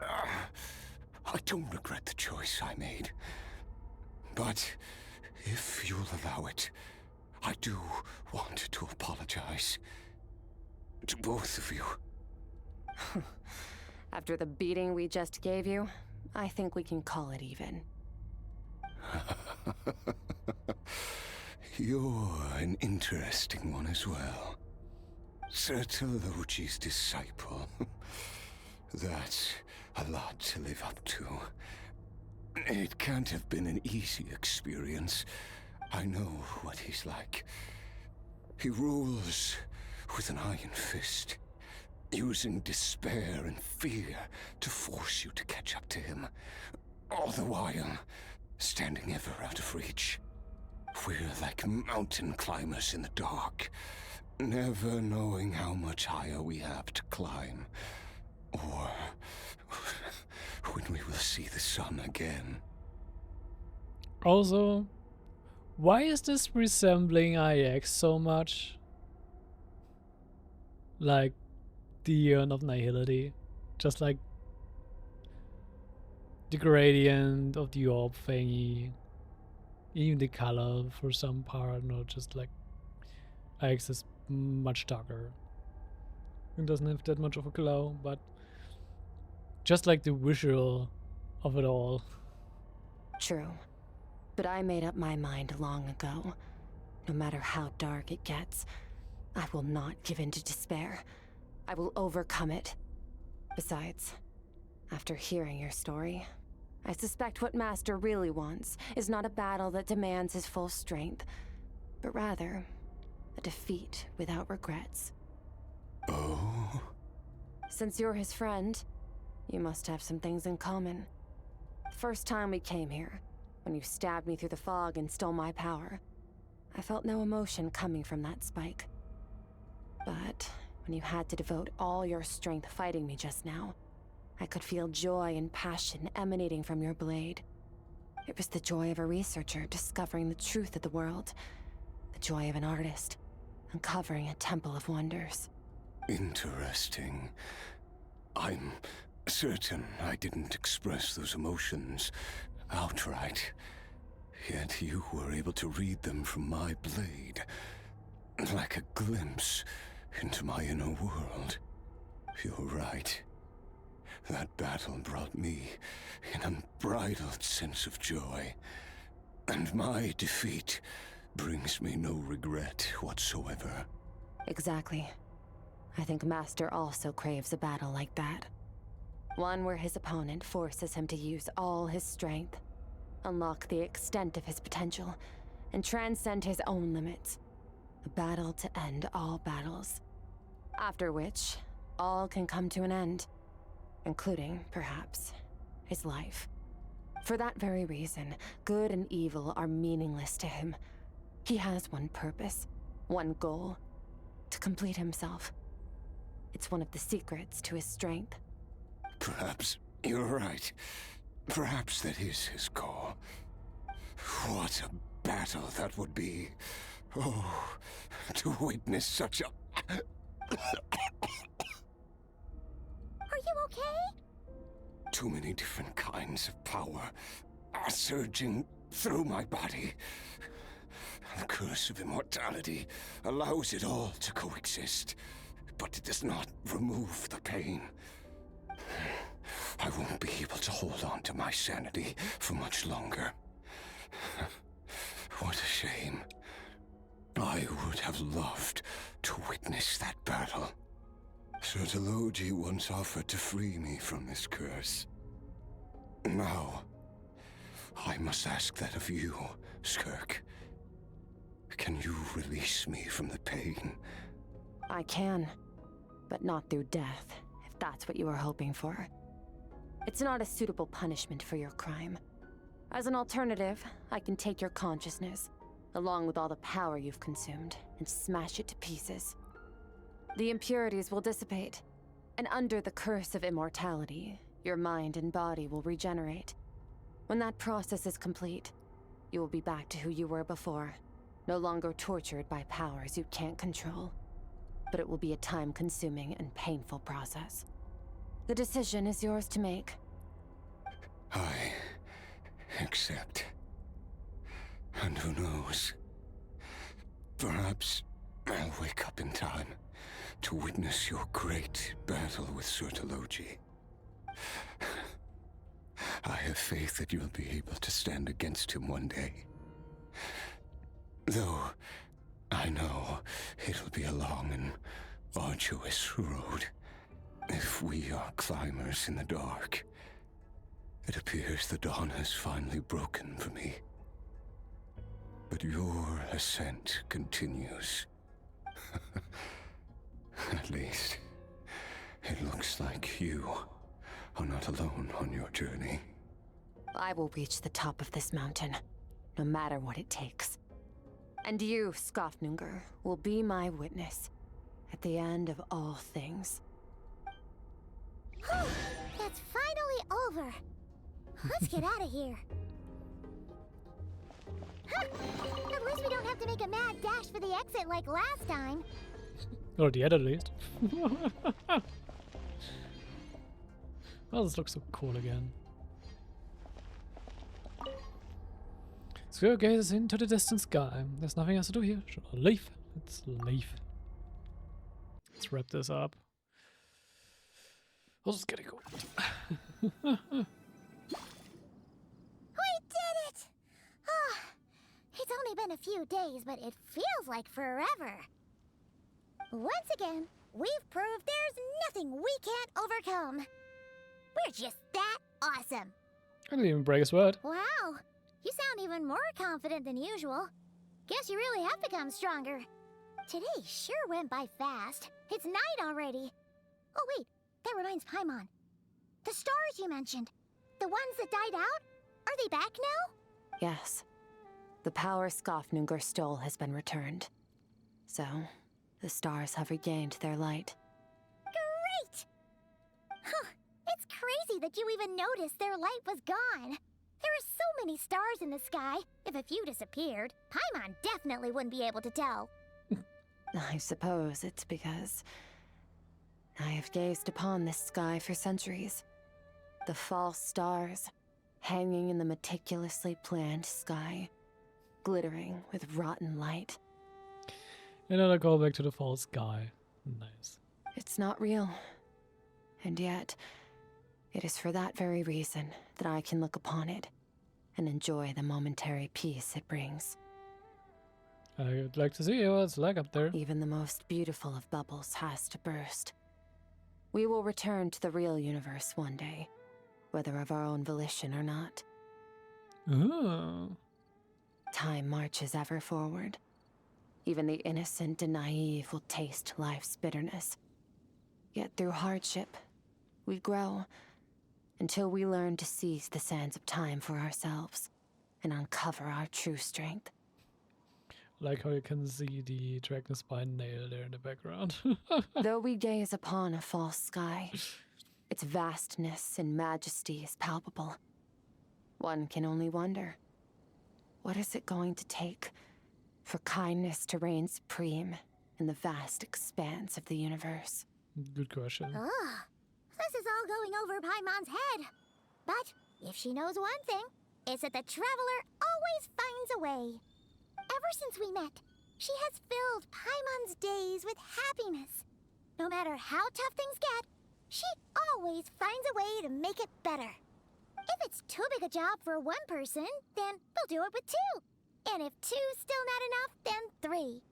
I don't regret the choice I made. But if you'll allow it, I do want to apologize. To both of you.
After the beating we just gave you, I think we can call it even.
You're an interesting one as well. Sertologi's disciple. That's a lot to live up to. It can't have been an easy experience. I know what he's like. He rules with an iron fist, using despair and fear to force you to catch up to him, all the while standing ever out of reach. We're like mountain climbers in the dark, never knowing how much higher we have to climb, or when we will see the sun again.
Also, why is this resembling IX so much? Like the Urn of Nihility. Just like the gradient of the orb thingy. Even the color for some part, not just like IX is much darker. It doesn't have that much of a glow, but just like the visual of it all.
True. But I made up my mind long ago. No matter how dark it gets, I will not give in to despair. I will overcome it. Besides, after hearing your story, I suspect what Master really wants is not a battle that demands his full strength, but rather a defeat without regrets.
Oh?
Since you're his friend, you must have some things in common. The first time we came here, when you stabbed me through the fog and stole my power, I felt no emotion coming from that spike. But when you had to devote all your strength fighting me just now, I could feel joy and passion emanating from your blade. It was the joy of a researcher discovering the truth of the world, the joy of an artist uncovering a temple of wonders.
Interesting. I'm certain I didn't express those emotions outright, yet you were able to read them from my blade, like a glimpse into my inner world. You're right. That battle brought me an unbridled sense of joy, and my defeat brings me no regret whatsoever.
Exactly. I think Master also craves a battle like that. One where his opponent forces him to use all his strength, unlock the extent of his potential, and transcend his own limits. a battle to end all battles. After which, all can come to an end, including, perhaps, his life. For that very reason, good and evil are meaningless to him. He has one purpose, one goal: to complete himself. It's one of the secrets to his strength.
Perhaps you're right. Perhaps that is his goal. What a battle that would be. Oh, to witness such a...
Are you okay?
Too many different kinds of power are surging through my body. The curse of immortality allows it all to coexist, but it does not remove the pain. I won't be able to hold on to my sanity for much longer. What a shame. I would have loved to witness that battle. Sertologi once offered to free me from this curse. Now, I must ask that of you, Skirk. Can you release me from the pain?
I can, but not through death, if that's what you were hoping for. It's not a suitable punishment for your crime. As an alternative, I can take your consciousness, along with all the power you've consumed, and smash it to pieces. The impurities will dissipate, and under the curse of immortality, your mind and body will regenerate. When that process is complete, you will be back to who you were before, no longer tortured by powers you can't control. But it will be a time-consuming and painful process. The decision is yours to make.
I accept. And who knows? Perhaps I'll wake up in time to witness your great battle with Sertologi. I have faith that you'll be able to stand against him one day. Though I know it'll be a long and arduous road. If we are climbers in the dark, it appears the dawn has finally broken for me. But your ascent continues. At least, it looks like you are not alone on your journey.
I will reach the top of this mountain, no matter what it takes. And you, Skafnunger, will be my witness at the end of all things.
That's finally over. Let's get out of here. At least we don't have to make a mad dash for the exit like last time.
Or the end, at least. Oh, this looks so cool again. Skirk gazes into the distant sky. There's nothing else to do here. Should I leave? Let's leave. Let's wrap this up. I'll just get it going.
We did it! Oh, it's only been a few days, but it feels like forever. Once again, we've proved there's nothing we can't overcome. We're just that awesome.
I didn't even break his word.
Wow, you sound even more confident than usual. Guess you really have become stronger. Today sure went by fast. It's night already. Oh wait, that reminds Paimon. The stars you mentioned, the ones that died out, are they back now?
Yes. The power Skafnunger stole has been returned. So, the stars have regained their light.
Great! Huh, it's crazy that you even noticed their light was gone. There are so many stars in the sky. If a few disappeared, Paimon definitely wouldn't be able to tell.
I suppose it's because I have gazed upon this sky for centuries. The false stars, hanging in the meticulously planned sky, glittering with rotten light.
Another callback to the false sky. Nice.
It's not real. And yet, it is for that very reason that I can look upon it and enjoy the momentary peace it brings.
I'd like to see what it's like up there.
Even the most beautiful of bubbles has to burst. We will return to the real universe one day, whether of our own volition or not.
Oh.
Time marches ever forward. Even the innocent and naive will taste life's bitterness. Yet through hardship, we grow until we learn to seize the sands of time for ourselves and uncover our true strength.
Like how you can see the dragon spine nail there in the background.
Though we gaze upon a false sky, its vastness and majesty is palpable. One can only wonder, what is it going to take for kindness to reign supreme in the vast expanse of the universe?
Good question.
Ugh. This is all going over Paimon's head. But if she knows one thing, it's that the Traveler always finds a way. Ever since we met, she has filled Paimon's days with happiness. No matter how tough things get, she always finds a way to make it better. If it's too big a job for one person, then we'll do it with two. And if two's still not enough, then three.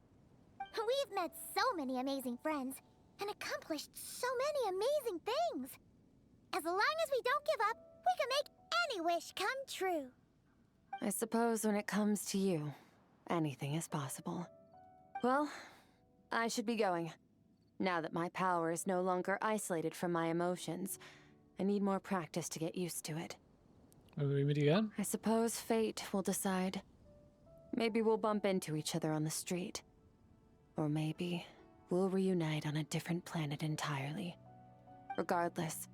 We've met so many amazing friends and accomplished so many amazing things. As long as we don't give up, we can make any wish come true.
I suppose when it comes to you, anything is possible. Well, I should be going. Now that my power is no longer isolated from my emotions, I need more practice to get used to it.
Will we meet again?
I suppose fate will decide. Maybe we'll bump into each other on the street. Or maybe we'll reunite on a different planet entirely. Regardless,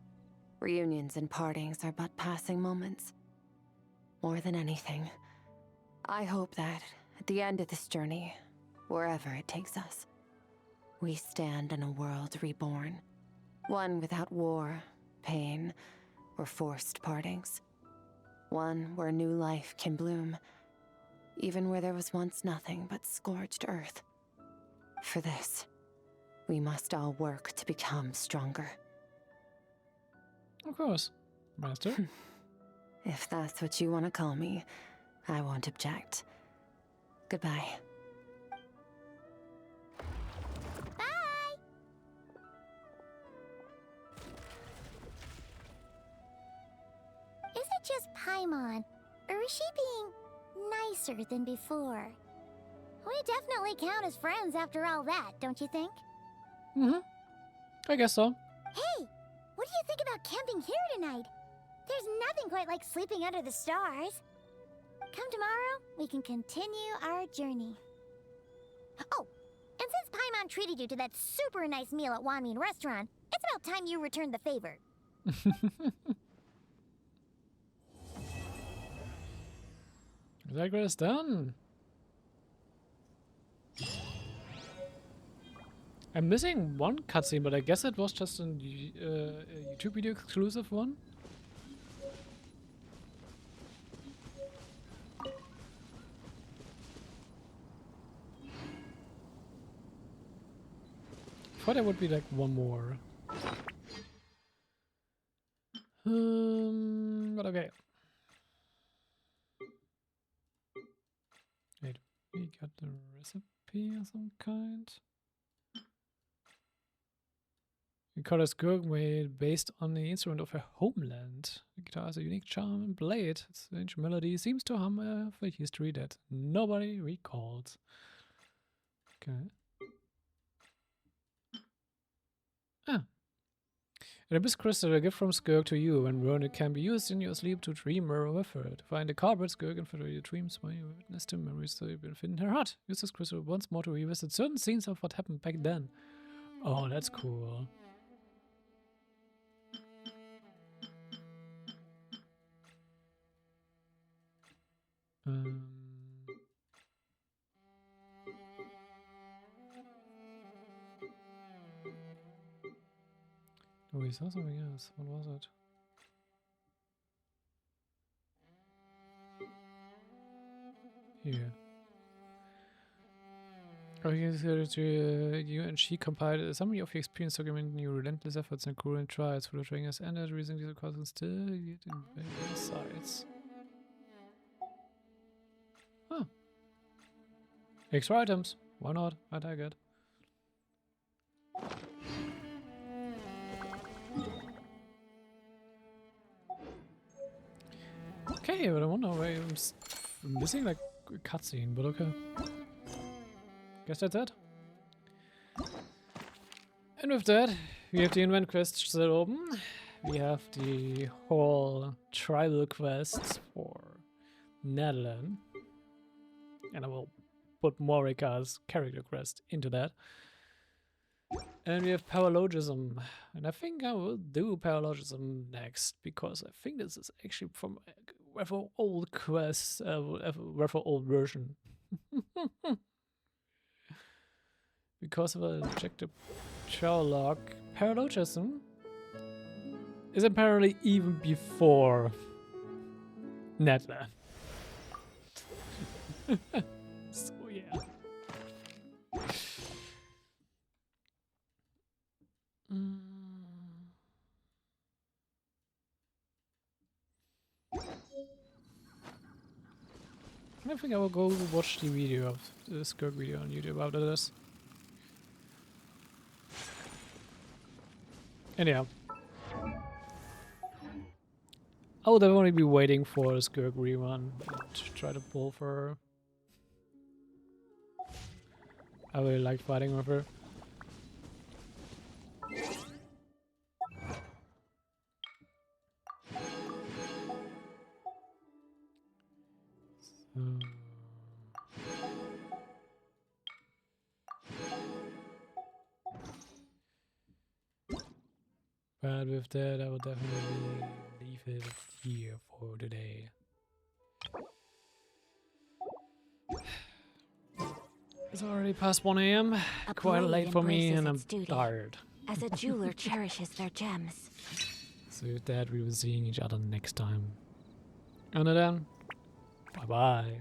reunions and partings are but passing moments. More than anything, I hope that at the end of this journey, wherever it takes us, we stand in a world reborn. One without war, pain, or forced partings. One where new life can bloom, even where there was once nothing but scorched earth. For this, we must all work to become stronger.
Of course, Master.
If that's what you want to call me, I won't object. Goodbye.
Bye! Is it just Paimon, or is she being nicer than before? We definitely count as friends after all that, don't you think?
Mm-hmm. I guess so.
Hey, what do you think about camping here tonight? There's nothing quite like sleeping under the stars. Come tomorrow, we can continue our journey. Oh, and since Paimon treated you to that super nice meal at Wanmin Restaurant, it's about time you returned the favor.
That is done. I'm missing one cutscene, but I guess it was just a YouTube video exclusive one. I thought there would be like one more. But okay. Wait, we got the recipe of some kind. The color Skirk made based on the instrument of her homeland. The guitar has a unique charm and blade. Its ancient melody seems to hum of a history that nobody recalls. Okay. Ah. An abyss crystal, a gift from Skirk to you. When worn, it can be used in your sleep to dream or refer. To find the culprit, Skirk infiltrate your dreams when you witness the memories that you've been in her heart. Use this crystal once more to revisit certain scenes of what happened back then. Oh, that's cool. Oh, we saw something else. What was it? Here. Oh, you and she compiled a summary of your experience, documenting your relentless efforts and cruel trials for the training has ended, reasoning these causes and still get insights. Huh. Extra items. Why not? I take it. Okay, but I wonder why I'm missing like a cutscene, but okay. guess that's it. And with that, we have the event quest still open. We have the whole tribal quests for Netherlands. And I will put Morika's character quest into that. And we have Paralogism. And I think I will do Paralogism next, because I think this is actually from a rather old quest, rather old version. Because of a objective log, Paralogism is apparently even before Netland. So yeah. I think I will go watch the video of the Skirk video on YouTube after this. Anyhow. I will definitely be waiting for the Skirk rerun to try to pull for her. I really like fighting with her. But with that, I will definitely leave it here for today. It's already past 1 AM, quite late for me, and I'm tired.
As a jeweler cherishes their gems.
So with that, we will see each other next time. Until then, bye bye.